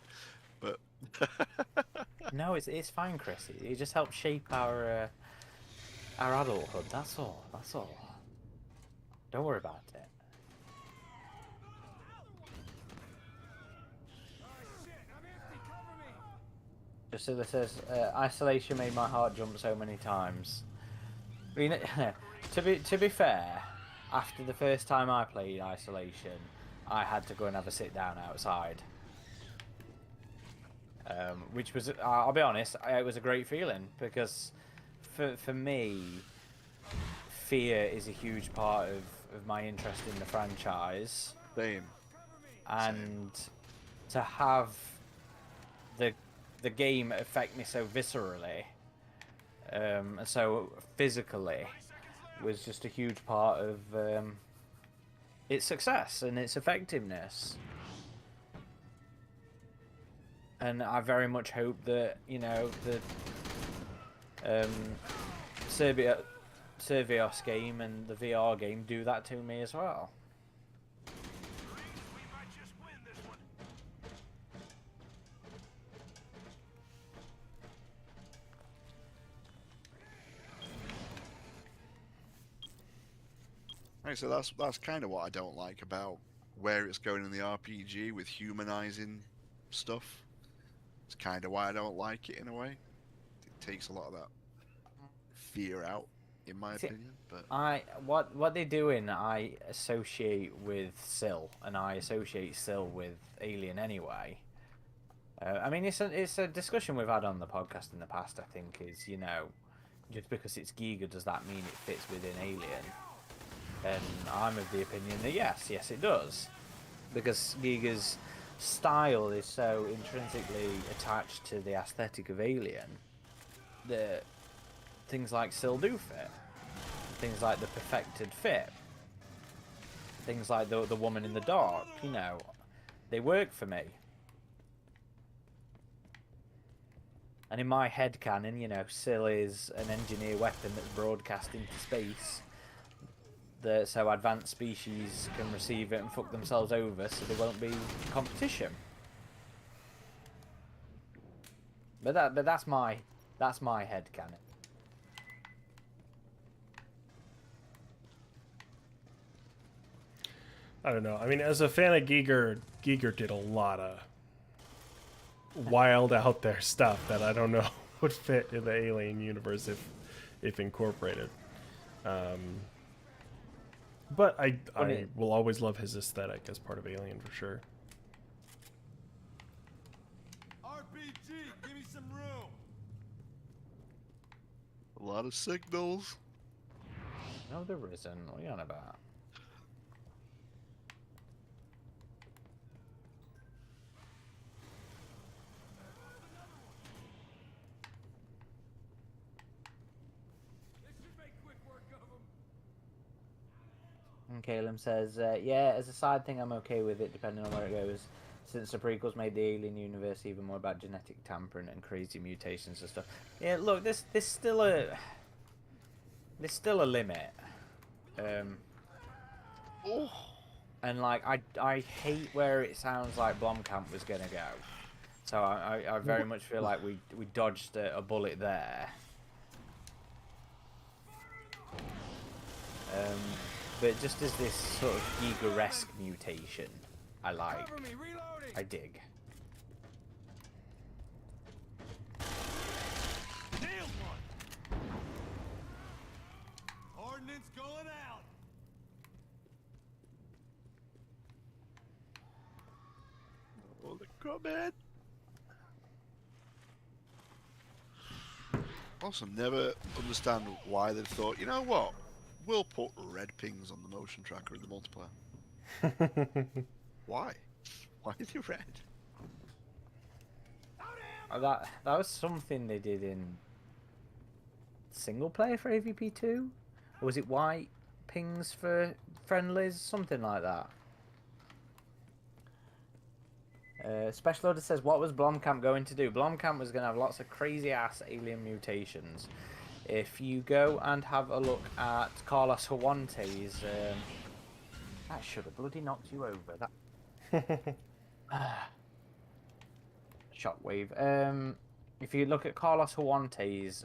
But No, it's fine, Chris. It just helps shape our adulthood. That's all. That's all. Don't worry about it. Priscilla says, Isolation made my heart jump so many times. I mean, to be fair, after the first time I played Isolation, I had to go and have a sit down outside. Which was, I'll be honest, it was a great feeling because for me, fear is a huge part of my interest in the franchise. Same. And to have the game affect me so viscerally, so physically, was just a huge part of its success and its effectiveness. And I very much hope that, you know, the Servios game and the VR game do that to me as well. We might just win this one. Right, so that's kind of what I don't like about where it's going in the RPG with humanizing stuff. It's kind of why I don't like it in a way. It takes a lot of that fear out, in my opinion. But what they're doing, I associate with Syl, and I associate Syl with Alien anyway. I mean, it's a discussion we've had on the podcast in the past. I think is, you know, just because it's Giga, does that mean it fits within Alien? And I'm of the opinion that yes, it does, because Giga's style is so intrinsically attached to the aesthetic of Alien the things like still do fit. Things like the perfected fit. Things like the woman in the dark, you know, they work for me. And in my headcanon, you know, Syl is an engineer weapon that's broadcast into space. So advanced species can receive it and fuck themselves over, so there won't be competition. But that's my headcanon. I don't know. I mean, as a fan of Giger did a lot of wild out there stuff that I don't know would fit in the Alien universe if incorporated. But I will always love his aesthetic as part of Alien for sure. RPG, give me some room. A lot of signals. No, there isn't. What are you on about? And Caleb says, yeah, as a side thing, I'm okay with it, depending on where it goes. Since the prequels made the Alien universe even more about genetic tampering and crazy mutations and stuff. Yeah, look, there's still a limit. And like, I hate where it sounds like Blomkamp was gonna go. So I very much feel like we dodged a bullet there. But just as this sort of Giger-esque mutation, I like. I dig. Nailed one. Ordnance going out. Oh, the crabhead. Also, never understand why they've thought, you know what? We'll put red pings on the motion tracker in the multiplayer. Why? Why are they red? That was something they did in single player for AVP 2? Or was it white pings for friendlies? Something like that. Special Order says, what was Blomkamp going to do? Blomkamp was going to have lots of crazy ass alien mutations. If you go and have a look at Carlos Huante's, that should have bloody knocked you over. That shockwave. If you look at Carlos Huante's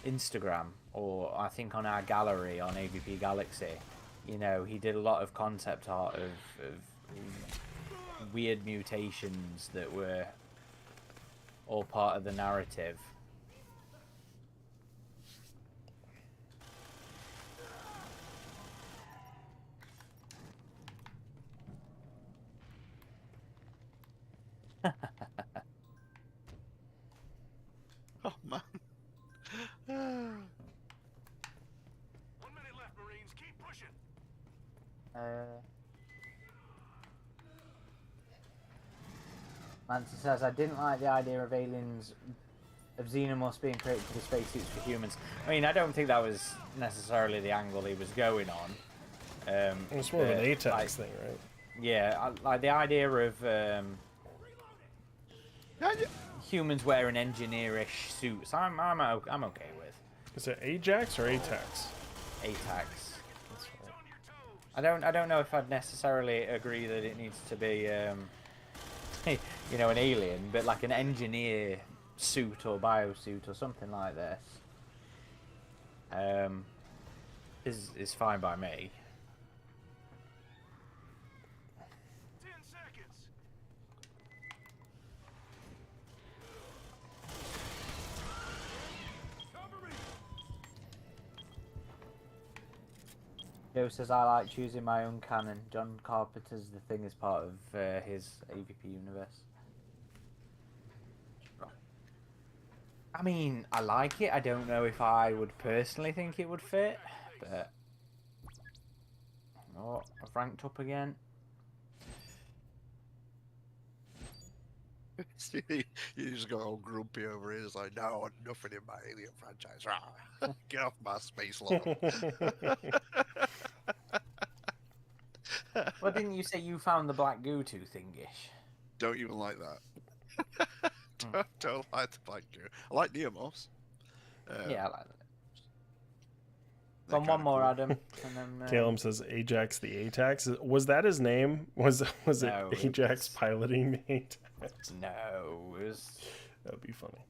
Instagram, or I think on our gallery on AVP Galaxy, you know, he did a lot of concept art of weird mutations that were all part of the narrative. Oh man. 1 minute left, Marines. Keep pushing. Manson says, I didn't like the idea of aliens, of xenomorphs being created to be spacesuits for humans. I mean, I don't think that was necessarily the angle he was going on. It's more of an ATAX thing, right? Yeah, like the idea of humans wearing engineerish suits. I'm okay with. Is it Ajax or ATAX? ATAX. I don't know if I'd necessarily agree that it needs to be you know, an alien, but like an engineer suit or biosuit or something like this is fine by me. 10 seconds. Cover me. Joe says, I like choosing my own canon. John Carpenter's The Thing is part of his AVP universe. I mean, I like it. I don't know if I would personally think it would fit, but... Oh, I've ranked up again. You just got all grumpy over it. It's like, no, I want nothing in my Alien franchise. Rah. Get off my space lawn. Well, didn't you say you found the black goo too thingish? Don't even like that. don't like the black goo. I like Neomorphs. Yeah, I like that. They're One kinda more, cool. Adam. And then, Caleb says Ajax the ATAX. Was that his name? Was No, it Ajax it's- piloting the ATAX? No, it was... That'd be funny.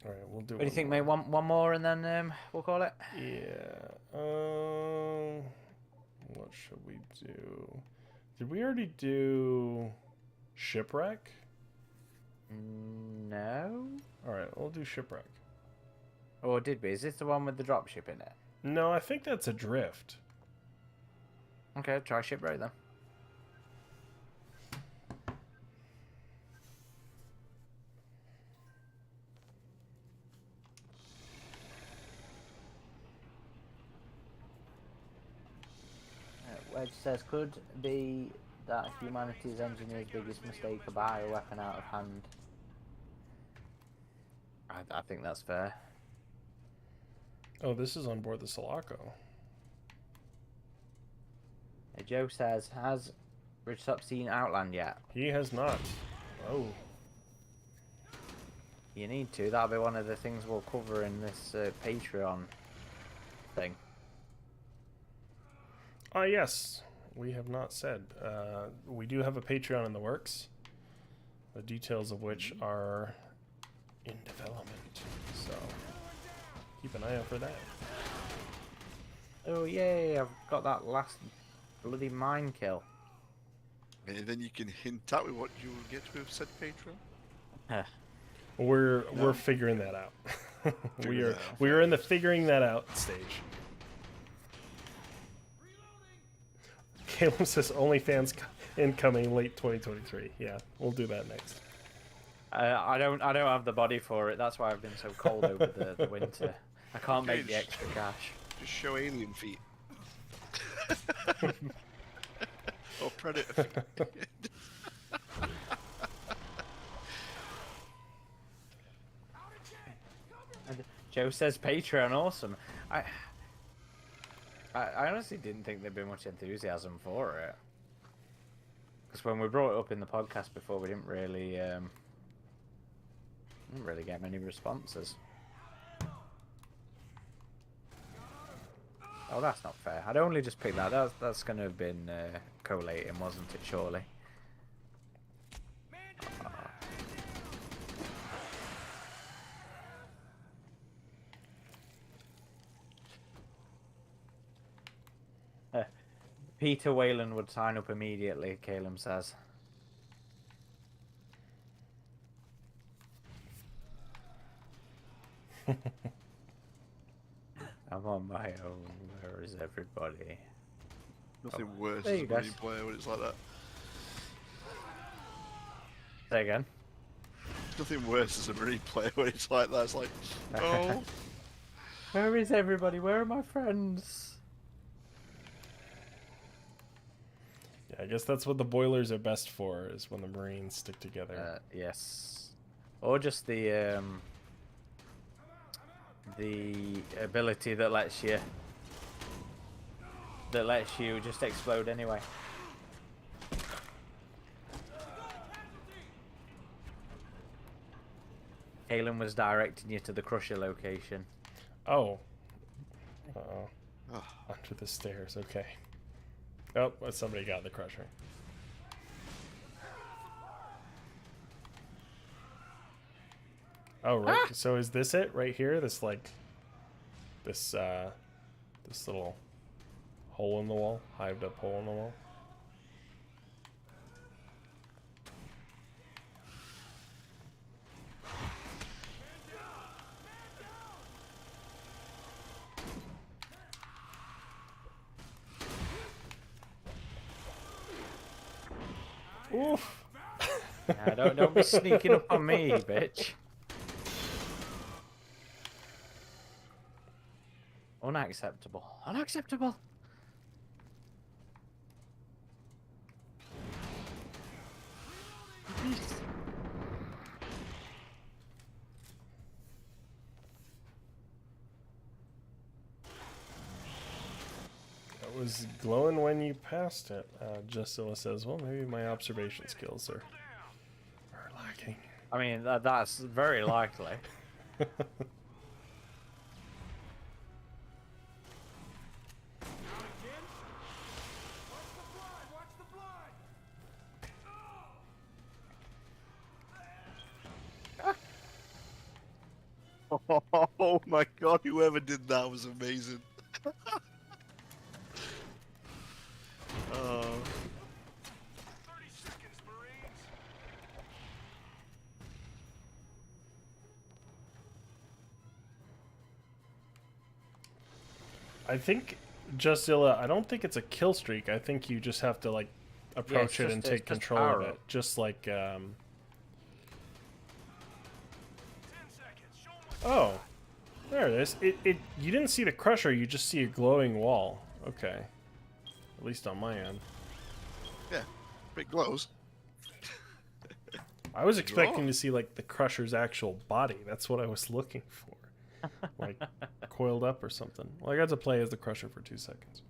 All right, we'll do. What do you think, mate? One more and then we'll call it? Yeah. What should we do? Did we already do shipwreck? No? All right, we'll do shipwreck. Or did we? Is this the one with the dropship in it? No, I think that's Adrift. Okay, try shipwreck then. Wedge says, could be that humanity's engineer's biggest mistake, a bioweapon out of hand. I think that's fair. Oh, this is on board the Sulaco. Joe says, has Ridgetop seen Outland yet? He has not. Oh. You need to. That'll be one of the things we'll cover in this Patreon thing. Yes. We have not said. We do have a Patreon in the works. The details of which are in development. So keep an eye out for that. Oh yay, I've got that last bloody mine kill. And then you can hint at what you will get with said Patreon. We're figuring that out. we are in the figuring that out stage. Caleb says OnlyFans incoming late 2023. Yeah, we'll do that next. I don't have the body for it. That's why I've been so cold over the winter. I can't Okay, make the extra cash. Just show alien feet. Or predator feet. And Joe says Patreon, awesome. I honestly didn't think there'd be much enthusiasm for it. Because when we brought it up in the podcast before, we didn't really get many responses. Oh, that's not fair. I'd only just picked that. That's going to have been collating, wasn't it, surely? Peter Whalen would sign up immediately, Caleb says. I'm on my own. Where is everybody? Nothing worse there as a you go. Marine player when it's like that. Say again. Nothing worse as a Marine player when it's like that. It's like, oh. Where is everybody? Where are my friends? Yeah, I guess that's what the boilers are best for, is when the Marines stick together. Yes. Or just the ability that lets you just explode anyway. Kalen was directing you to the crusher location. Oh. Uh-oh. Under the stairs, okay. Oh, somebody got the crusher. Oh, right. So is this it right here? This, like, this little hole in the wall? Hived up hole in the wall? Oof. Nah, don't be sneaking up on me, bitch. Unacceptable. Unacceptable. was glowing when you passed it. Justilla says, well, maybe my observation skills are lacking. I mean, that's very likely. Oh my god, whoever did that was amazing. Oh. 30 seconds, Marines. I think, Justilla, I don't think it's a kill streak. I think you just have to, like, approach it and take control of it. Just like, 10 seconds. Show 'em what Oh, there it is. You didn't see the crusher, you just see a glowing wall. Okay. At least on my end. Yeah, it glows. I was expecting to see, like, the crusher's actual body. That's what I was looking for. Like, coiled up or something. Well, I got to play as the crusher for 2 seconds.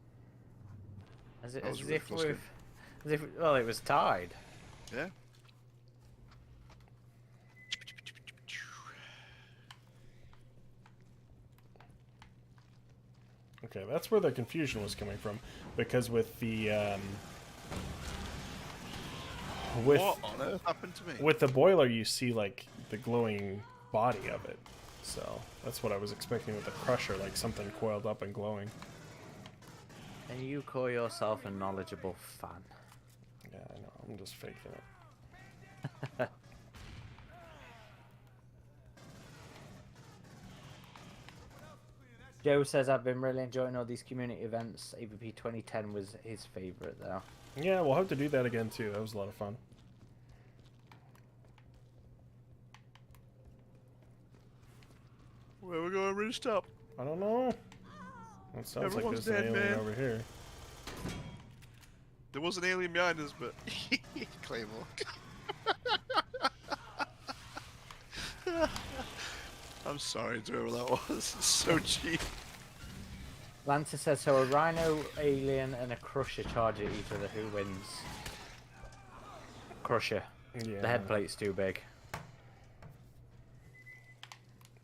As was a if really close game. well, it was tied. Yeah. Okay, that's where the confusion was coming from. Because with the, With, What on earth happened to me? with the boiler, you see, like, the glowing body of it. So, that's what I was expecting with the crusher, like something coiled up and glowing. And you call yourself a knowledgeable fan. Yeah, I know. I'm just faking it. Joe says, I've been really enjoying all these community events. AVP 2010 was his favourite, though. Yeah, we'll have to do that again, too. That was a lot of fun. Where we going, Ridge Stop? I don't know. It sounds Everyone's like there's dead, an alien man. over here. There was an alien behind us, but Claymore. I'm sorry to whoever that was. It's so cheap. Lancer says, so a rhino, alien, and a crusher charge at each other. Who wins? Crusher. Yeah. The head plate's too big.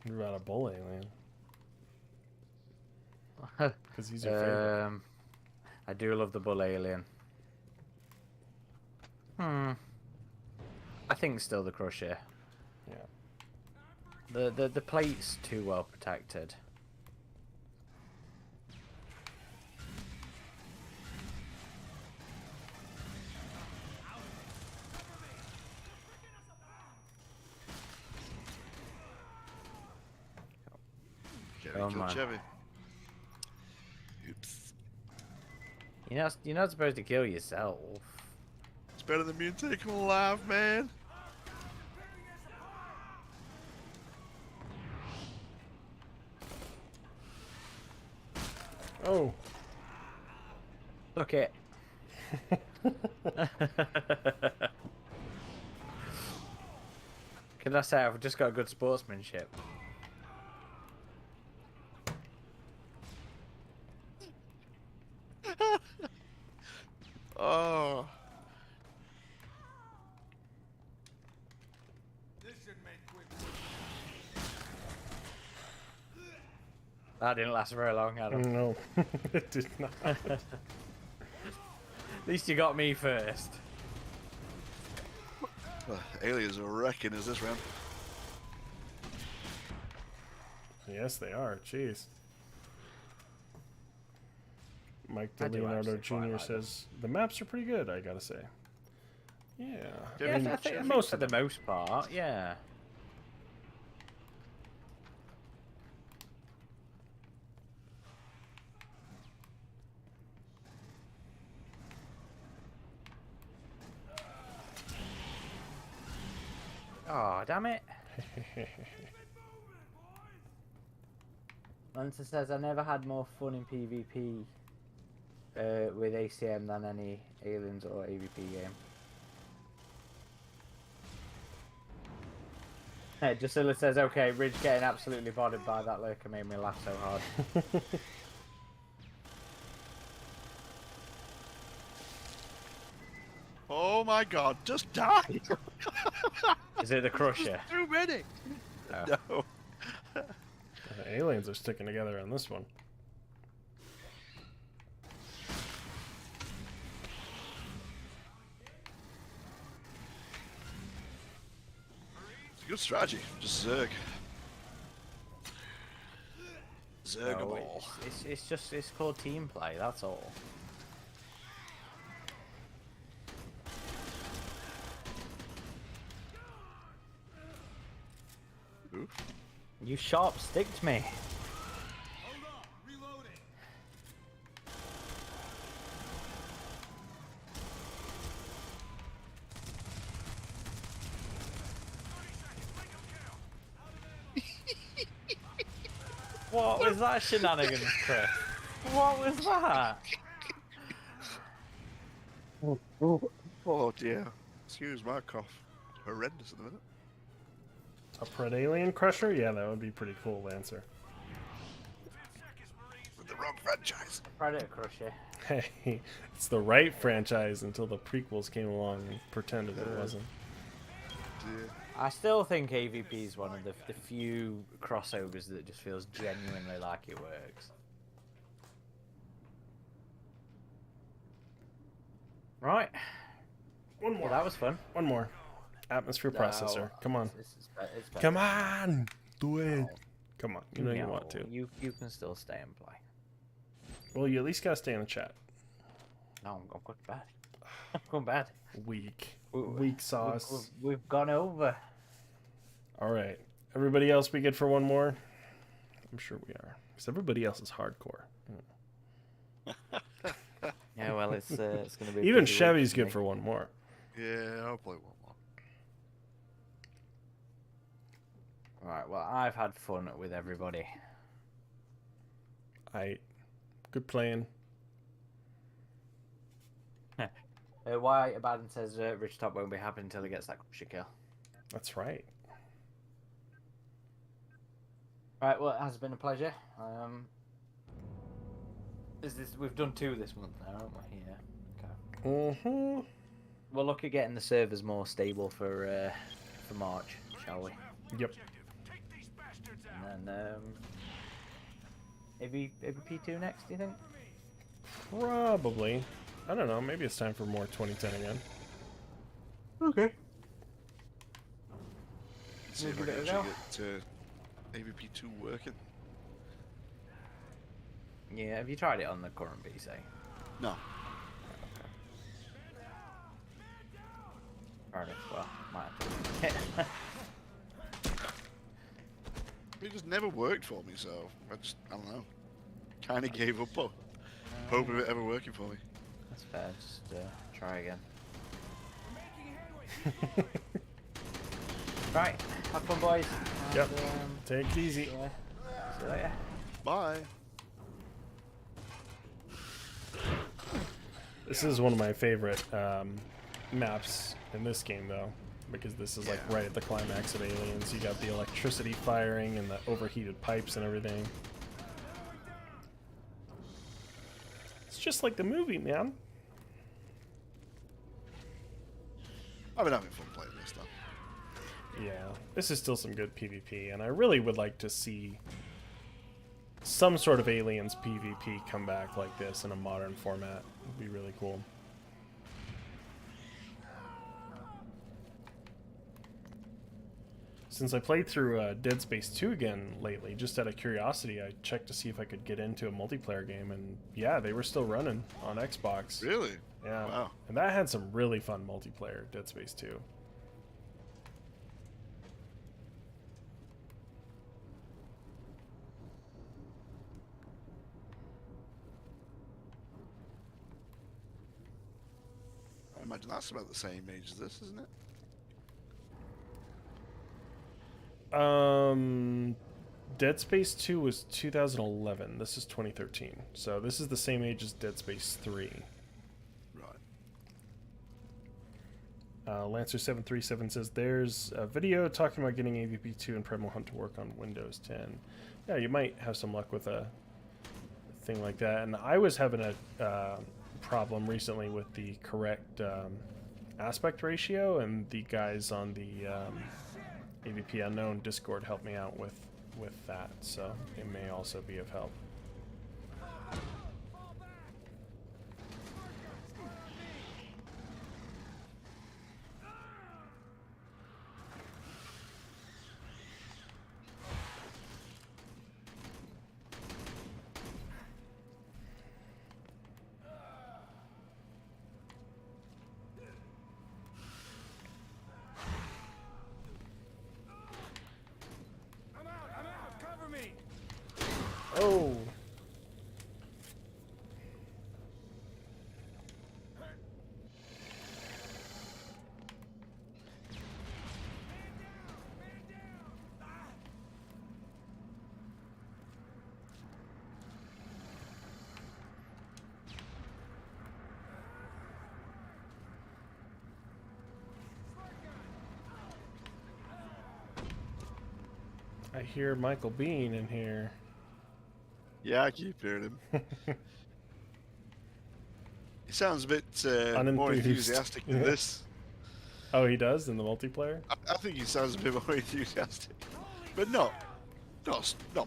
What about a bull alien? Because he's your favorite. I do love the bull alien. I think still the crusher. Yeah. The plate's too well protected. Chevy Oh, killed man. Chevy. Oops. You're not supposed to kill yourself. It's better than being taken alive, man. Oh. Look it. Can I say I've just got good sportsmanship? Oh. That didn't last very long, Adam. No. It did not. At least you got me first. Aliens are wrecking us this round. Yes, they are. Jeez. Mike I do Leonardo actually quite Jr. like them. says the maps are pretty good. I gotta say. Yeah. Yeah, I think most for of the them. most part, yeah. Oh, damn it. Lancer says, I never had more fun in PvP with ACM than any Aliens or AVP game. Hey, Drusilla says, okay, Ridge getting absolutely bothered by that lurker made me laugh so hard. Oh my god, just die! Is it the Crusher? Too many! Oh. No. The aliens are sticking together on this one. It's a good strategy. Just Zerg. Zerg them No, all. it's called team play. That's all. Oof. You sharp sticked me. Hold on, reloading. What was that shenanigans, Chris? What was that? Oh dear. Excuse my cough. Horrendous at the minute. A Pred Alien Crusher? Yeah, that would be pretty cool, Lancer. With the wrong franchise. Predator Crusher. Hey, it's the right franchise until the prequels came along and pretended it wasn't. Dear. I still think AVP is one of the few crossovers that just feels genuinely like it works. Right. One more. Well, that was fun. One more. Atmosphere processor. No, Come on. it's better. Come on. Do it. No. Come on. You know you want to. No, you can still stay and play. Well, you at least gotta stay in the chat. No, I'm going to bed. I'm going to bed. Weak. We- Weak sauce. We've gone over. All right. Everybody else, we good for one more? I'm sure we are. Because everybody else is hardcore. Yeah, well, it's going to be. a Even busy week Chevy's for good me. for one more. Yeah, I'll play one more. Right. Well, I've had fun with everybody. Good playing. Why Abaddon says Rich Top won't be happy until he gets that Crusher kill. That's right. Right. Well, it has been a pleasure. We've done 2 this month now, haven't we? Yeah. Okay. Mm-hmm. We'll look at getting the servers more stable for March, shall we? Yep. Take these bastards out. And then AVP2 next, do you think? Probably. I don't know. Maybe it's time for more 2010 again. Okay. See if I We'll can give it a actually get AVP2 working. Yeah, have you tried it on the current PC? No. Alright, well, might have to. It just never worked for me, so I don't know. Kind of gave up on hope of it ever working for me. That's fair, just try again. Right, have fun, boys. And, Yep. Take it easy. yeah, see you later. Bye. This is one of my favorite maps in this game, though, because this is like Yeah. right at the climax of Aliens. You got the electricity firing and the overheated pipes and everything. It's just like the movie, man. I've been having fun playing this though. Yeah, this is still some good PvP, and I really would like to see some sort of Aliens PvP come back like this in a modern format. Would be really cool. Since I played through Dead Space 2 again lately, just out of curiosity, I checked to see if I could get into a multiplayer game, and yeah, they were still running on Xbox. Really? Yeah. Wow. And that had some really fun multiplayer, Dead Space 2. I imagine that's about the same age as this, isn't it? Dead Space 2 was 2011. This is 2013. So this is the same age as Dead Space 3. Right. Lancer737 says there's a video talking about getting AVP2 and Primal Hunt to work on Windows 10. Yeah, you might have some luck with a thing like that. And I was having a problem recently with the correct aspect ratio, and the guys on the AVP Unknown Discord helped me out with that, so it may also be of help. I'm out! Cover me! Oh! I hear Michael Bean in here. Yeah, I keep hearing him. He sounds a bit more Unenthused. enthusiastic than Yeah. this. Oh, he does in the multiplayer? I think he sounds a bit more enthusiastic, but not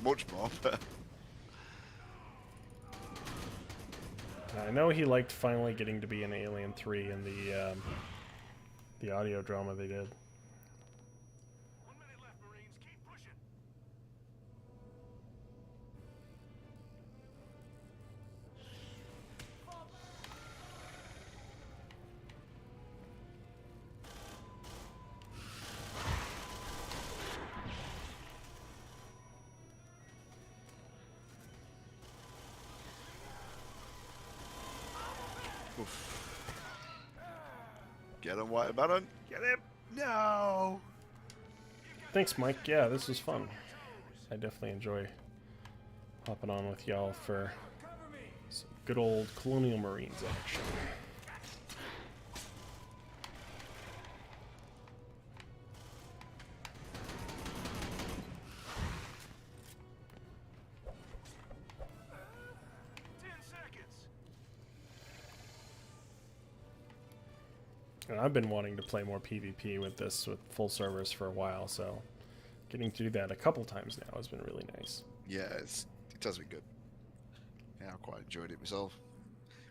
much more. But I know he liked finally getting to be in Alien 3 in the audio drama they did. 1 minute left, Marines. Keep pushing. oof. Get him, White Baron. Get him. No. Thanks, Mike. Yeah, this was fun. I definitely enjoy hopping on with y'all for some good old Colonial Marines action. And I've been wanting to play more PvP with this, with full servers for a while, so getting to do that a couple times now has been really nice. Yeah, it does be good. Yeah, I quite enjoyed it myself.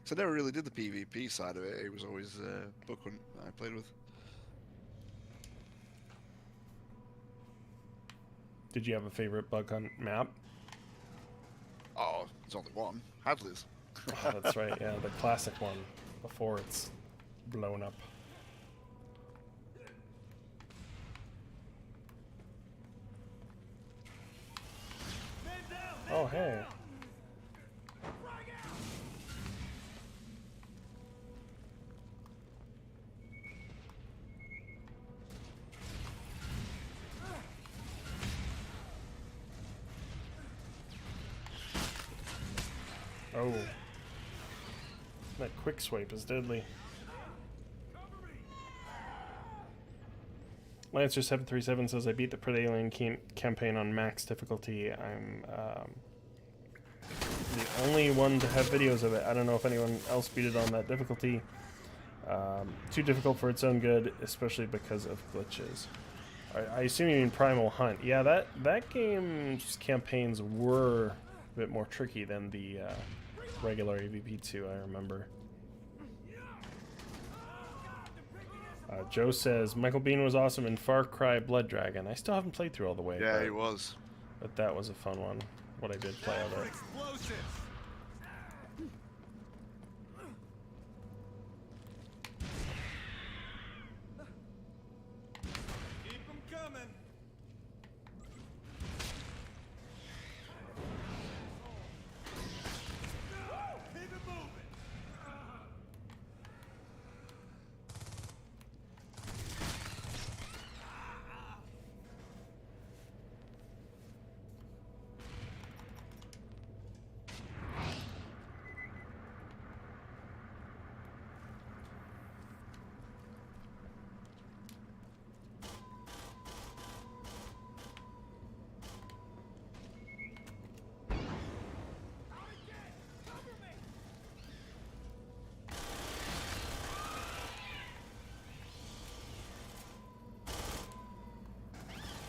So I never really did the PvP side of it. It was always Book Hunt that I played with. Did you have a favorite bug hunt map? Oh, there's only one. Hadley's. Oh, that's right, yeah, the classic one before it's blown up. Oh, hey. Oh. That quick swipe is deadly. Lancer737 says, I beat the Predalien campaign on max difficulty. I'm the only one to have videos of it. I don't know if anyone else beat it on that difficulty. Too difficult for its own good, especially because of glitches. I assume you mean Primal Hunt. Yeah, that game's campaigns were a bit more tricky than the regular AVP2, I remember. Joe says, Michael Bean was awesome in Far Cry Blood Dragon. I still haven't played through all the way. Yeah, he was. But that was a fun one. What I did play of it. Explosives. Keep them coming. Keep it moving.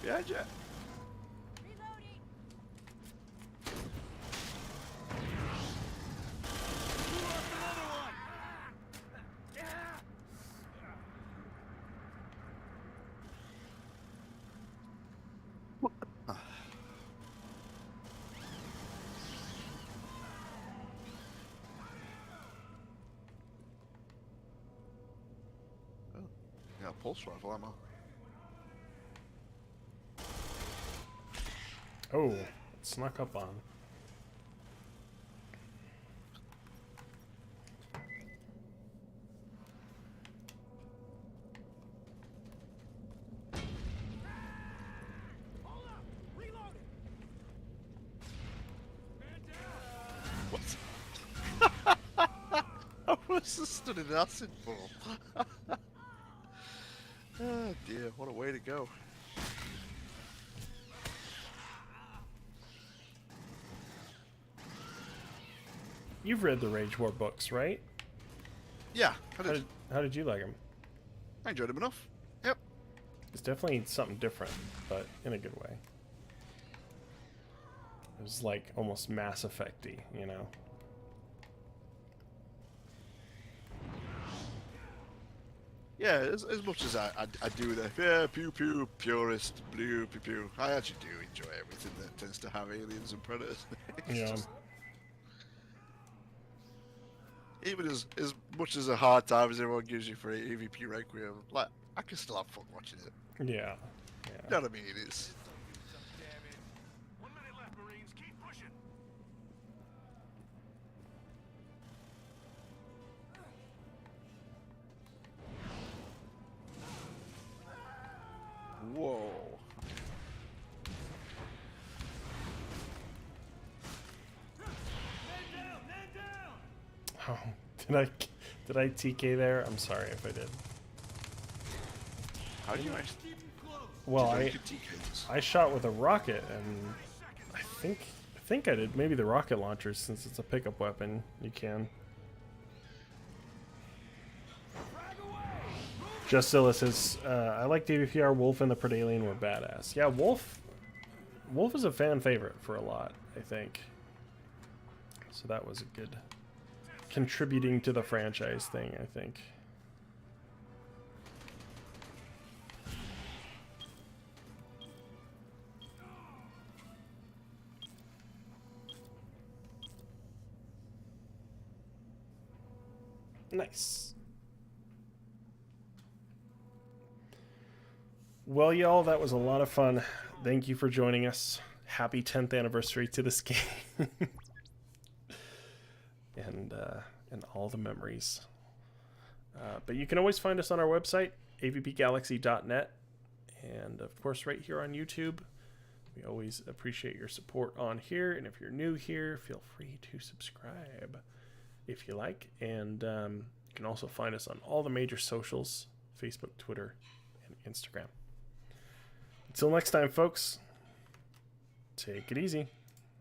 Behind you. Yeah, pulse rifle ammo. Oh, it snuck up on. Hold up! Reloading! Man down! What? I was just stood in acid for. Oh dear, what a way to go. You've read the Rage War books, right? Yeah, I did. How did you like them? I enjoyed him enough. Yep. It's definitely something different, but in a good way. It was like almost Mass Effect-y, you know? Yeah, as much as I do the pew pew purist blue pew pew, I actually do enjoy everything that tends to have aliens and predators. It's Yeah. just- even as much as a hard time as everyone gives you for AVP Requiem, like I can still have fun watching it. Yeah. You know what I mean? It's 1 minute left, Marines. Keep pushing. whoa. Oh, did I TK there? I'm sorry if I did. How do you actually? Well, did you I make a TK this? I shot with a rocket, and I think I did. Maybe the rocket launchers, since it's a pickup weapon, you can. Justzilla says, I like DVPR. Wolf and the Predalien were badass. Yeah, Wolf is a fan favorite for a lot, I think. So that was a good contributing to the franchise thing, I think. Nice. Well, y'all, that was a lot of fun. Thank you for joining us. Happy 10th anniversary to this game. and all the memories. But you can always find us on our website, avpgalaxy.net. And, of course, right here on YouTube. We always appreciate your support on here. And if you're new here, feel free to subscribe if you like. And you can also find us on all the major socials, Facebook, Twitter, and Instagram. Until next time, folks, take it easy.